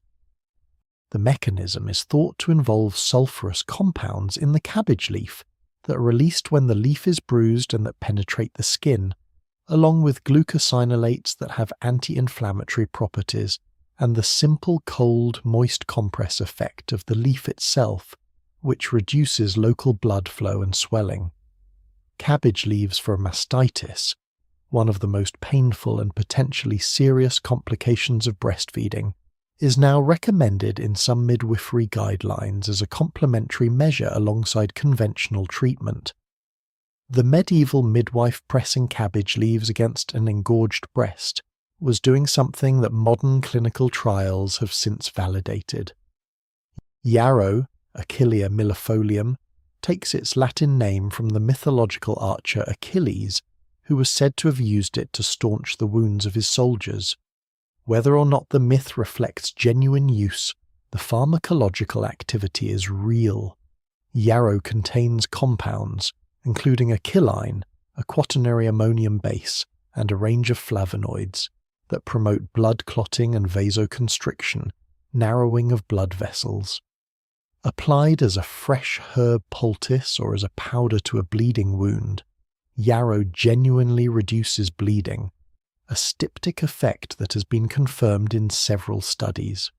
The mechanism is thought to involve sulfurous compounds in the cabbage leaf that are released when the leaf is bruised and that penetrate the skin, along with glucosinolates that have anti-inflammatory properties, and the simple cold, moist compress effect of the leaf itself, which reduces local blood flow and swelling. Cabbage leaves for mastitis, one of the most painful and potentially serious complications of breastfeeding, is now recommended in some midwifery guidelines as a complementary measure alongside conventional treatment. The medieval midwife pressing cabbage leaves against an engorged breast was doing something that modern clinical trials have since validated. Yarrow, Achillea millefolium, takes its Latin name from the mythological archer Achilles, who was said to have used it to staunch the wounds of his soldiers. Whether or not the myth reflects genuine use, the pharmacological activity is real. Yarrow contains compounds, including achilline, a quaternary ammonium base, and a range of flavonoids, that promote blood clotting and vasoconstriction, narrowing of blood vessels. Applied as a fresh herb poultice or as a powder to a bleeding wound, yarrow genuinely reduces bleeding, a styptic effect that has been confirmed in several studies.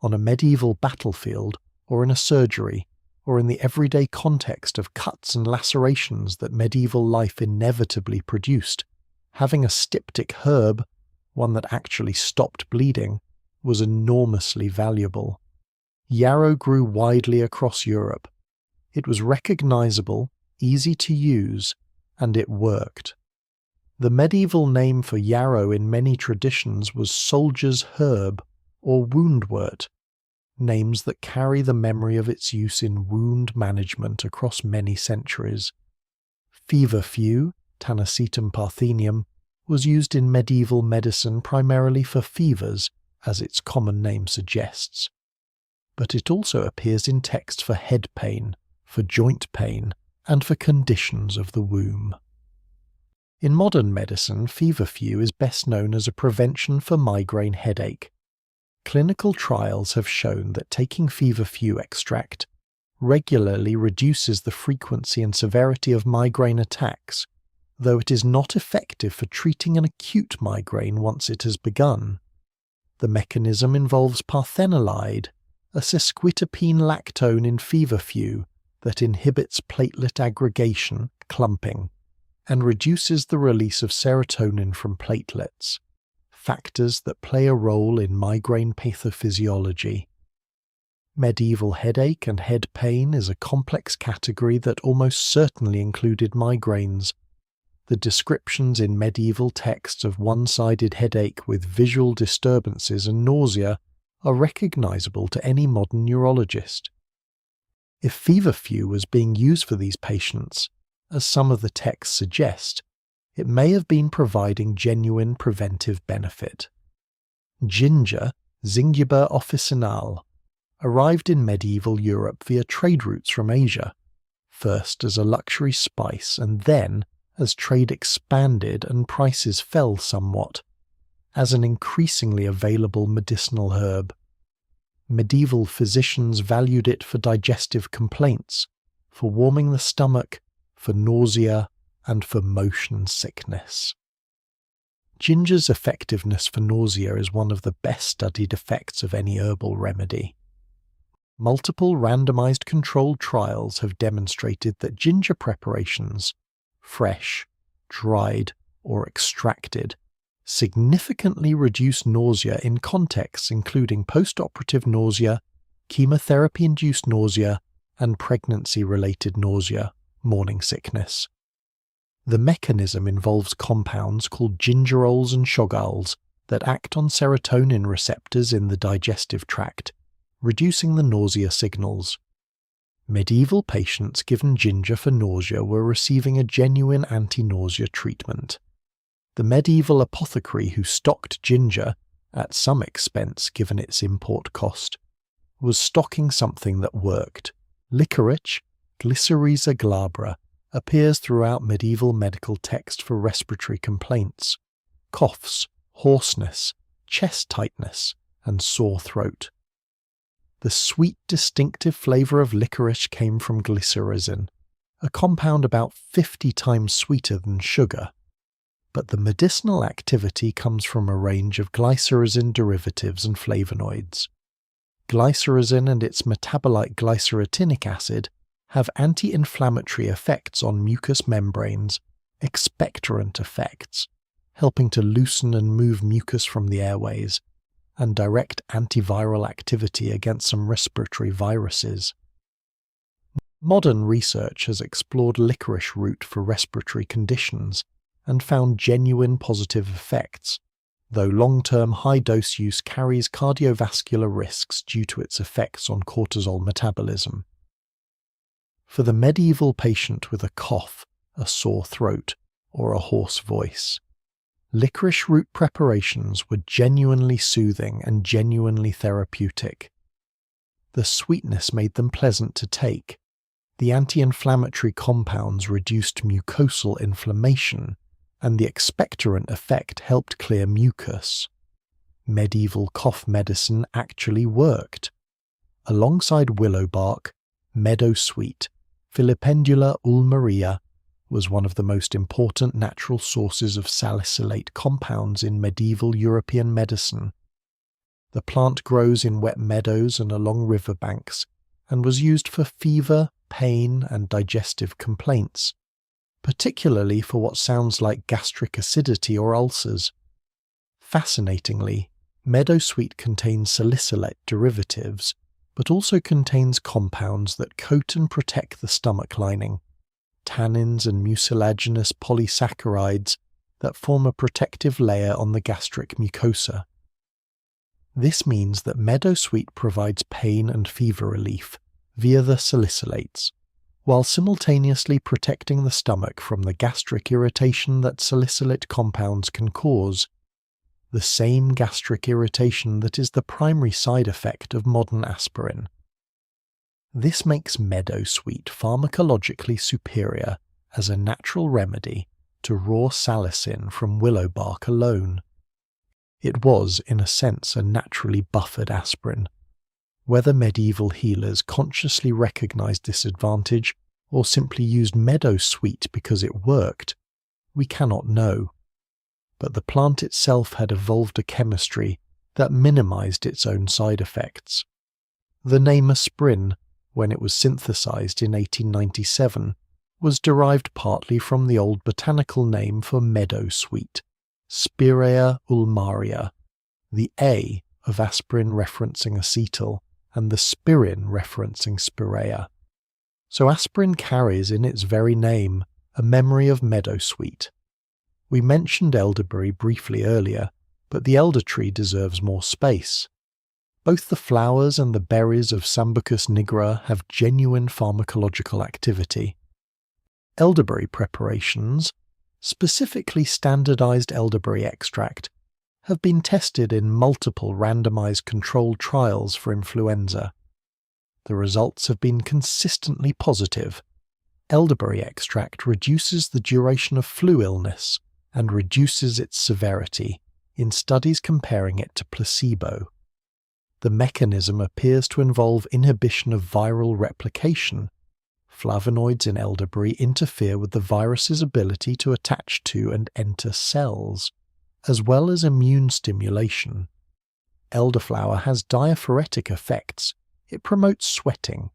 On a medieval battlefield, or in a surgery, or in the everyday context of cuts and lacerations that medieval life inevitably produced, having a styptic herb, one that actually stopped bleeding, was enormously valuable. Yarrow grew widely across Europe. It was recognizable, easy to use, and it worked. The medieval name for yarrow in many traditions was soldier's herb or woundwort, names that carry the memory of its use in wound management across many centuries. Feverfew, Tanacetum parthenium, was used in medieval medicine primarily for fevers, as its common name suggests. But it also appears in text for head pain, for joint pain, and for conditions of the womb. In modern medicine, feverfew is best known as a prevention for migraine headache. Clinical trials have shown that taking feverfew extract regularly reduces the frequency and severity of migraine attacks, though it is not effective for treating an acute migraine once it has begun. The mechanism involves parthenolide, a sesquiterpene lactone in feverfew that inhibits platelet aggregation, clumping, and reduces the release of serotonin from platelets, factors that play a role in migraine pathophysiology. Medieval headache and head pain is a complex category that almost certainly included migraines. The descriptions in medieval texts of one-sided headache with visual disturbances and nausea are recognizable to any modern neurologist. If feverfew was being used for these patients, as some of the texts suggest, it may have been providing genuine preventive benefit. Ginger, Zingiber officinale, arrived in medieval Europe via trade routes from Asia, first as a luxury spice and then, as trade expanded and prices fell somewhat, as an increasingly available medicinal herb. Medieval physicians valued it for digestive complaints, for warming the stomach, for nausea, and for motion sickness. Ginger's effectiveness for nausea is one of the best studied effects of any herbal remedy. Multiple randomized controlled trials have demonstrated that ginger preparations, fresh, dried, or extracted, significantly reduce nausea in contexts including post-operative nausea, chemotherapy-induced nausea, and pregnancy-related nausea, morning sickness. The mechanism involves compounds called gingerols and shogalls that act on serotonin receptors in the digestive tract, reducing the nausea signals. Medieval patients given ginger for nausea were receiving a genuine anti-nausea treatment. The medieval apothecary who stocked ginger, at some expense given its import cost, was stocking something that worked. Licorice, Glycyrrhiza glabra, appears throughout medieval medical text for respiratory complaints, coughs, hoarseness, chest tightness, and sore throat. The sweet, distinctive flavour of licorice came from glycyrrhizin, a compound about 50 times sweeter than sugar, but the medicinal activity comes from a range of glycyrrhizin derivatives and flavonoids. Glycyrrhizin and its metabolite glycyrrhetinic acid have anti-inflammatory effects on mucous membranes, expectorant effects, helping to loosen and move mucus from the airways, and direct antiviral activity against some respiratory viruses. Modern research has explored licorice root for respiratory conditions and found genuine positive effects, though long-term high-dose use carries cardiovascular risks due to its effects on cortisol metabolism. For the medieval patient with a cough, a sore throat, or a hoarse voice, licorice root preparations were genuinely soothing and genuinely therapeutic. The sweetness made them pleasant to take. The anti-inflammatory compounds reduced mucosal inflammation, and the expectorant effect helped clear mucus. Medieval cough medicine actually worked. Alongside willow bark, meadowsweet, Filipendula ulmaria, was one of the most important natural sources of salicylate compounds in medieval European medicine. The plant grows in wet meadows and along riverbanks, and was used for fever, pain, and digestive complaints, particularly for what sounds like gastric acidity or ulcers. Fascinatingly, meadowsweet contains salicylate derivatives, but also contains compounds that coat and protect the stomach lining, tannins and mucilaginous polysaccharides that form a protective layer on the gastric mucosa. This means that meadowsweet provides pain and fever relief via the salicylates, while simultaneously protecting the stomach from the gastric irritation that salicylate compounds can cause, the same gastric irritation that is the primary side effect of modern aspirin. This makes meadowsweet pharmacologically superior as a natural remedy to raw salicin from willow bark alone. It was, in a sense, a naturally buffered aspirin. Whether medieval healers consciously recognized this advantage or simply used meadowsweet because it worked, we cannot know. But the plant itself had evolved a chemistry that minimized its own side effects. The name aspirin, when it was synthesized in 1897, was derived partly from the old botanical name for meadowsweet, Spirea ulmaria, the A of aspirin referencing acetyl, and the spirin referencing spirea. So aspirin carries in its very name a memory of meadowsweet. We mentioned elderberry briefly earlier, but the elder tree deserves more space. Both the flowers and the berries of Sambucus nigra have genuine pharmacological activity. Elderberry preparations, specifically standardized elderberry extract, have been tested in multiple randomized controlled trials for influenza. The results have been consistently positive. Elderberry extract reduces the duration of flu illness and reduces its severity in studies comparing it to placebo. The mechanism appears to involve inhibition of viral replication. Flavonoids in elderberry interfere with the virus's ability to attach to and enter cells, as well as immune stimulation. Elderflower has diaphoretic effects. It promotes sweating,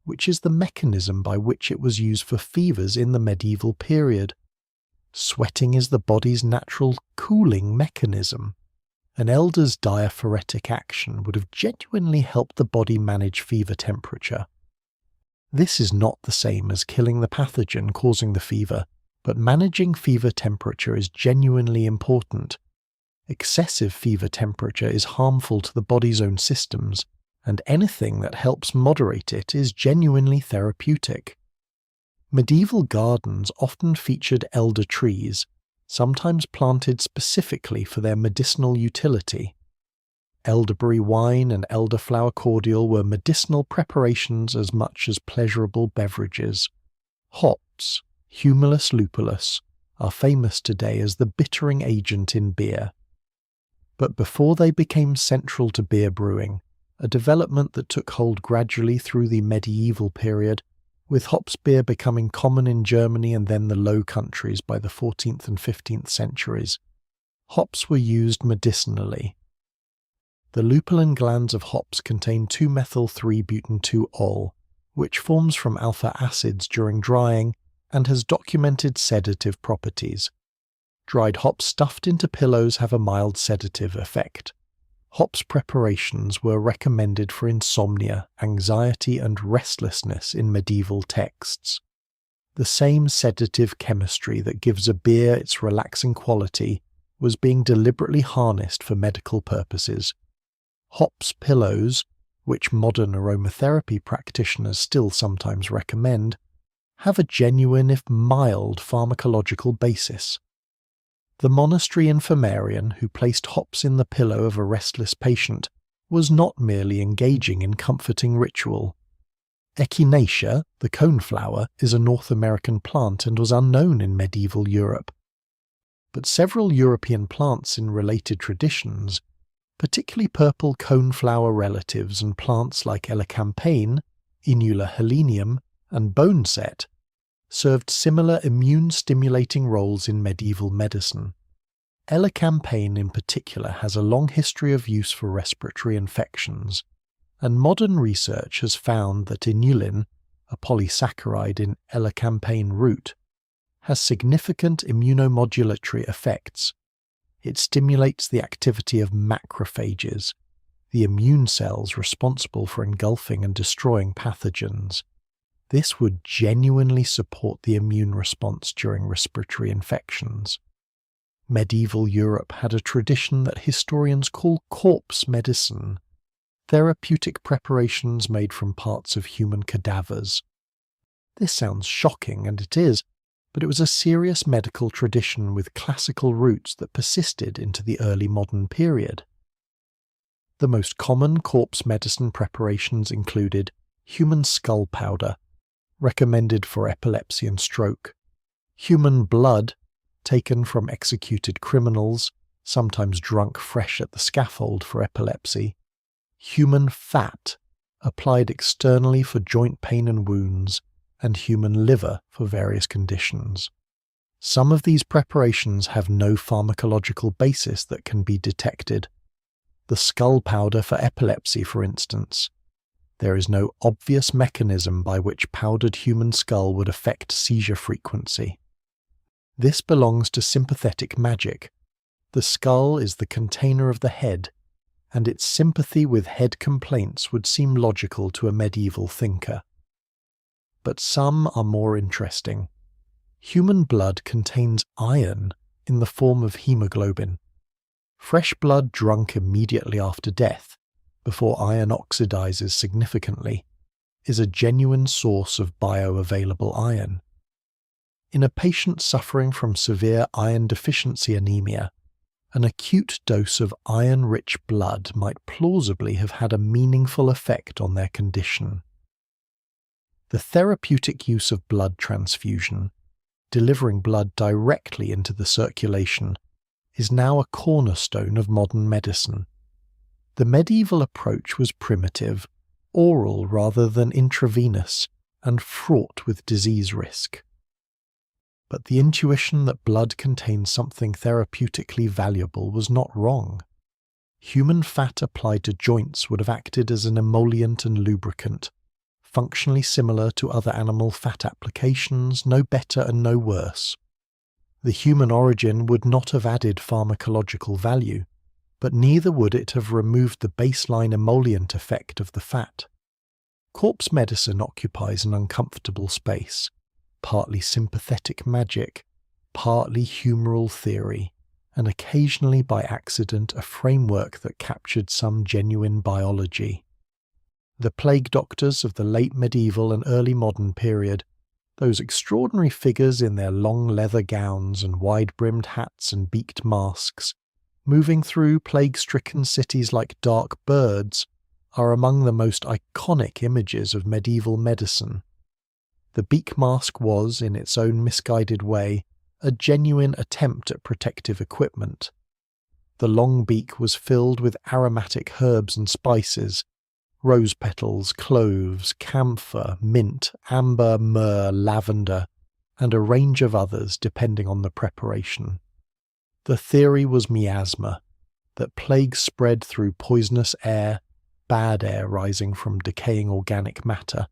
which is the mechanism by which it was used for fevers in the medieval period. Sweating is the body's natural cooling mechanism. An elder's diaphoretic action would have genuinely helped the body manage fever temperature. This is not the same as killing the pathogen causing the fever, but managing fever temperature is genuinely important. Excessive fever temperature is harmful to the body's own systems, and anything that helps moderate it is genuinely therapeutic. Medieval gardens often featured elder trees, sometimes planted specifically for their medicinal utility. Elderberry wine and elderflower cordial were medicinal preparations as much as pleasurable beverages. Hops, Humulus lupulus, are famous today as the bittering agent in beer. But before they became central to beer brewing, a development that took hold gradually through the medieval period, with hops beer becoming common in Germany and then the Low Countries by the 14th and 15th centuries, hops were used medicinally. The lupulin glands of hops contain 2-methyl-3-butan-2-ol, which forms from alpha acids during drying and has documented sedative properties. Dried hops stuffed into pillows have a mild sedative effect. hops preparations were recommended for insomnia, anxiety, and restlessness in medieval texts. The same sedative chemistry that gives a beer its relaxing quality was being deliberately harnessed for medical purposes. Hops pillows, which modern aromatherapy practitioners still sometimes recommend, have a genuine if mild pharmacological basis. The monastery infirmarian who placed hops in the pillow of a restless patient was not merely engaging in comforting ritual. Echinacea, the coneflower, is a North American plant and was unknown in medieval Europe. But several European plants in related traditions, particularly purple coneflower relatives and plants like elecampane, Inula helenium, and boneset, served similar immune-stimulating roles in medieval medicine. Elecampane in particular has a long history of use for respiratory infections, and modern research has found that inulin, a polysaccharide in elecampane root, has significant immunomodulatory effects. It stimulates the activity of macrophages, the immune cells responsible for engulfing and destroying pathogens. This would genuinely support the immune response during respiratory infections. Medieval Europe had a tradition that historians call corpse medicine, therapeutic preparations made from parts of human cadavers. This sounds shocking, and it is, but it was a serious medical tradition with classical roots that persisted into the early modern period. The most common corpse medicine preparations included human skull powder, recommended for epilepsy and stroke, human blood, taken from executed criminals, sometimes drunk fresh at the scaffold for epilepsy, human fat, applied externally for joint pain and wounds, and human liver for various conditions. Some of these preparations have no pharmacological basis that can be detected. The skull powder for epilepsy, for instance. There is no obvious mechanism by which powdered human skull would affect seizure frequency. This belongs to sympathetic magic. The skull is the container of the head, and its sympathy with head complaints would seem logical to a medieval thinker. But some are more interesting. Human blood contains iron in the form of hemoglobin. Fresh blood drunk immediately after death, before iron oxidizes significantly, is a genuine source of bioavailable iron. In a patient suffering from severe iron deficiency anemia, an acute dose of iron-rich blood might plausibly have had a meaningful effect on their condition. The therapeutic use of blood transfusion, delivering blood directly into the circulation, is now a cornerstone of modern medicine. The medieval approach was primitive, oral rather than intravenous, and fraught with disease risk. But the intuition that blood contained something therapeutically valuable was not wrong. Human fat applied to joints would have acted as an emollient and lubricant, functionally similar to other animal fat applications, no better and no worse. The human origin would not have added pharmacological value, but neither would it have removed the baseline emollient effect of the fat. Corpse medicine occupies an uncomfortable space, partly sympathetic magic, partly humoral theory, and occasionally by accident a framework that captured some genuine biology. The plague doctors of the late medieval and early modern period, those extraordinary figures in their long leather gowns and wide-brimmed hats and beaked masks, moving through plague-stricken cities like dark birds, are among the most iconic images of medieval medicine. The beak mask was, in its own misguided way, a genuine attempt at protective equipment. The long beak was filled with aromatic herbs and spices, rose petals, cloves, camphor, mint, amber, myrrh, lavender, and a range of others depending on the preparation. The theory was miasma, that plague spread through poisonous air, bad air rising from decaying organic matter,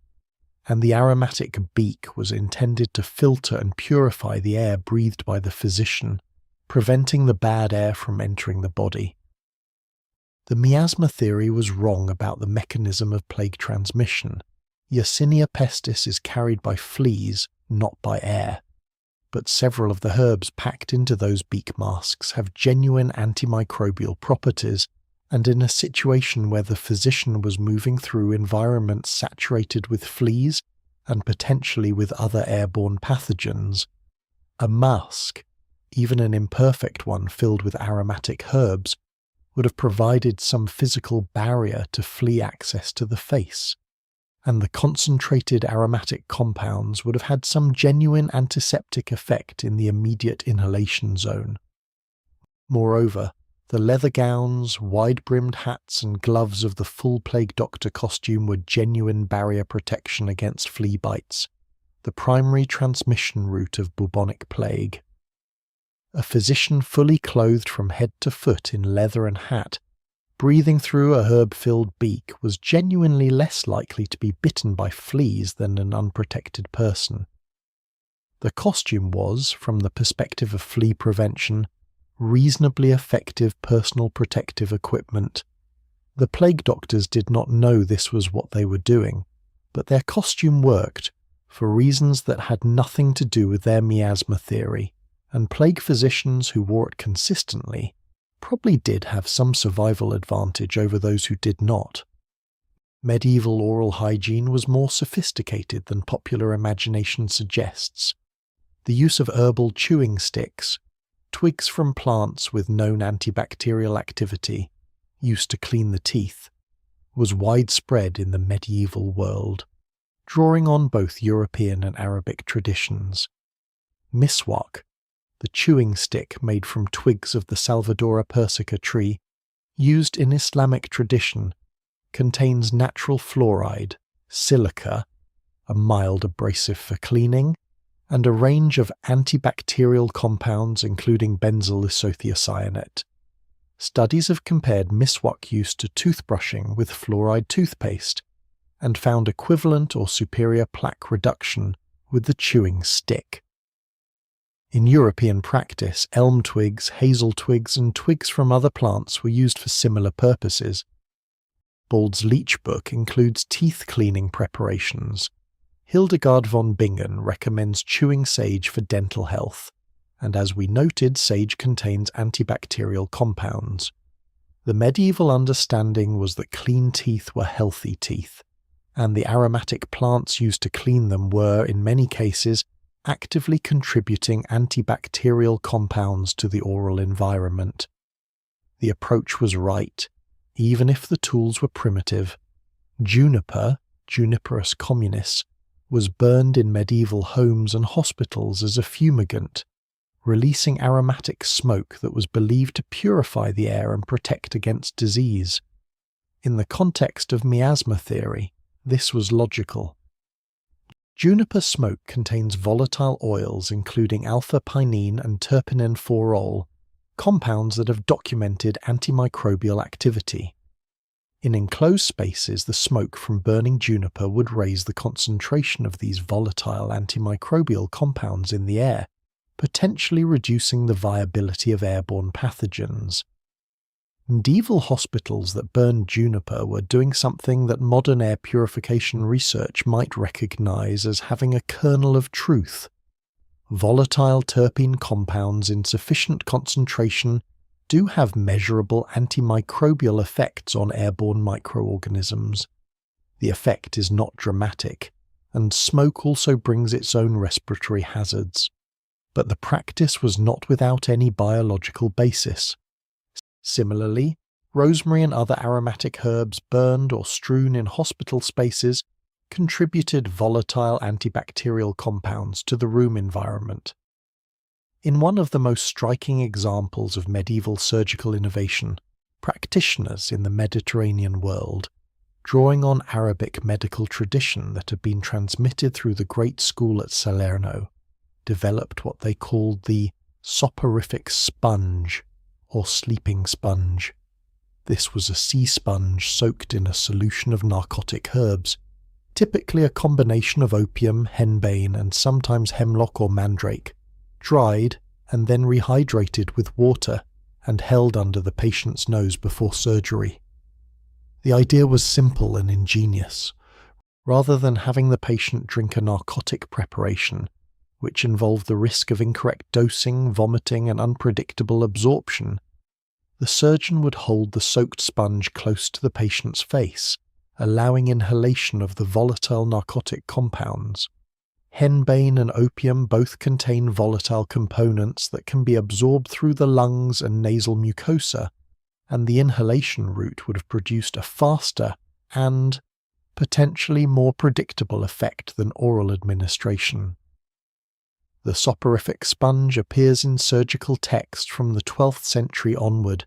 and the aromatic beak was intended to filter and purify the air breathed by the physician, preventing the bad air from entering the body. The miasma theory was wrong about the mechanism of plague transmission. Yersinia pestis is carried by fleas, not by air. But several of the herbs packed into those beak masks have genuine antimicrobial properties, and in a situation where the physician was moving through environments saturated with fleas and potentially with other airborne pathogens, a mask, even an imperfect one filled with aromatic herbs, would have provided some physical barrier to flea access to the face, and the concentrated aromatic compounds would have had some genuine antiseptic effect in the immediate inhalation zone. Moreover, the leather gowns, wide-brimmed hats and gloves of the full plague doctor costume were genuine barrier protection against flea bites, the primary transmission route of bubonic plague. A physician fully clothed from head to foot in leather and hat, breathing through a herb-filled beak, was genuinely less likely to be bitten by fleas than an unprotected person. The costume was, from the perspective of flea prevention, reasonably effective personal protective equipment. The plague doctors did not know this was what they were doing, but their costume worked, for reasons that had nothing to do with their miasma theory, and plague physicians who wore it consistently probably did have some survival advantage over those who did not. Medieval oral hygiene was more sophisticated than popular imagination suggests. The use of herbal chewing sticks, twigs from plants with known antibacterial activity, used to clean the teeth, was widespread in the medieval world, drawing on both European and Arabic traditions. Miswak, the chewing stick made from twigs of the Salvadora persica tree, used in Islamic tradition, contains natural fluoride, silica, a mild abrasive for cleaning, and a range of antibacterial compounds including benzyl isothiocyanate. Studies have compared miswak use to toothbrushing with fluoride toothpaste, and found equivalent or superior plaque reduction with the chewing stick. In European practice, elm twigs, hazel twigs, and twigs from other plants were used for similar purposes. Bald's Leech book includes teeth cleaning preparations. Hildegard von Bingen recommends chewing sage for dental health, and as we noted, sage contains antibacterial compounds. The medieval understanding was that clean teeth were healthy teeth, and the aromatic plants used to clean them were, in many cases, actively contributing antibacterial compounds to the oral environment. The approach was right, even if the tools were primitive. Juniper, Juniperus communis, was burned in medieval homes and hospitals as a fumigant, releasing aromatic smoke that was believed to purify the air and protect against disease. In the context of miasma theory, this was logical. Juniper smoke contains volatile oils including alpha-pinene and terpenen-4-ol, compounds that have documented antimicrobial activity. In enclosed spaces, the smoke from burning juniper would raise the concentration of these volatile antimicrobial compounds in the air, potentially reducing the viability of airborne pathogens. Medieval hospitals that burned juniper were doing something that modern air purification research might recognize as having a kernel of truth. Volatile terpene compounds in sufficient concentration do have measurable antimicrobial effects on airborne microorganisms. The effect is not dramatic, and smoke also brings its own respiratory hazards. But the practice was not without any biological basis. Similarly, rosemary and other aromatic herbs burned or strewn in hospital spaces contributed volatile antibacterial compounds to the room environment. In one of the most striking examples of medieval surgical innovation, practitioners in the Mediterranean world, drawing on Arabic medical tradition that had been transmitted through the great school at Salerno, developed what they called the soporific sponge, or sleeping sponge. This was a sea sponge soaked in a solution of narcotic herbs, typically a combination of opium, henbane, and sometimes hemlock or mandrake, dried and then rehydrated with water and held under the patient's nose before surgery. The idea was simple and ingenious. Rather than having the patient drink a narcotic preparation, which involved the risk of incorrect dosing, vomiting, and unpredictable absorption, the surgeon would hold the soaked sponge close to the patient's face, allowing inhalation of the volatile narcotic compounds. Henbane and opium both contain volatile components that can be absorbed through the lungs and nasal mucosa, and the inhalation route would have produced a faster and potentially more predictable effect than oral administration. The soporific sponge appears in surgical text from the 12th century onward,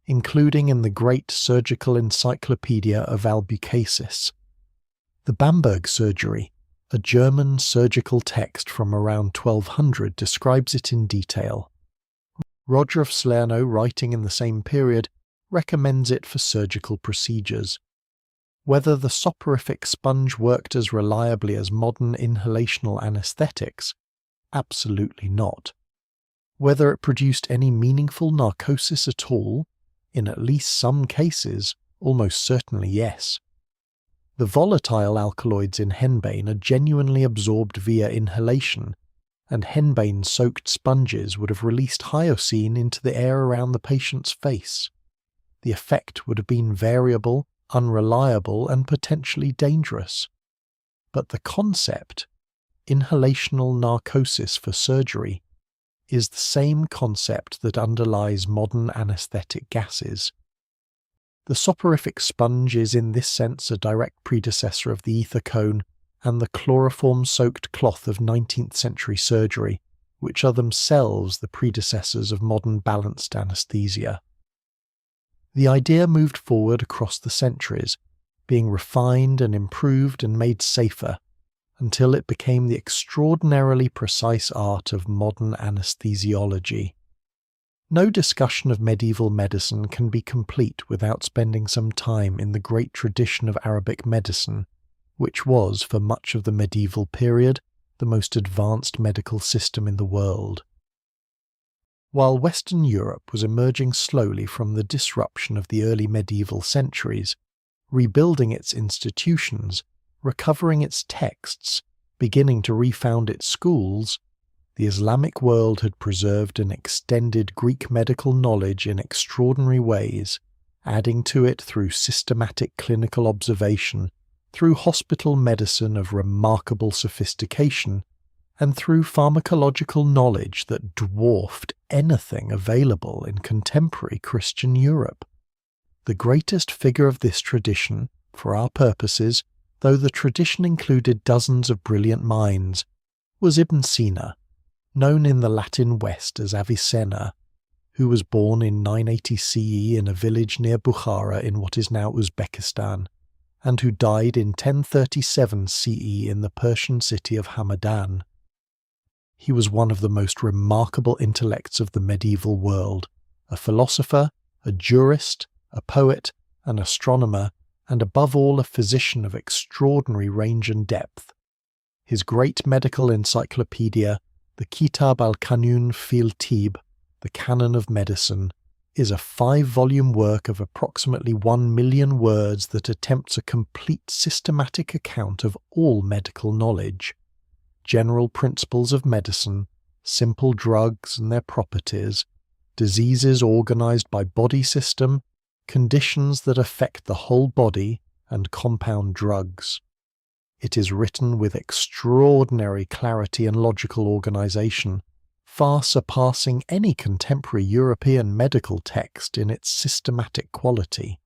including in the Great Surgical Encyclopedia of Albucasis. The Bamberg surgery, a German surgical text from around 1200, describes it in detail. Roger of Salerno, writing in the same period, recommends it for surgical procedures. Whether the soporific sponge worked as reliably as modern inhalational anesthetics? Absolutely not. Whether it produced any meaningful narcosis at all? In at least some cases, almost certainly yes. The volatile alkaloids in henbane are genuinely absorbed via inhalation, and henbane-soaked sponges would have released hyoscine into the air around the patient's face. The effect would have been variable, unreliable, and potentially dangerous. But the concept, inhalational narcosis for surgery, is the same concept that underlies modern anesthetic gases. The soporific sponge is in this sense a direct predecessor of the ether cone and the chloroform-soaked cloth of 19th century surgery, which are themselves the predecessors of modern balanced anesthesia. The idea moved forward across the centuries, being refined and improved and made safer, until it became the extraordinarily precise art of modern anesthesiology. No discussion of medieval medicine can be complete without spending some time in the great tradition of Arabic medicine, which was, for much of the medieval period, the most advanced medical system in the world. While Western Europe was emerging slowly from the disruption of the early medieval centuries, rebuilding its institutions, recovering its texts, beginning to refound its schools, the Islamic world had preserved and extended Greek medical knowledge in extraordinary ways, adding to it through systematic clinical observation, through hospital medicine of remarkable sophistication, and through pharmacological knowledge that dwarfed anything available in contemporary Christian Europe. The greatest figure of this tradition, for our purposes, though the tradition included dozens of brilliant minds, was Ibn Sina, known in the Latin West as Avicenna, who was born in 980 CE in a village near Bukhara in what is now Uzbekistan, and who died in 1037 CE in the Persian city of Hamadan. He was one of the most remarkable intellects of the medieval world, a philosopher, a jurist, a poet, an astronomer, and above all a physician of extraordinary range and depth. His great medical encyclopedia, the Kitab al-Kanun fil Tib, the Canon of Medicine, is a 5-volume work of approximately 1 million words that attempts a complete systematic account of all medical knowledge. General principles of medicine, simple drugs and their properties, diseases organized by body system, conditions that affect the whole body, and compound drugs. It is written with extraordinary clarity and logical organization, far surpassing any contemporary European medical text in its systematic quality.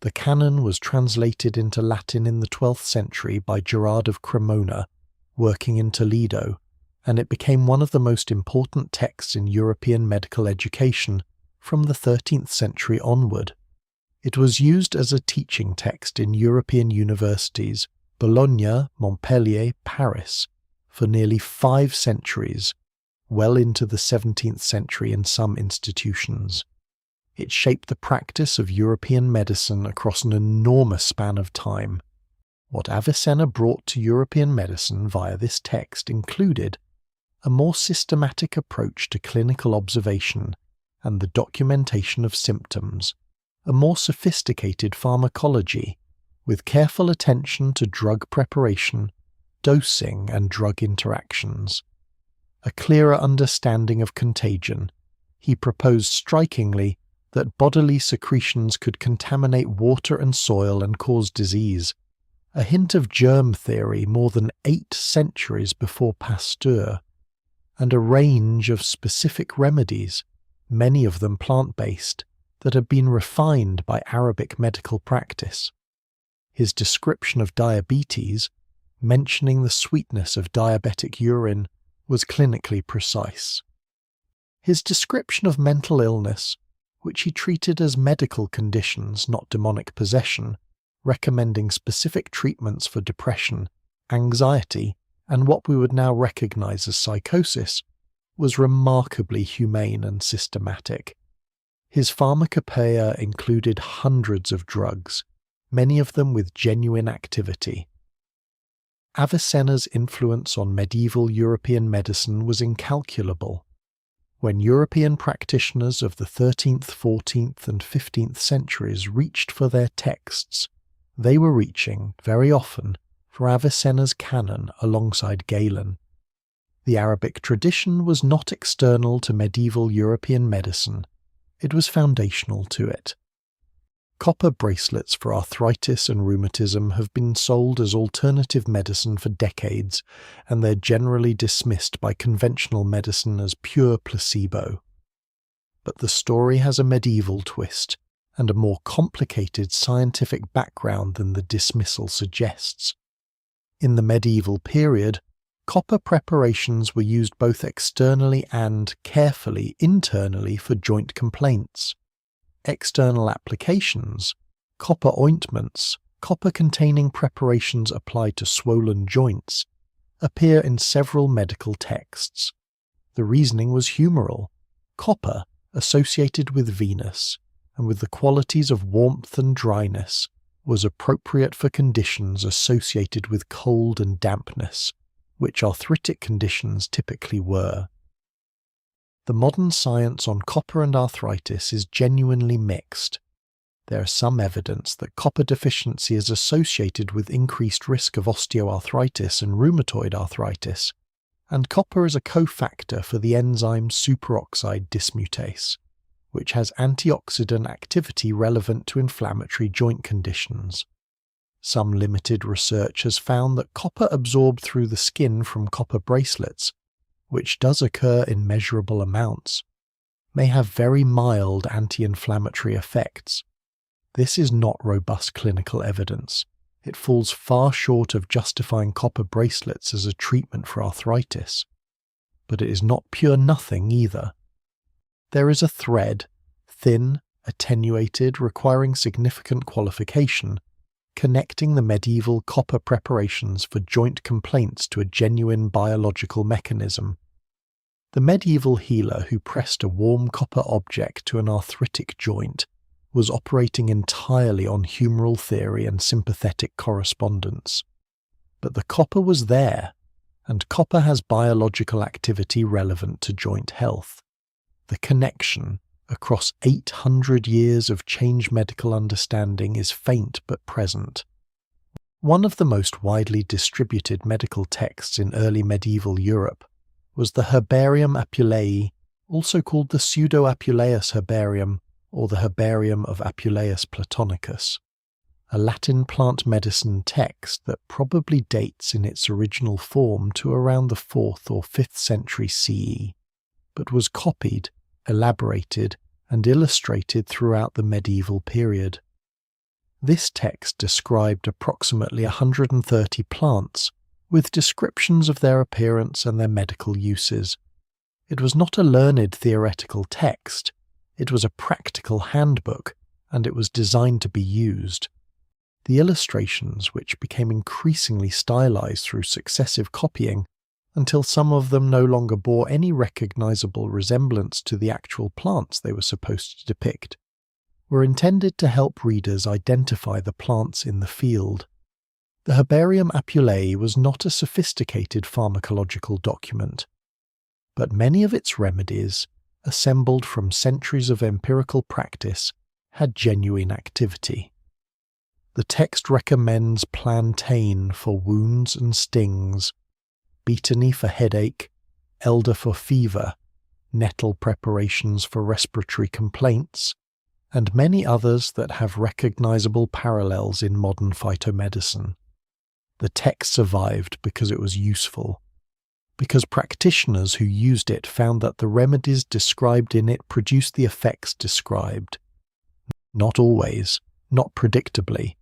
The canon was translated into Latin in the 12th century by Gerard of Cremona, working in Toledo, and it became one of the most important texts in European medical education from the 13th century onward. It was used as a teaching text in European universities, Bologna, Montpellier, Paris, for nearly 5 centuries, well into the 17th century in some institutions. It shaped the practice of European medicine across an enormous span of time. What Avicenna brought to European medicine via this text included a more systematic approach to clinical observation and the documentation of symptoms, a more sophisticated pharmacology with careful attention to drug preparation, dosing, and drug interactions. A clearer understanding of contagion, he proposed strikingly that bodily secretions could contaminate water and soil and cause disease, a hint of germ theory more than 8 centuries before Pasteur, and a range of specific remedies, many of them plant-based, that had been refined by Arabic medical practice. His description of diabetes, mentioning the sweetness of diabetic urine, was clinically precise. His description of mental illness, which he treated as medical conditions, not demonic possession, recommending specific treatments for depression, anxiety, and what we would now recognize as psychosis, was remarkably humane and systematic. His pharmacopoeia included hundreds of drugs, many of them with genuine activity. Avicenna's influence on medieval European medicine was incalculable. When European practitioners of the 13th, 14th, and 15th centuries reached for their texts, they were reaching, very often, for Avicenna's canon alongside Galen. The Arabic tradition was not external to medieval European medicine, it was foundational to it. Copper bracelets for arthritis and rheumatism have been sold as alternative medicine for decades, and they're generally dismissed by conventional medicine as pure placebo. But the story has a medieval twist, and a more complicated scientific background than the dismissal suggests. In the medieval period, copper preparations were used both externally and, carefully, internally for joint complaints. External applications, copper ointments, copper-containing preparations applied to swollen joints, appear in several medical texts. The reasoning was humoral. Copper, associated with Venus, and with the qualities of warmth and dryness, was appropriate for conditions associated with cold and dampness, which arthritic conditions typically were. The modern science on copper and arthritis is genuinely mixed. There is some evidence that copper deficiency is associated with increased risk of osteoarthritis and rheumatoid arthritis, and copper is a cofactor for the enzyme superoxide dismutase, which has antioxidant activity relevant to inflammatory joint conditions. Some limited research has found that copper absorbed through the skin from copper bracelets, which does occur in measurable amounts, may have very mild anti-inflammatory effects. This is not robust clinical evidence. It falls far short of justifying copper bracelets as a treatment for arthritis. But it is not pure nothing either. There is a thread, thin, attenuated, requiring significant qualification, connecting the medieval copper preparations for joint complaints to a genuine biological mechanism. The medieval healer who pressed a warm copper object to an arthritic joint was operating entirely on humoral theory and sympathetic correspondence. But the copper was there, and copper has biological activity relevant to joint health. The connection, across 800 years of changed medical understanding, is faint but present. One of the most widely distributed medical texts in early medieval Europe was the Herbarium Apulei, also called the Pseudo-Apuleius Herbarium or the Herbarium of Apuleius Platonicus, a Latin plant medicine text that probably dates in its original form to around the 4th or 5th century CE, but was copied, elaborated, and illustrated throughout the medieval period. This text described approximately 130 plants, with descriptions of their appearance and their medical uses. It was not a learned theoretical text, it was a practical handbook, and it was designed to be used. The illustrations, which became increasingly stylized through successive copying, until some of them no longer bore any recognizable resemblance to the actual plants they were supposed to depict, were intended to help readers identify the plants in the field. The Herbarium Apulei was not a sophisticated pharmacological document, but many of its remedies, assembled from centuries of empirical practice, had genuine activity. The text recommends plantain for wounds and stings, betony for headache, elder for fever, nettle preparations for respiratory complaints, and many others that have recognizable parallels in modern phytomedicine. The text survived because it was useful, because practitioners who used it found that the remedies described in it produced the effects described. Not always, not predictably,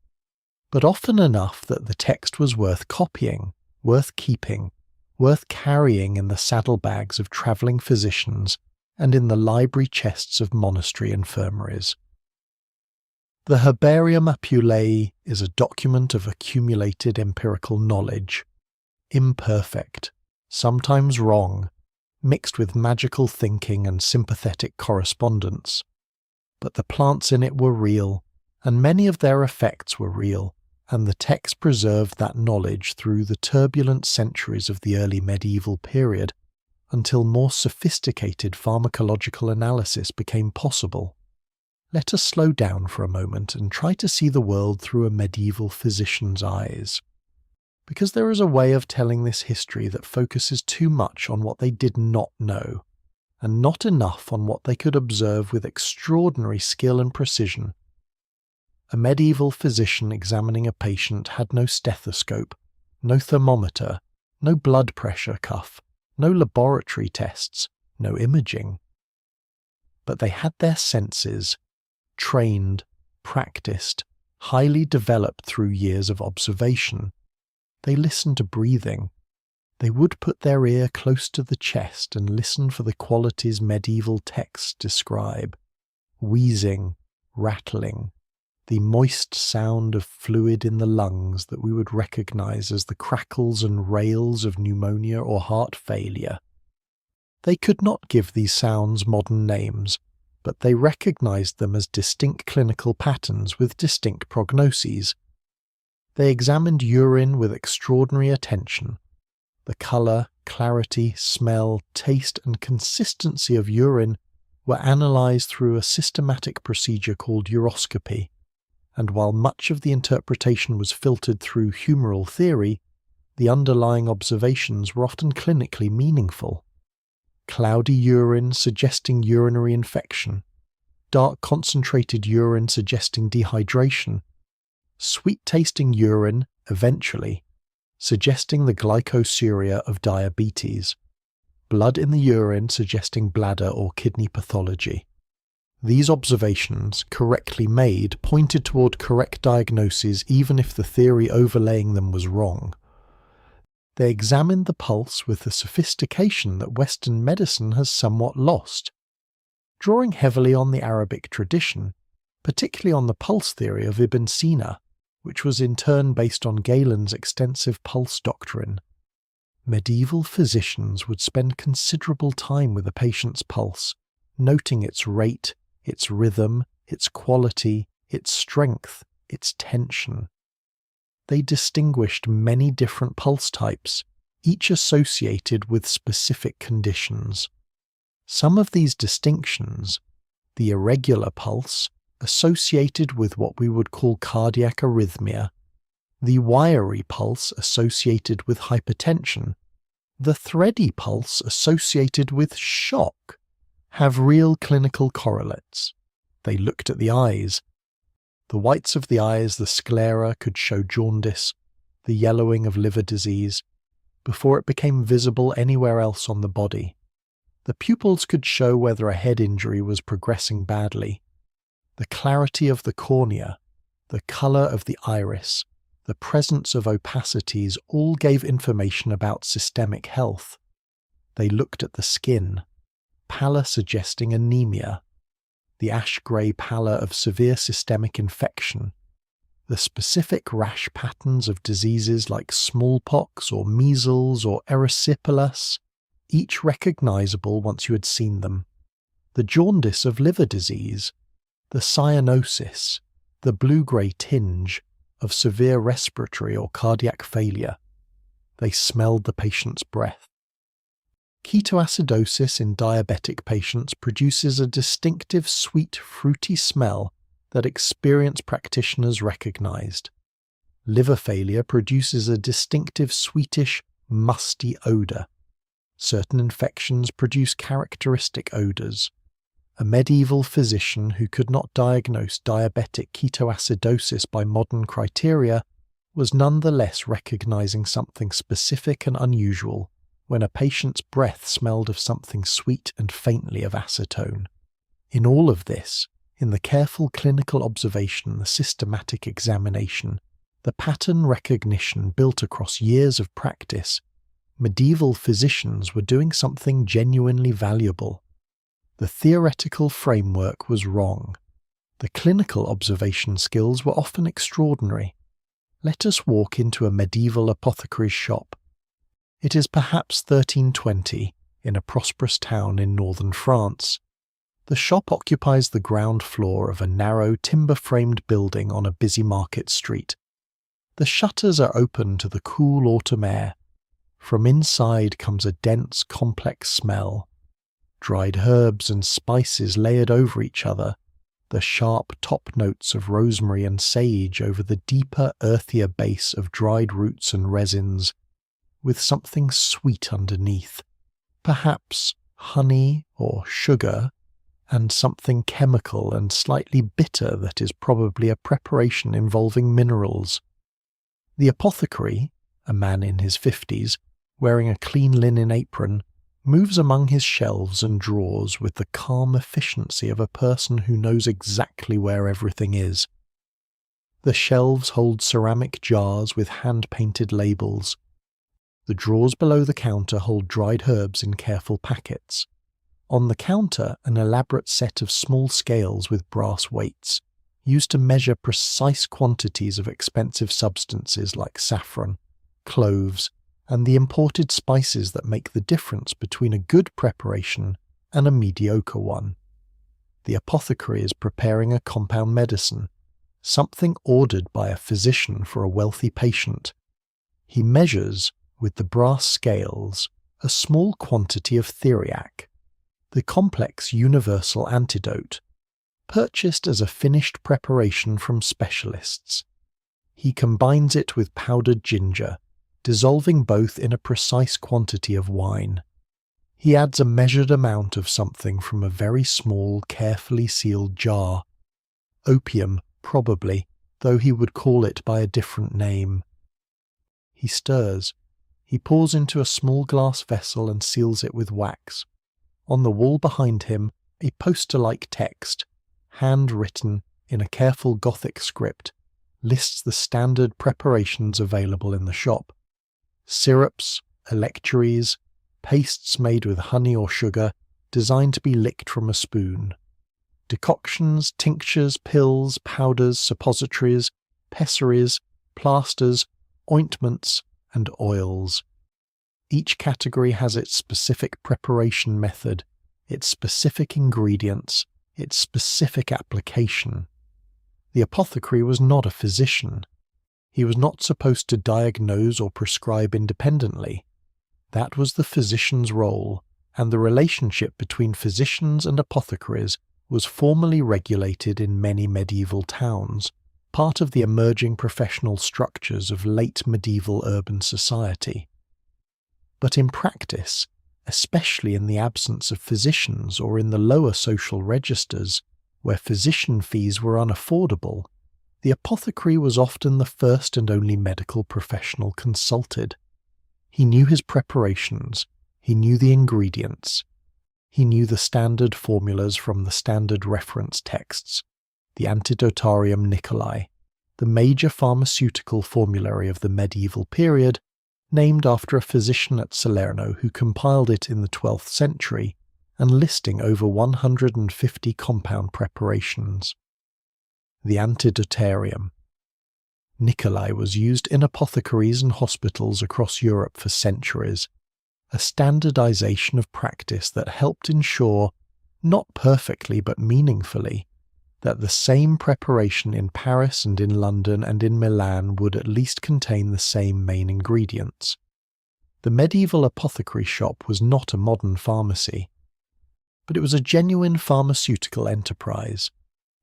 but often enough that the text was worth copying, worth keeping, worth carrying in the saddlebags of travelling physicians and in the library chests of monastery infirmaries. The Herbarium Apulae is a document of accumulated empirical knowledge, imperfect, sometimes wrong, mixed with magical thinking and sympathetic correspondence. But the plants in it were real, and many of their effects were real, and the text preserved that knowledge through the turbulent centuries of the early medieval period until more sophisticated pharmacological analysis became possible. Let us slow down for a moment and try to see the world through a medieval physician's eyes. Because there is a way of telling this history that focuses too much on what they did not know, and not enough on what they could observe with extraordinary skill and precision. A medieval physician examining a patient had no stethoscope, no thermometer, no blood pressure cuff, no laboratory tests, no imaging. But they had their senses, trained, practiced, highly developed through years of observation. They listened to breathing. They would put their ear close to the chest and listen for the qualities medieval texts describe: wheezing, rattling, the moist sound of fluid in the lungs that we would recognize as the crackles and rails of pneumonia or heart failure. They could not give these sounds modern names, but they recognized them as distinct clinical patterns with distinct prognoses. They examined urine with extraordinary attention. The colour, clarity, smell, taste and consistency of urine were analysed through a systematic procedure called uroscopy, and while much of the interpretation was filtered through humoral theory, the underlying observations were often clinically meaningful. Cloudy urine suggesting urinary infection, dark concentrated urine suggesting dehydration, sweet-tasting urine, eventually, suggesting the glycosuria of diabetes, blood in the urine suggesting bladder or kidney pathology. These observations, correctly made, pointed toward correct diagnoses even if the theory overlaying them was wrong. They examined the pulse with the sophistication that Western medicine has somewhat lost, drawing heavily on the Arabic tradition, particularly on the pulse theory of Ibn Sina, which was in turn based on Galen's extensive pulse doctrine. Medieval physicians would spend considerable time with a patient's pulse, noting its rate, its rhythm, its quality, its strength, its tension. They distinguished many different pulse types, each associated with specific conditions. Some of these distinctions, the irregular pulse, associated with what we would call cardiac arrhythmia, the wiry pulse associated with hypertension, the thready pulse associated with shock, have real clinical correlates. They looked at the eyes. The whites of the eyes, the sclera, could show jaundice, the yellowing of liver disease, before it became visible anywhere else on the body. The pupils could show whether a head injury was progressing badly. The clarity of the cornea, the colour of the iris, the presence of opacities all gave information about systemic health. They looked at the skin, pallor suggesting anemia, the ash-grey pallor of severe systemic infection, the specific rash patterns of diseases like smallpox or measles or erysipelas, each recognisable once you had seen them, the jaundice of liver disease, the cyanosis, the blue-grey tinge of severe respiratory or cardiac failure. They smelled the patient's breath. Ketoacidosis in diabetic patients produces a distinctive sweet, fruity smell that experienced practitioners recognized. Liver failure produces a distinctive sweetish, musty odor. Certain infections produce characteristic odors. A medieval physician who could not diagnose diabetic ketoacidosis by modern criteria was nonetheless recognizing something specific and unusual when a patient's breath smelled of something sweet and faintly of acetone. In all of this, in the careful clinical observation, the systematic examination, the pattern recognition built across years of practice, medieval physicians were doing something genuinely valuable. The theoretical framework was wrong. The clinical observation skills were often extraordinary. Let us walk into a medieval apothecary's shop. It is perhaps 1320 in a prosperous town in northern France. The shop occupies the ground floor of a narrow timber-framed building on a busy market street. The shutters are open to the cool autumn air. From inside comes a dense, complex smell. Dried herbs and spices layered over each other, the sharp top notes of rosemary and sage over the deeper, earthier base of dried roots and resins, with something sweet underneath, perhaps honey or sugar, and something chemical and slightly bitter that is probably a preparation involving minerals. The apothecary, a man in his 50s, wearing a clean linen apron, moves among his shelves and drawers with the calm efficiency of a person who knows exactly where everything is. The shelves hold ceramic jars with hand-painted labels. The drawers below the counter hold dried herbs in careful packets. On the counter, an elaborate set of small scales with brass weights, used to measure precise quantities of expensive substances like saffron, cloves, and the imported spices that make the difference between a good preparation and a mediocre one. The apothecary is preparing a compound medicine, something ordered by a physician for a wealthy patient. He measures, with the brass scales, a small quantity of theriac, the complex universal antidote, purchased as a finished preparation from specialists. He combines it with powdered ginger, dissolving both in a precise quantity of wine. He adds a measured amount of something from a very small, carefully sealed jar. Opium, probably, though he would call it by a different name. He stirs. He pours into a small glass vessel and seals it with wax. On the wall behind him, a poster-like text, hand-written in a careful Gothic script, lists the standard preparations available in the shop. Syrups, electuaries, pastes made with honey or sugar, designed to be licked from a spoon. Decoctions, tinctures, pills, powders, suppositories, pessaries, plasters, ointments, and oils. Each category has its specific preparation method, its specific ingredients, its specific application. The apothecary was not a physician. He was not supposed to diagnose or prescribe independently. That was the physician's role, and the relationship between physicians and apothecaries was formally regulated in many medieval towns, part of the emerging professional structures of late medieval urban society. But in practice, especially in the absence of physicians or in the lower social registers, where physician fees were unaffordable, the apothecary was often the first and only medical professional consulted. He knew his preparations, he knew the ingredients, he knew the standard formulas from the standard reference texts, the Antidotarium Nicolai, the major pharmaceutical formulary of the medieval period, named after a physician at Salerno who compiled it in the 12th century and listing over 150 compound preparations. The Antidotarium. Nicolai was used in apothecaries and hospitals across Europe for centuries, a standardization of practice that helped ensure, not perfectly but meaningfully, that the same preparation in Paris and in London and in Milan would at least contain the same main ingredients. The medieval apothecary shop was not a modern pharmacy, but it was a genuine pharmaceutical enterprise,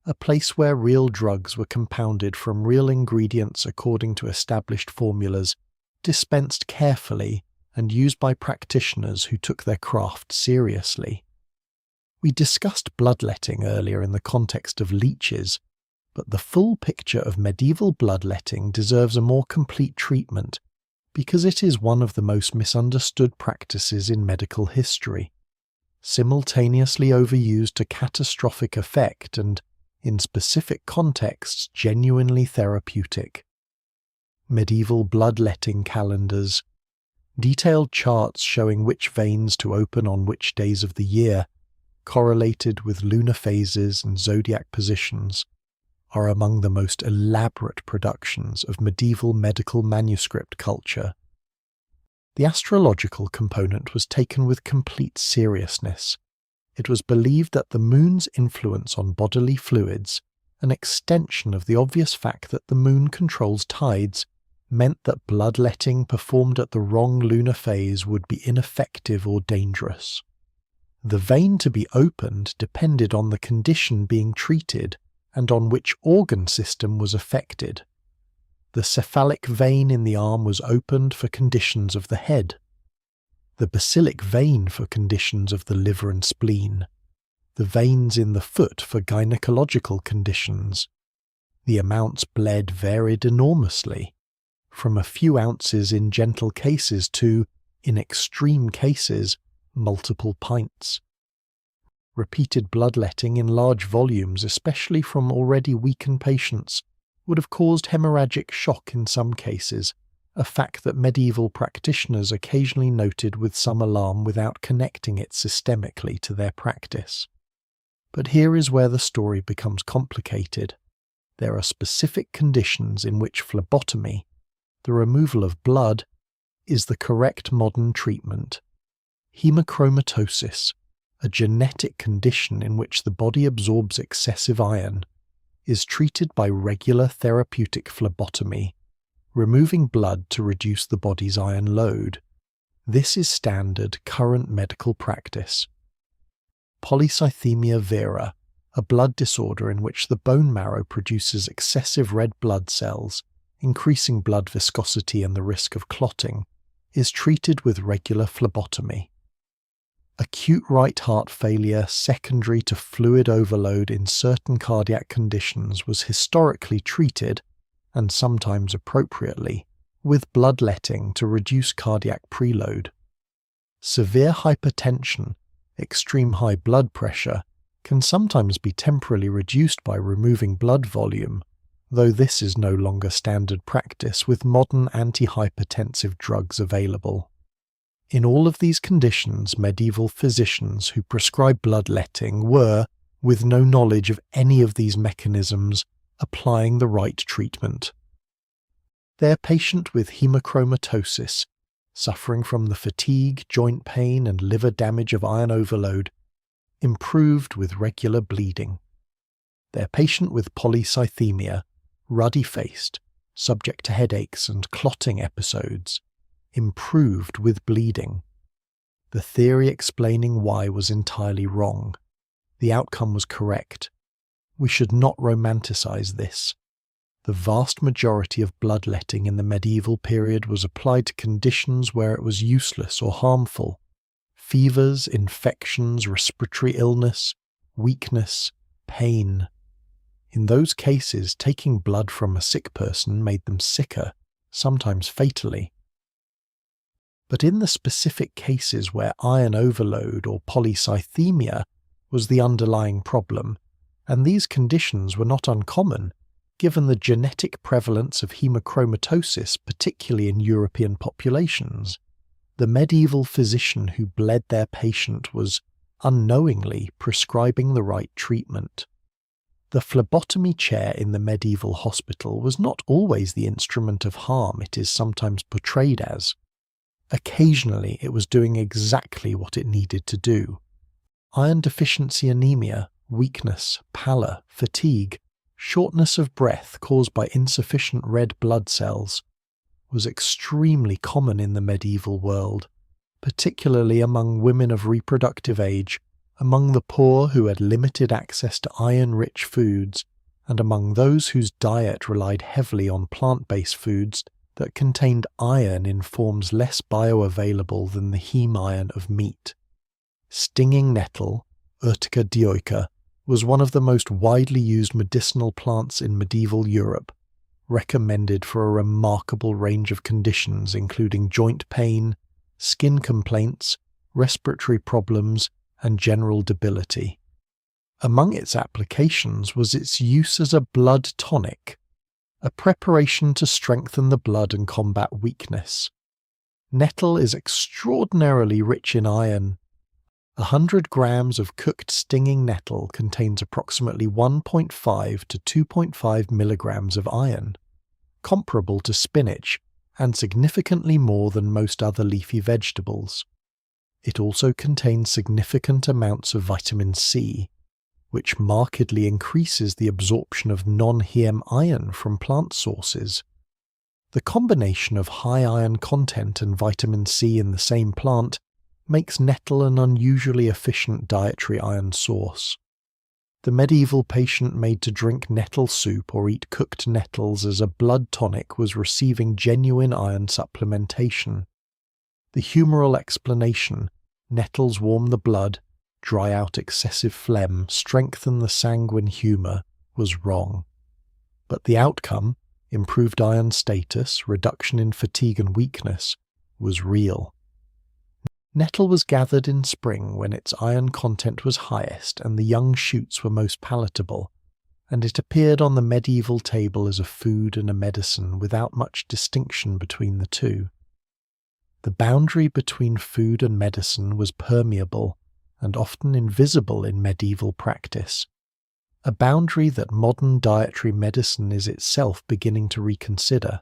a place where real drugs were compounded from real ingredients according to established formulas, dispensed carefully and used by practitioners who took their craft seriously. We discussed bloodletting earlier in the context of leeches, but the full picture of medieval bloodletting deserves a more complete treatment because it is one of the most misunderstood practices in medical history, simultaneously overused to catastrophic effect and, in specific contexts, genuinely therapeutic. Medieval bloodletting calendars, detailed charts showing which veins to open on which days of the year, correlated with lunar phases and zodiac positions, are among the most elaborate productions of medieval medical manuscript culture. The astrological component was taken with complete seriousness. It was believed that the moon's influence on bodily fluids, an extension of the obvious fact that the moon controls tides, meant that bloodletting performed at the wrong lunar phase would be ineffective or dangerous. The vein to be opened depended on the condition being treated and on which organ system was affected. The cephalic vein in the arm was opened for conditions of the head, the basilic vein for conditions of the liver and spleen, the veins in the foot for gynecological conditions. The amounts bled varied enormously, from a few ounces in gentle cases to, in extreme cases, multiple pints. Repeated bloodletting in large volumes, especially from already weakened patients, would have caused hemorrhagic shock in some cases, a fact that medieval practitioners occasionally noted with some alarm without connecting it systemically to their practice. But here is where the story becomes complicated. There are specific conditions in which phlebotomy, the removal of blood, is the correct modern treatment. Hemochromatosis, a genetic condition in which the body absorbs excessive iron, is treated by regular therapeutic phlebotomy, removing blood to reduce the body's iron load. This is standard current medical practice. Polycythemia vera, a blood disorder in which the bone marrow produces excessive red blood cells, increasing blood viscosity and the risk of clotting, is treated with regular phlebotomy. Acute right heart failure secondary to fluid overload in certain cardiac conditions was historically treated, and sometimes appropriately, with bloodletting to reduce cardiac preload. Severe hypertension, extreme high blood pressure, can sometimes be temporarily reduced by removing blood volume, though this is no longer standard practice with modern antihypertensive drugs available. In all of these conditions, medieval physicians who prescribed bloodletting were, with no knowledge of any of these mechanisms, applying the right treatment. Their patient with hemochromatosis, suffering from the fatigue, joint pain, and liver damage of iron overload, improved with regular bleeding. Their patient with polycythemia, ruddy-faced, subject to headaches and clotting episodes, improved with bleeding. The theory explaining why was entirely wrong. The outcome was correct. We should not romanticize this. The vast majority of bloodletting in the medieval period was applied to conditions where it was useless or harmful. Fevers, infections, respiratory illness, weakness, pain. In those cases, taking blood from a sick person made them sicker, sometimes fatally. But in the specific cases where iron overload or polycythemia was the underlying problem, and these conditions were not uncommon, given the genetic prevalence of hemochromatosis, particularly in European populations, the medieval physician who bled their patient was, unknowingly, prescribing the right treatment. The phlebotomy chair in the medieval hospital was not always the instrument of harm it is sometimes portrayed as. Occasionally it was doing exactly what it needed to do. Iron deficiency anemia, weakness, pallor, fatigue, shortness of breath caused by insufficient red blood cells was extremely common in the medieval world, particularly among women of reproductive age, among the poor who had limited access to iron-rich foods, and among those whose diet relied heavily on plant-based foods that contained iron in forms less bioavailable than the heme iron of meat. Stinging nettle, Urtica dioica, was one of the most widely used medicinal plants in medieval Europe, recommended for a remarkable range of conditions including joint pain, skin complaints, respiratory problems, and general debility. Among its applications was its use as a blood tonic, a preparation to strengthen the blood and combat weakness. Nettle is extraordinarily rich in iron. 100 grams of cooked stinging nettle contains approximately 1.5 to 2.5 milligrams of iron, comparable to spinach and significantly more than most other leafy vegetables. It also contains significant amounts of vitamin C, which markedly increases the absorption of non-heme iron from plant sources. The combination of high iron content and vitamin C in the same plant makes nettle an unusually efficient dietary iron source. The medieval patient made to drink nettle soup or eat cooked nettles as a blood tonic was receiving genuine iron supplementation. The humoral explanation, nettles warm the blood, dry out excessive phlegm, strengthen the sanguine humour, was wrong. But the outcome, improved iron status, reduction in fatigue and weakness, was real. Nettle was gathered in spring when its iron content was highest and the young shoots were most palatable, and it appeared on the medieval table as a food and a medicine without much distinction between the two. The boundary between food and medicine was permeable and often invisible in medieval practice, a boundary that modern dietary medicine is itself beginning to reconsider.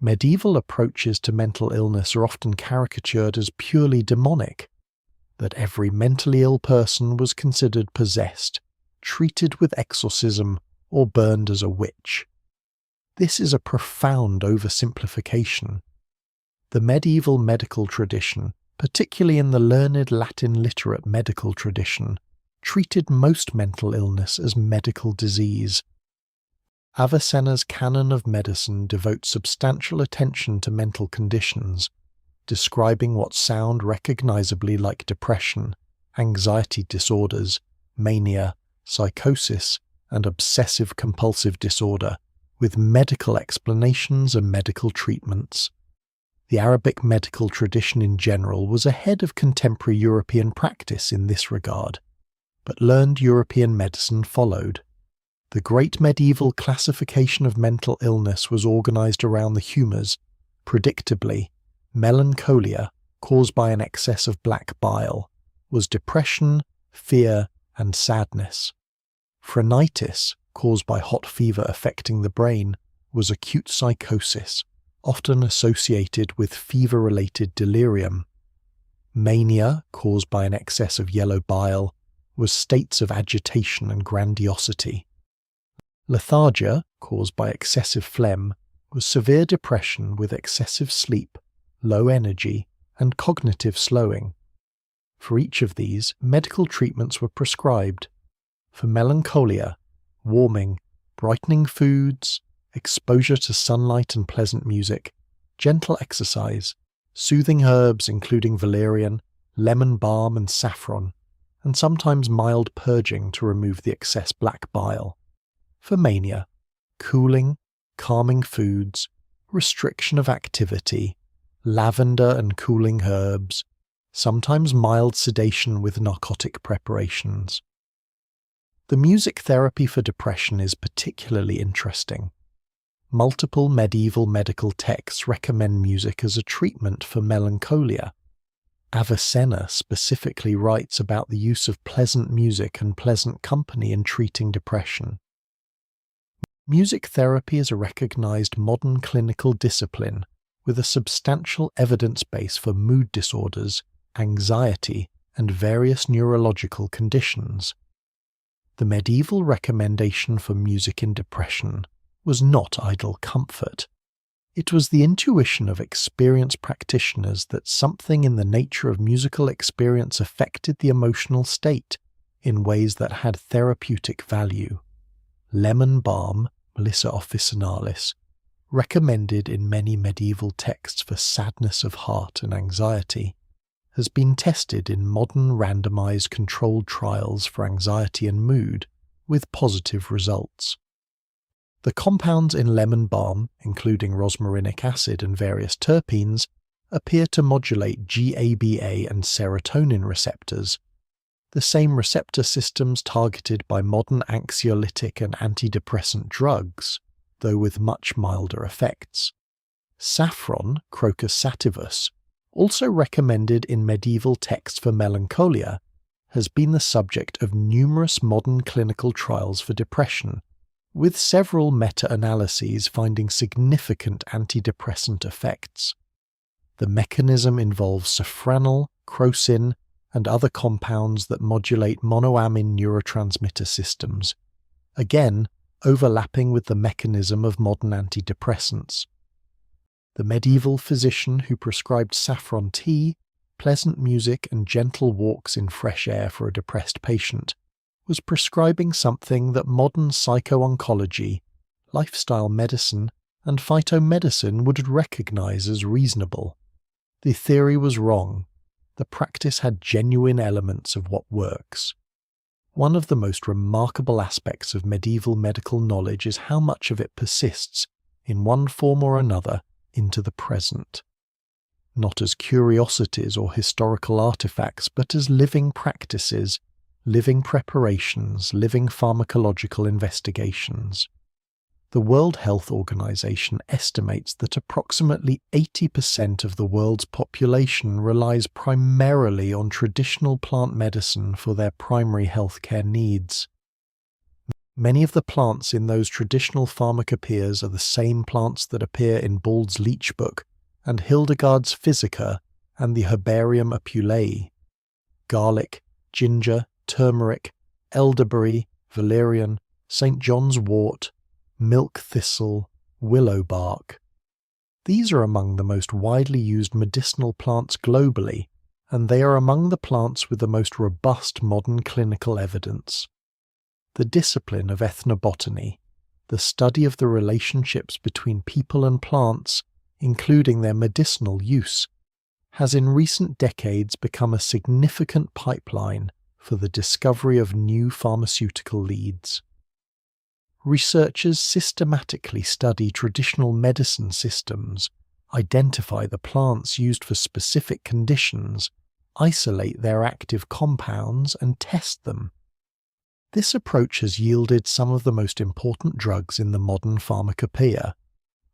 Medieval approaches to mental illness are often caricatured as purely demonic, that every mentally ill person was considered possessed, treated with exorcism, or burned as a witch. This is a profound oversimplification. The medieval medical tradition, particularly in the learned Latin literate medical tradition, treated most mental illness as medical disease. Avicenna's canon of medicine devotes substantial attention to mental conditions, describing what sound recognizably like depression, anxiety disorders, mania, psychosis, and obsessive-compulsive disorder, with medical explanations and medical treatments. The Arabic medical tradition in general was ahead of contemporary European practice in this regard, but learned European medicine followed. The great medieval classification of mental illness was organized around the humours, predictably. Melancholia, caused by an excess of black bile, was depression, fear, and sadness. Phrenitis, caused by hot fever affecting the brain, was acute psychosis, often associated with fever-related delirium. Mania, caused by an excess of yellow bile, was states of agitation and grandiosity. Lethargia, caused by excessive phlegm, was severe depression with excessive sleep, low energy, and cognitive slowing. For each of these, medical treatments were prescribed. For melancholia, warming, brightening foods, exposure to sunlight and pleasant music, gentle exercise, soothing herbs including valerian, lemon balm and saffron, and sometimes mild purging to remove the excess black bile. For mania, cooling, calming foods, restriction of activity, lavender and cooling herbs, sometimes mild sedation with narcotic preparations. The music therapy for depression is particularly interesting. Multiple medieval medical texts recommend music as a treatment for melancholia. Avicenna specifically writes about the use of pleasant music and pleasant company in treating depression. Music therapy is a recognized modern clinical discipline with a substantial evidence base for mood disorders, anxiety, and various neurological conditions. The medieval recommendation for music in depression was not idle comfort. It was the intuition of experienced practitioners that something in the nature of musical experience affected the emotional state in ways that had therapeutic value. Lemon balm, Melissa officinalis, recommended in many medieval texts for sadness of heart and anxiety, has been tested in modern randomized controlled trials for anxiety and mood with positive results. The compounds in lemon balm, including rosmarinic acid and various terpenes, appear to modulate GABA and serotonin receptors, the same receptor systems targeted by modern anxiolytic and antidepressant drugs, though with much milder effects. Saffron, Crocus sativus, also recommended in medieval texts for melancholia, has been the subject of numerous modern clinical trials for depression, with several meta-analyses finding significant antidepressant effects. The mechanism involves safranal, crocin, and other compounds that modulate monoamine neurotransmitter systems, again overlapping with the mechanism of modern antidepressants. The medieval physician who prescribed saffron tea, pleasant music, and gentle walks in fresh air for a depressed patient was prescribing something that modern psycho-oncology, lifestyle medicine, and phytomedicine would recognize as reasonable. The theory was wrong. The practice had genuine elements of what works. One of the most remarkable aspects of medieval medical knowledge is how much of it persists, in one form or another, into the present. Not as curiosities or historical artifacts, but as living practices, living preparations, living pharmacological investigations. The World Health Organization estimates that approximately 80% of the world's population relies primarily on traditional plant medicine for their primary healthcare needs. Many of the plants in those traditional pharmacopoeias are the same plants that appear in Bald's Leech book and Hildegard's Physica and the Herbarium Apulae. Garlic, ginger, turmeric, elderberry, valerian, St. John's wort, milk thistle, willow bark. These are among the most widely used medicinal plants globally, and they are among the plants with the most robust modern clinical evidence. The discipline of ethnobotany, the study of the relationships between people and plants, including their medicinal use, has in recent decades become a significant pipeline for the discovery of new pharmaceutical leads. Researchers systematically study traditional medicine systems, identify the plants used for specific conditions, isolate their active compounds, and test them. This approach has yielded some of the most important drugs in the modern pharmacopoeia.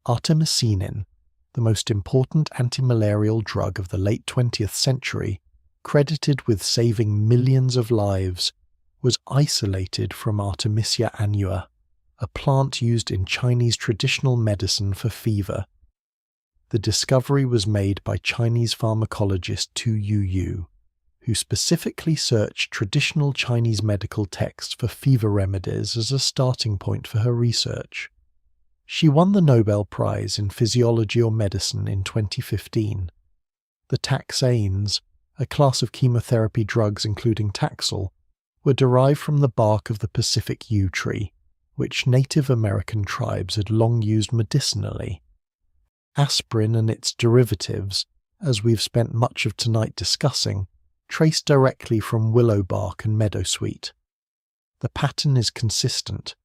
Artemisinin, the most important antimalarial drug of the late 20th century, credited with saving millions of lives, was isolated from Artemisia annua, a plant used in Chinese traditional medicine for fever. The discovery was made by Chinese pharmacologist Tu Yu, who specifically searched traditional Chinese medical texts for fever remedies as a starting point for her research. She won the Nobel Prize in Physiology or Medicine in 2015. The taxanes, a class of chemotherapy drugs including Taxol, were derived from the bark of the Pacific yew tree, which Native American tribes had long used medicinally. Aspirin and its derivatives, as we've spent much of tonight discussing, trace directly from willow bark and meadowsweet. The pattern is consistent.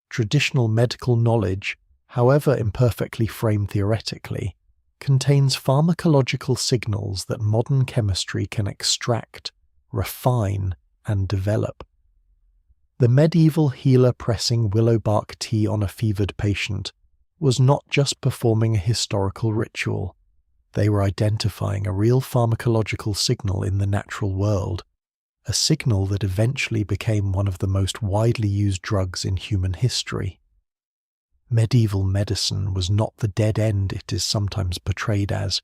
Traditional medical knowledge, however imperfectly framed theoretically, contains pharmacological signals that modern chemistry can extract, refine, and develop. The medieval healer pressing willow bark tea on a fevered patient was not just performing a historical ritual. They were identifying a real pharmacological signal in the natural world, a signal that eventually became one of the most widely used drugs in human history. Medieval medicine was not the dead end it is sometimes portrayed as.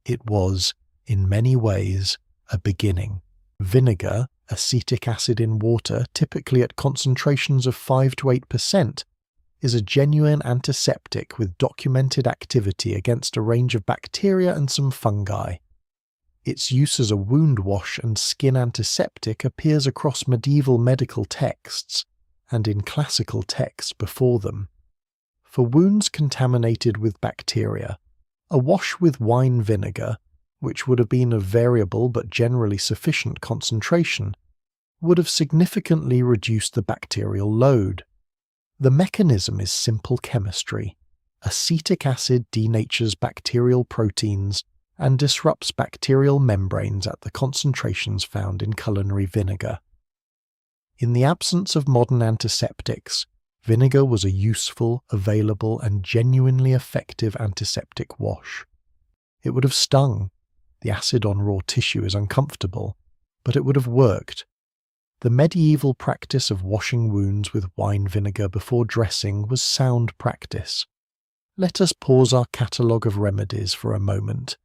It was, in many ways, a beginning. Vinegar, acetic acid in water, typically at concentrations of 5 to 8%, is a genuine antiseptic with documented activity against a range of bacteria and some fungi. Its use as a wound wash and skin antiseptic appears across medieval medical texts and in classical texts before them. For wounds contaminated with bacteria, a wash with wine vinegar, which would have been of variable but generally sufficient concentration, would have significantly reduced the bacterial load. The mechanism is simple chemistry. Acetic acid denatures bacterial proteins and disrupts bacterial membranes at the concentrations found in culinary vinegar. In the absence of modern antiseptics, vinegar was a useful, available, and genuinely effective antiseptic wash. It would have stung. The acid on raw tissue is uncomfortable, but it would have worked. The medieval practice of washing wounds with wine vinegar before dressing was sound practice. Let us pause our catalogue of remedies for a moment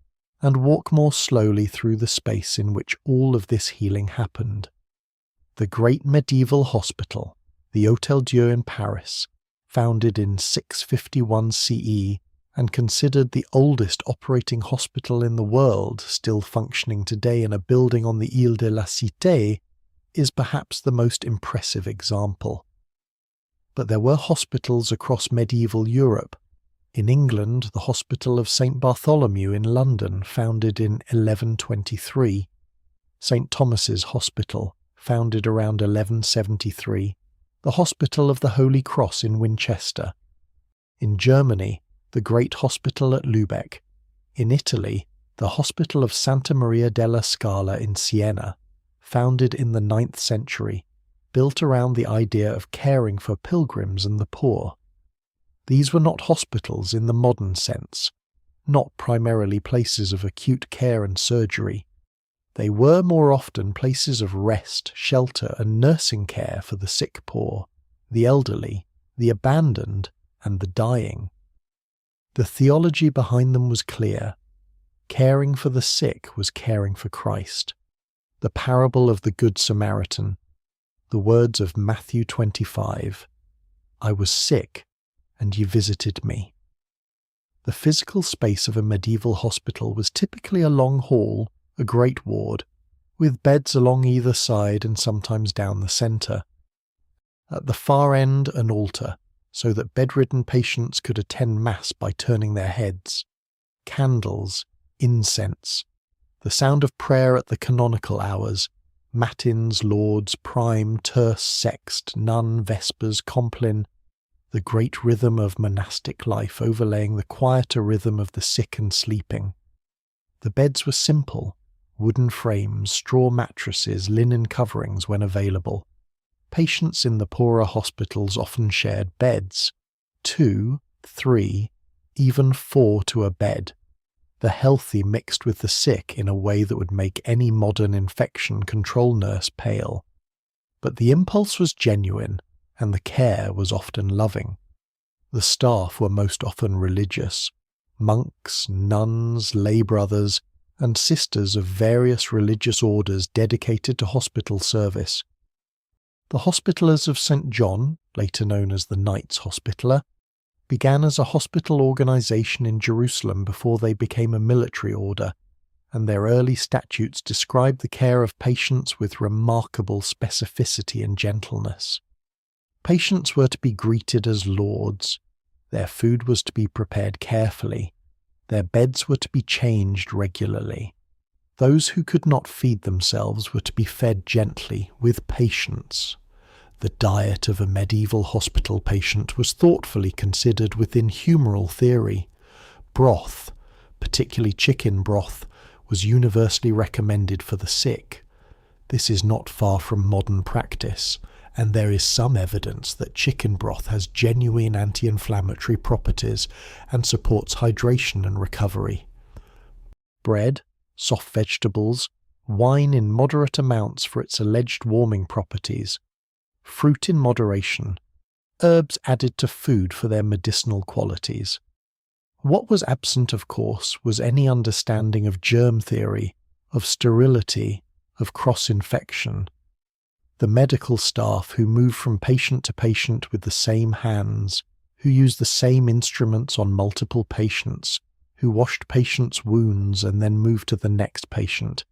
and walk more slowly through the space in which all of this healing happened. The great medieval hospital, the Hôtel Dieu in Paris, founded in 651 CE and considered the oldest operating hospital in the world, still functioning today in a building on the Île de la Cité, is perhaps the most impressive example. But there were hospitals across medieval Europe. In England, the Hospital of St. Bartholomew in London, founded in 1123, St. Thomas's Hospital, founded around 1173, the Hospital of the Holy Cross in Winchester. In Germany, the Great Hospital at Lübeck. In Italy, the Hospital of Santa Maria della Scala in Siena, founded in the 9th century, built around the idea of caring for pilgrims and the poor. These were not hospitals in the modern sense, not primarily places of acute care and surgery. They were more often places of rest, shelter, and nursing care for the sick poor, the elderly, the abandoned, and the dying. The theology behind them was clear. Caring for the sick was caring for Christ. The parable of the Good Samaritan, the words of Matthew 25, "I was sick, and ye visited me." The physical space of a medieval hospital was typically a long hall, a great ward, with beds along either side and sometimes down the centre. At the far end, an altar, so that bedridden patients could attend Mass by turning their heads. Candles, incense, the sound of prayer at the canonical hours, matins, lauds, prime, terce, sext, nun, vespers, compline, the great rhythm of monastic life overlaying the quieter rhythm of the sick and sleeping. The beds were simple, wooden frames, straw mattresses, linen coverings when available. Patients in the poorer hospitals often shared beds, 2, 3, even 4 to a bed. The healthy mixed with the sick in a way that would make any modern infection control nurse pale. But the impulse was genuine, and the care was often loving. The staff were most often religious. Monks, nuns, lay brothers, and sisters of various religious orders dedicated to hospital service. The Hospitallers of St. John, later known as the Knights Hospitaller, began as a hospital organisation in Jerusalem before they became a military order, and their early statutes describe the care of patients with remarkable specificity and gentleness. Patients were to be greeted as lords, their food was to be prepared carefully, their beds were to be changed regularly. Those who could not feed themselves were to be fed gently, with patience. The diet of a medieval hospital patient was thoughtfully considered within humoral theory. Broth, particularly chicken broth, was universally recommended for the sick. This is not far from modern practice, and there is some evidence that chicken broth has genuine anti-inflammatory properties and supports hydration and recovery. Bread, soft vegetables, wine in moderate amounts for its alleged warming properties, fruit in moderation, herbs added to food for their medicinal qualities. What was absent, of course, was any understanding of germ theory, of sterility, of cross-infection. The medical staff who moved from patient to patient with the same hands, who used the same instruments on multiple patients, who washed patients' wounds and then moved to the next patient.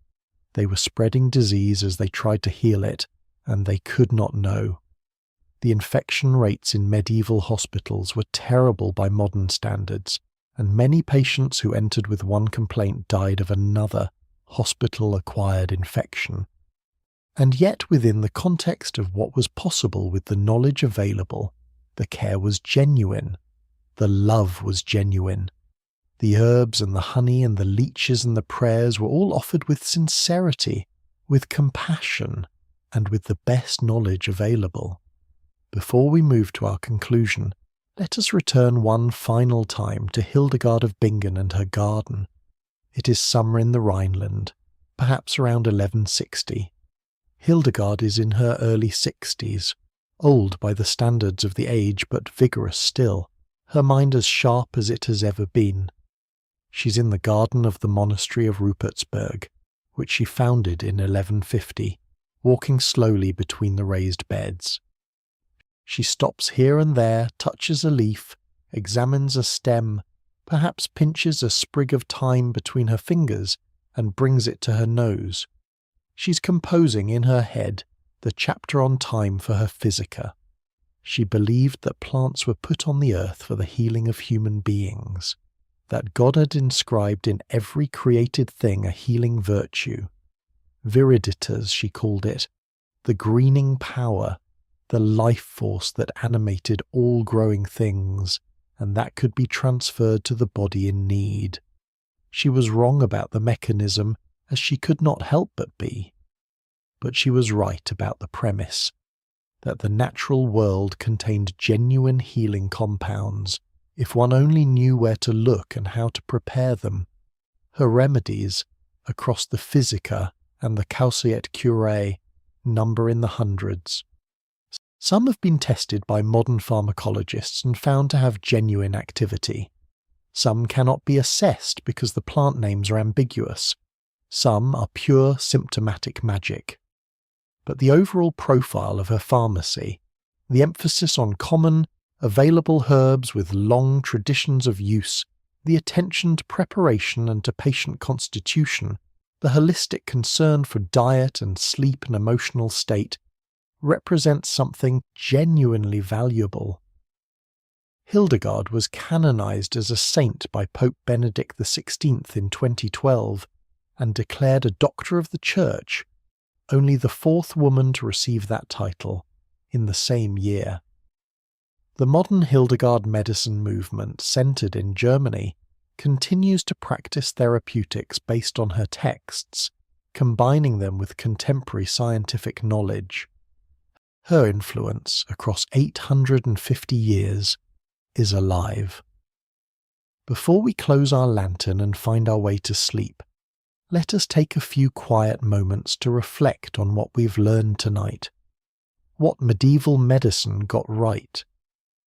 They were spreading disease as they tried to heal it, and they could not know. The infection rates in medieval hospitals were terrible by modern standards, and many patients who entered with one complaint died of another hospital-acquired infection. And yet, within the context of what was possible with the knowledge available, the care was genuine. The love was genuine. The herbs and the honey and the leeches and the prayers were all offered with sincerity, with compassion, and with the best knowledge available. Before we move to our conclusion, let us return one final time to Hildegard of Bingen and her garden. It is summer in the Rhineland, perhaps around 1160. Hildegard is in her early 60s, old by the standards of the age but vigorous still, her mind as sharp as it has ever been. She's in the garden of the monastery of Rupertsberg, which she founded in 1150, walking slowly between the raised beds. She stops here and there, touches a leaf, examines a stem, perhaps pinches a sprig of thyme between her fingers and brings it to her nose. She's composing in her head the chapter on thyme for her Physica. She believed that plants were put on the earth for the healing of human beings, that God had inscribed in every created thing a healing virtue. Viriditas, she called it, the greening power, the life force that animated all growing things, and that could be transferred to the body in need. She was wrong about the mechanism, as she could not help but be. But she was right about the premise, that the natural world contained genuine healing compounds, if one only knew where to look and how to prepare them. Her remedies, across the Physica and the Causeat Curae, number in the hundreds. Some have been tested by modern pharmacologists and found to have genuine activity. Some cannot be assessed because the plant names are ambiguous. Some are pure symptomatic magic. But the overall profile of her pharmacy, the emphasis on common, available herbs with long traditions of use, the attention to preparation and to patient constitution, the holistic concern for diet and sleep and emotional state, represents something genuinely valuable. Hildegard was canonized as a saint by Pope Benedict XVI in 2012 and declared a Doctor of the Church, only the fourth woman to receive that title, in the same year. The modern Hildegard medicine movement, centered in Germany, continues to practice therapeutics based on her texts, combining them with contemporary scientific knowledge. Her influence across 850 years is alive. Before we close our lantern and find our way to sleep, let us take a few quiet moments to reflect on what we've learned tonight. What medieval medicine got right,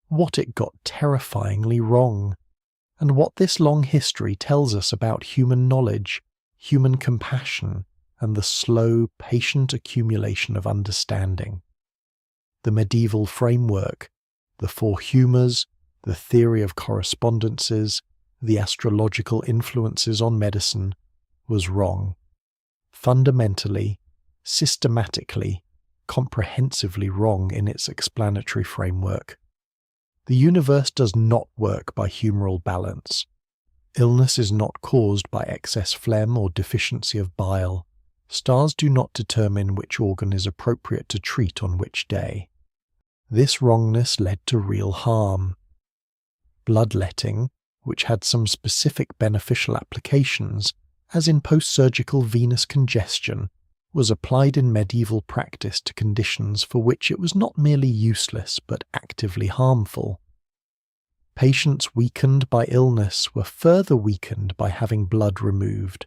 what it got terrifyingly wrong, and what this long history tells us about human knowledge, human compassion, and the slow, patient accumulation of understanding. The medieval framework, the four humours, the theory of correspondences, the astrological influences on medicine, was wrong. Fundamentally, systematically, comprehensively wrong in its explanatory framework. The universe does not work by humoral balance. Illness is not caused by excess phlegm or deficiency of bile. Stars do not determine which organ is appropriate to treat on which day. This wrongness led to real harm. Bloodletting, which had some specific beneficial applications, as in post-surgical venous congestion, was applied in medieval practice to conditions for which it was not merely useless but actively harmful. Patients weakened by illness were further weakened by having blood removed.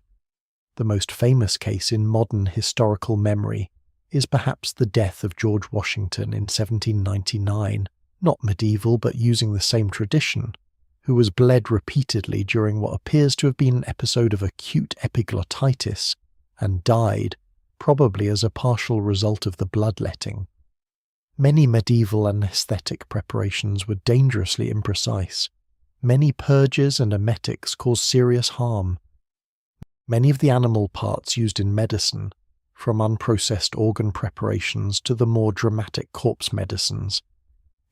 The most famous case in modern historical memory is perhaps the death of George Washington in 1799, not medieval but using the same tradition, who was bled repeatedly during what appears to have been an episode of acute epiglottitis, and died, probably as a partial result of the bloodletting. Many medieval anaesthetic preparations were dangerously imprecise. Many purges and emetics caused serious harm. Many of the animal parts used in medicine, from unprocessed organ preparations to the more dramatic corpse medicines,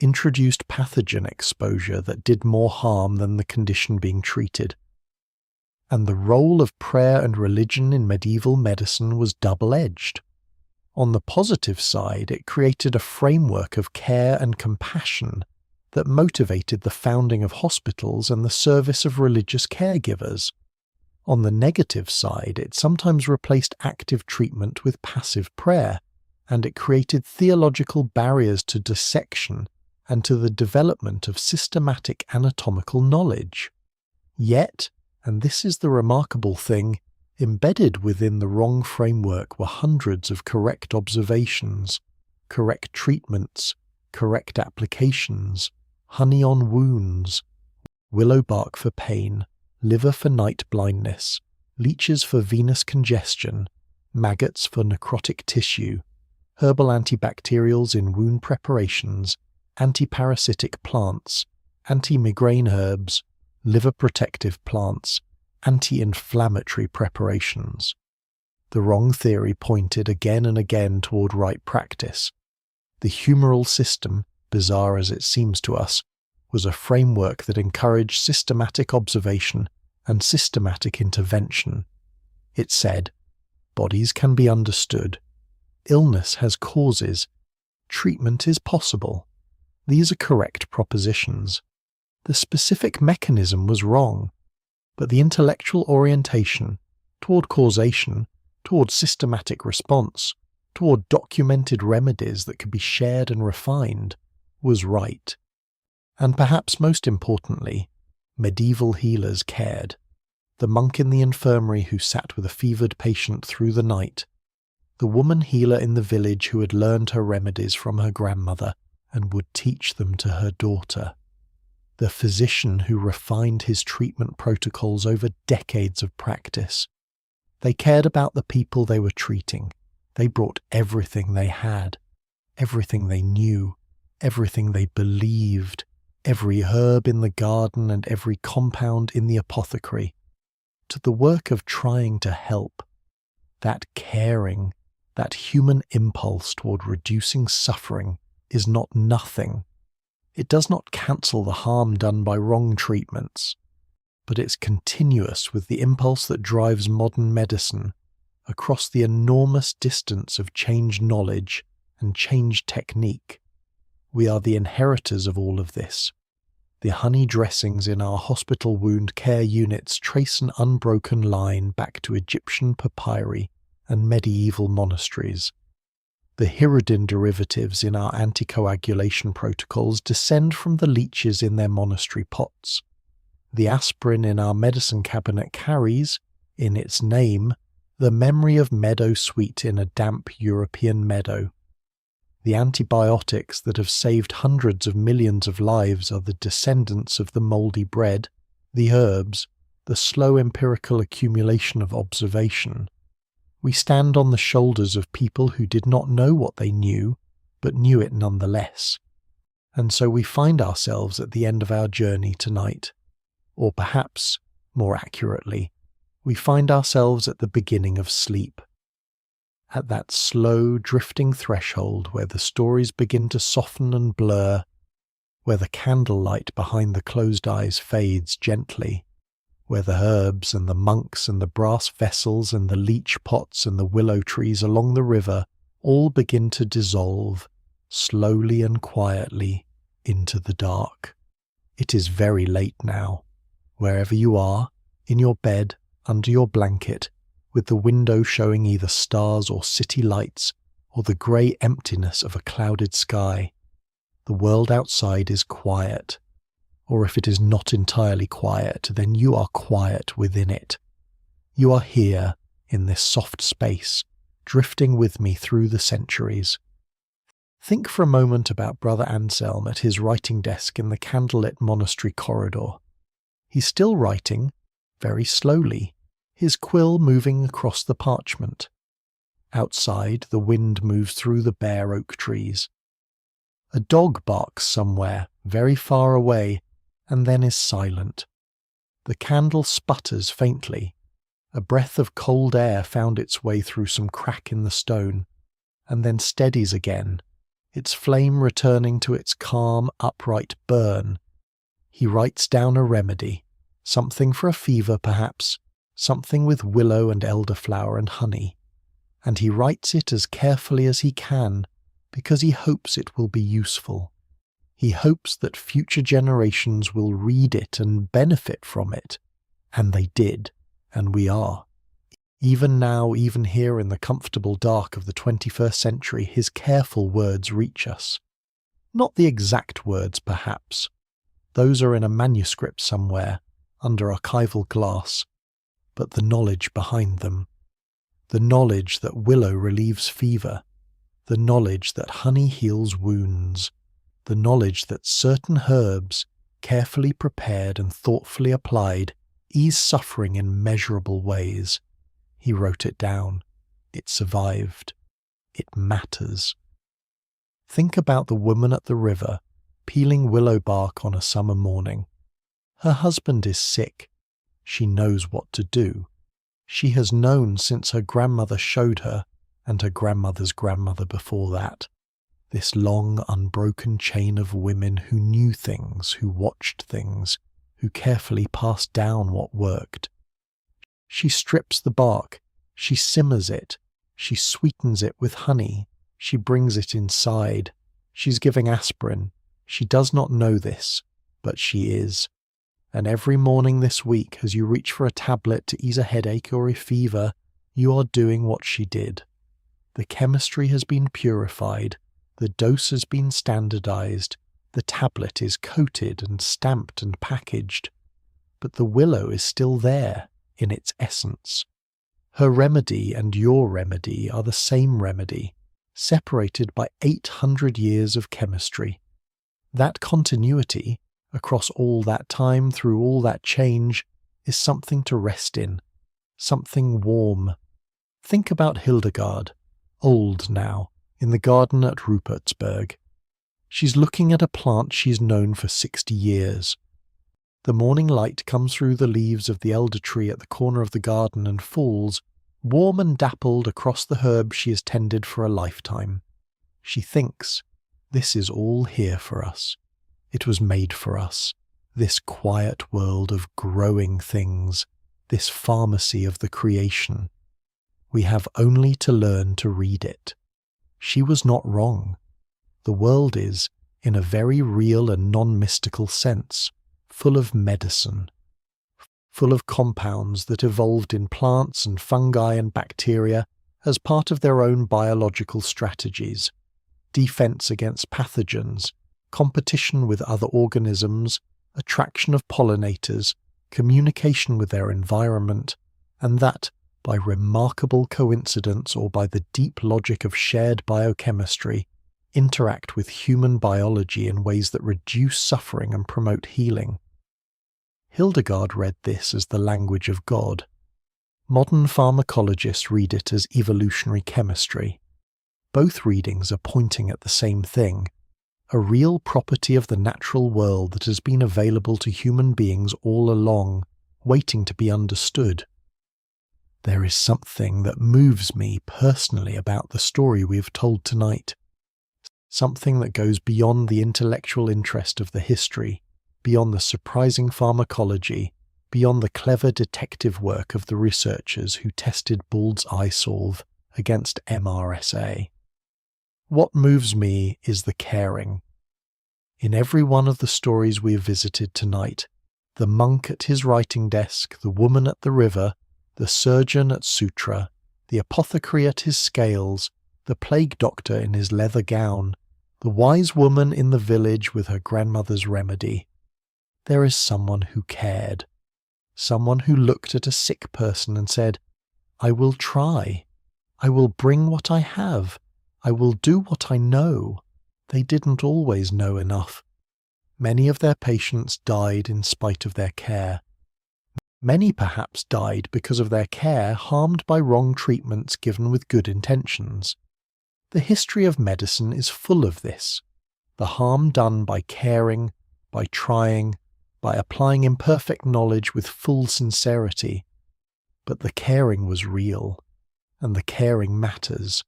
introduced pathogen exposure that did more harm than the condition being treated. And the role of prayer and religion in medieval medicine was double-edged. On the positive side, it created a framework of care and compassion that motivated the founding of hospitals and the service of religious caregivers. On the negative side, it sometimes replaced active treatment with passive prayer, and it created theological barriers to dissection and to the development of systematic anatomical knowledge. Yet, and this is the remarkable thing, embedded within the wrong framework were hundreds of correct observations, correct treatments, correct applications, honey on wounds, willow bark for pain, liver for night blindness, leeches for venous congestion, maggots for necrotic tissue, herbal antibacterials in wound preparations, antiparasitic plants, anti-migraine herbs, liver protective plants, anti-inflammatory preparations. The wrong theory pointed again and again toward right practice. The humoral system, bizarre as it seems to us, was a framework that encouraged systematic observation and systematic intervention. It said, bodies can be understood, illness has causes, treatment is possible. These are correct propositions. The specific mechanism was wrong, but the intellectual orientation toward causation, toward systematic response, toward documented remedies that could be shared and refined, was right. And perhaps most importantly, medieval healers cared. The monk in the infirmary who sat with a fevered patient through the night, the woman healer in the village who had learned her remedies from her grandmother and would teach them to her daughter, the physician who refined his treatment protocols over decades of practice. They cared about the people they were treating. They brought everything they had, everything they knew, everything they believed, every herb in the garden and every compound in the apothecary, to the work of trying to help. That caring, that human impulse toward reducing suffering is not nothing. It does not cancel the harm done by wrong treatments, but it's continuous with the impulse that drives modern medicine across the enormous distance of changed knowledge and changed technique. We are the inheritors of all of this. The honey dressings in our hospital wound care units trace an unbroken line back to Egyptian papyri and medieval monasteries. The hirudin derivatives in our anticoagulation protocols descend from the leeches in their monastery pots. The aspirin in our medicine cabinet carries, in its name, the memory of meadow sweet in a damp European meadow. The antibiotics that have saved hundreds of millions of lives are the descendants of the moldy bread, the herbs, the slow empirical accumulation of observation. We stand on the shoulders of people who did not know what they knew, but knew it nonetheless. And so we find ourselves at the end of our journey tonight. Or perhaps, more accurately, we find ourselves at the beginning of sleep. At that slow, drifting threshold where the stories begin to soften and blur, where the candlelight behind the closed eyes fades gently, where the herbs and the monks and the brass vessels and the leech pots and the willow trees along the river all begin to dissolve, slowly and quietly, into the dark. It is very late now. Wherever you are, in your bed, under your blanket, with the window showing either stars or city lights, or the grey emptiness of a clouded sky, the world outside is quiet. Or if it is not entirely quiet, then you are quiet within it. You are here, in this soft space, drifting with me through the centuries. Think for a moment about Brother Anselm at his writing desk in the candlelit monastery corridor. He's still writing, very slowly, his quill moving across the parchment. Outside, the wind moves through the bare oak trees. A dog barks somewhere, very far away, and then is silent. The candle sputters faintly. A breath of cold air found its way through some crack in the stone, and then steadies again, its flame returning to its calm, upright burn. He writes down a remedy, something for a fever perhaps, something with willow and elderflower and honey, and he writes it as carefully as he can, because he hopes it will be useful. He hopes that future generations will read it and benefit from it. And they did, and we are. Even now, even here in the comfortable dark of the 21st century, his careful words reach us. Not the exact words, perhaps. Those are in a manuscript somewhere, under archival glass. But the knowledge behind them. The knowledge that willow relieves fever. The knowledge that honey heals wounds. The knowledge that certain herbs, carefully prepared and thoughtfully applied, ease suffering in measurable ways. He wrote it down. It survived. It matters. Think about the woman at the river, peeling willow bark on a summer morning. Her husband is sick. She knows what to do. She has known since her grandmother showed her, and her grandmother's grandmother before that. This long, unbroken chain of women who knew things, who watched things, who carefully passed down what worked. She strips the bark, she simmers it, she sweetens it with honey, she brings it inside. She's giving aspirin. She does not know this, but she is. And every morning this week, as you reach for a tablet to ease a headache or a fever, you are doing what she did. The chemistry has been purified. The dose has been standardized, the tablet is coated and stamped and packaged, but the willow is still there in its essence. Her remedy and your remedy are the same remedy, separated by 800 years of chemistry. That continuity, across all that time, through all that change, is something to rest in, something warm. Think about Hildegard, old now, in the garden at Rupertsberg. She's looking at a plant she's known for 60 years. The morning light comes through the leaves of the elder tree at the corner of the garden and falls, warm and dappled, across the herb she has tended for a lifetime. She thinks, this is all here for us. It was made for us. This quiet world of growing things, this pharmacy of the creation. We have only to learn to read it. She was not wrong. The world is, in a very real and non-mystical sense, full of medicine, full of compounds that evolved in plants and fungi and bacteria as part of their own biological strategies, defense against pathogens, competition with other organisms, attraction of pollinators, communication with their environment, and that, by remarkable coincidence or by the deep logic of shared biochemistry, interact with human biology in ways that reduce suffering and promote healing. Hildegard read this as the language of God. Modern pharmacologists read it as evolutionary chemistry. Both readings are pointing at the same thing, a real property of the natural world that has been available to human beings all along, waiting to be understood. There is something that moves me personally about the story we have told tonight. Something that goes beyond the intellectual interest of the history, beyond the surprising pharmacology, beyond the clever detective work of the researchers who tested Bald's Eyesalve against MRSA. What moves me is the caring. In every one of the stories we have visited tonight, the monk at his writing desk, the woman at the river, the surgeon at Sutra, the apothecary at his scales, the plague doctor in his leather gown, the wise woman in the village with her grandmother's remedy. There is someone who cared, someone who looked at a sick person and said, I will try, I will bring what I have, I will do what I know. They didn't always know enough. Many of their patients died in spite of their care. Many perhaps died because of their care harmed by wrong treatments given with good intentions. The history of medicine is full of this. the harm done by caring, by trying, by applying imperfect knowledge with full sincerity. But the caring was real, and the caring matters,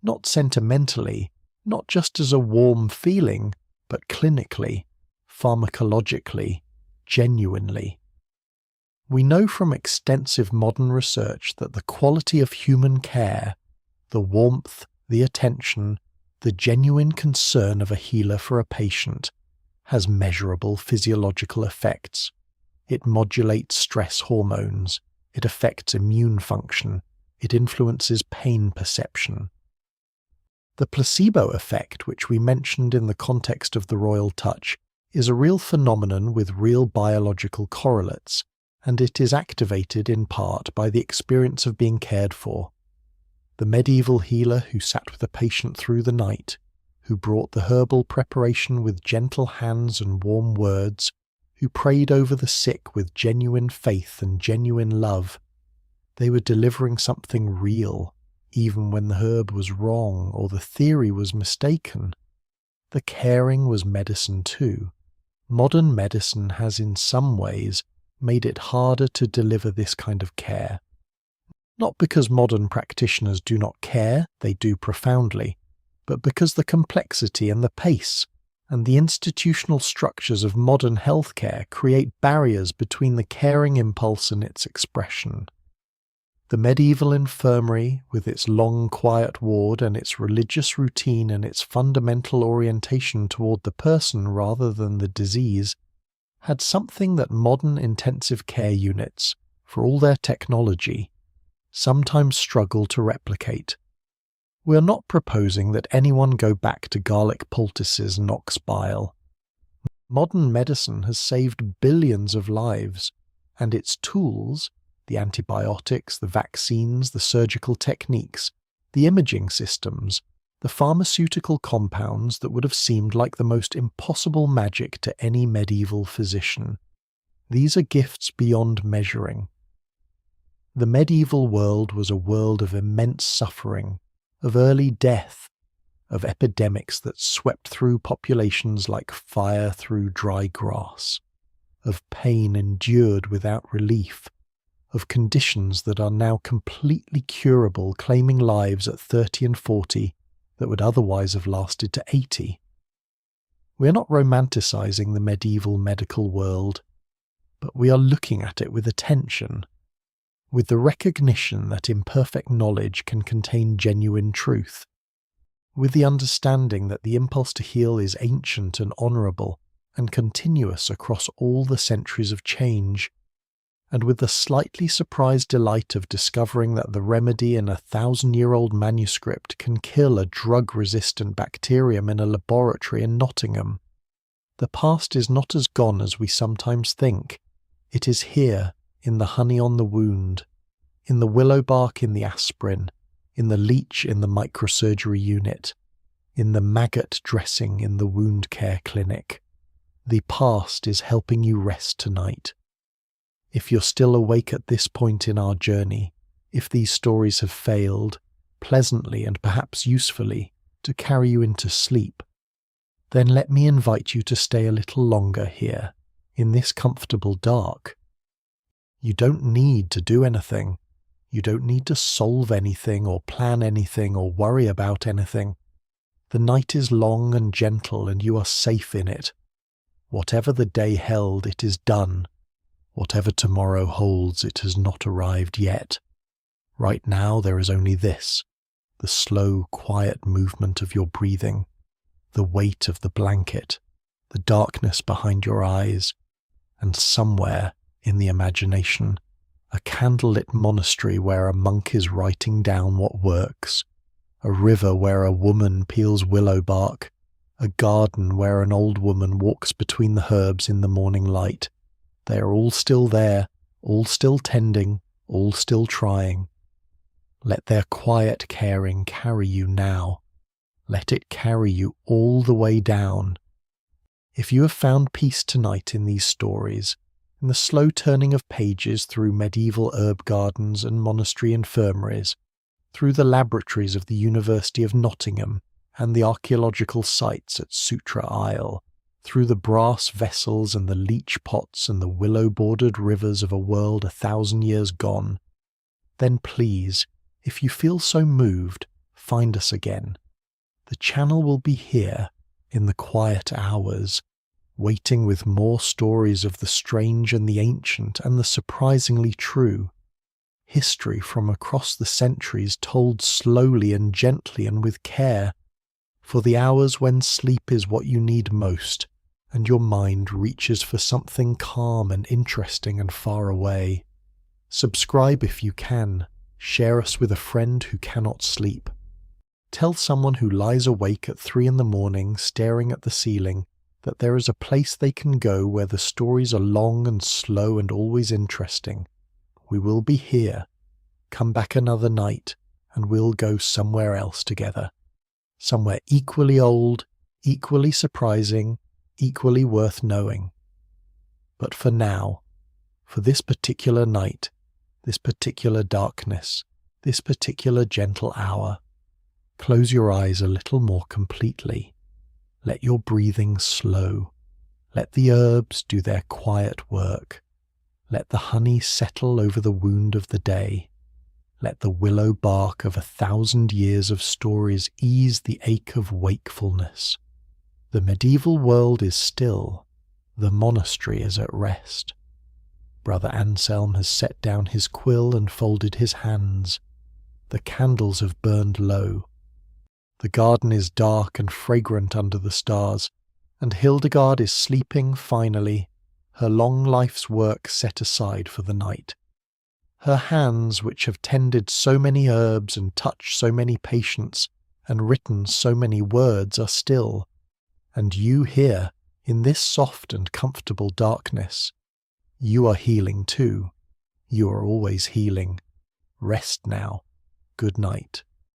not sentimentally, not just as a warm feeling, but clinically, pharmacologically, genuinely. We know from extensive modern research that the quality of human care, the warmth, the attention, the genuine concern of a healer for a patient, has measurable physiological effects. It modulates stress hormones, it affects immune function, it influences pain perception. The placebo effect, which we mentioned in the context of the royal touch, is a real phenomenon with real biological correlates, and it is activated in part by the experience of being cared for. The medieval healer who sat with a patient through the night, who brought the herbal preparation with gentle hands and warm words, who prayed over the sick with genuine faith and genuine love, they were delivering something real, even when the herb was wrong or the theory was mistaken. The caring was medicine too. Modern medicine has in some ways made it harder to deliver this kind of care. Not because modern practitioners do not care, they do profoundly, but because the complexity and the pace and the institutional structures of modern healthcare create barriers between the caring impulse and its expression. The medieval infirmary, with its long quiet ward and its religious routine and its fundamental orientation toward the person rather than the disease, had something that modern intensive care units, for all their technology, sometimes struggle to replicate. We are not proposing that anyone go back to garlic poultices and ox bile. Modern medicine has saved billions of lives, and its tools, the antibiotics, the vaccines, the surgical techniques, the imaging systems, the pharmaceutical compounds that would have seemed like the most impossible magic to any medieval physician. These are gifts beyond measuring. The medieval world was a world of immense suffering, of early death, of epidemics that swept through populations like fire through dry grass, of pain endured without relief, of conditions that are now completely curable, claiming lives at 30 and 40 that would otherwise have lasted to 80. We are not romanticizing the medieval medical world, but we are looking at it with attention, with the recognition that imperfect knowledge can contain genuine truth, with the understanding that the impulse to heal is ancient and honourable and continuous across all the centuries of change, and with the slightly surprised delight of discovering that the remedy in a 1,000-year-old manuscript can kill a drug-resistant bacterium in a laboratory in Nottingham. The past is not as gone as we sometimes think. It is here, in the honey on the wound, in the willow bark in the aspirin, in the leech in the microsurgery unit, in the maggot dressing in the wound care clinic. The past is helping you rest tonight. If you're still awake at this point in our journey, if these stories have failed, pleasantly and perhaps usefully, to carry you into sleep, then let me invite you to stay a little longer here, in this comfortable dark. You don't need to do anything. You don't need to solve anything or plan anything or worry about anything. The night is long and gentle and you are safe in it. Whatever the day held, it is done. Whatever tomorrow holds, it has not arrived yet. Right now there is only this, the slow, quiet movement of your breathing, the weight of the blanket, the darkness behind your eyes, and somewhere in the imagination, a candlelit monastery where a monk is writing down what works, a river where a woman peels willow bark, a garden where an old woman walks between the herbs in the morning light. They are all still there, all still tending, all still trying. Let their quiet caring carry you now. Let it carry you all the way down. If you have found peace tonight in these stories, in the slow turning of pages through medieval herb gardens and monastery infirmaries, through the laboratories of the University of Nottingham and the archaeological sites at Sutra Isle, through the brass vessels and the leech pots and the willow-bordered rivers of a world 1,000 years gone, then please, if you feel so moved, find us again. The channel will be here, in the quiet hours, waiting with more stories of the strange and the ancient and the surprisingly true. History from across the centuries told slowly and gently and with care, for the hours when sleep is what you need most, and your mind reaches for something calm and interesting and far away. Subscribe if you can. Share us with a friend who cannot sleep. Tell someone who lies awake at 3 a.m. staring at the ceiling that there is a place they can go where the stories are long and slow and always interesting. We will be here. Come back another night, and we'll go somewhere else together. Somewhere equally old, equally surprising, equally worth knowing. But for now, for this particular night, this particular darkness, this particular gentle hour, close your eyes a little more completely. Let your breathing slow. Let the herbs do their quiet work. Let the honey settle over the wound of the day. Let the willow bark of 1,000 years of stories ease the ache of wakefulness. The medieval world is still. The monastery is at rest. Brother Anselm has set down his quill and folded his hands. The candles have burned low. The garden is dark and fragrant under the stars, and Hildegard is sleeping finally, her long life's work set aside for the night. Her hands, which have tended so many herbs and touched so many patients and written so many words, are still. And you here, in this soft and comfortable darkness, you are healing too. You are always healing. Rest now. Good night.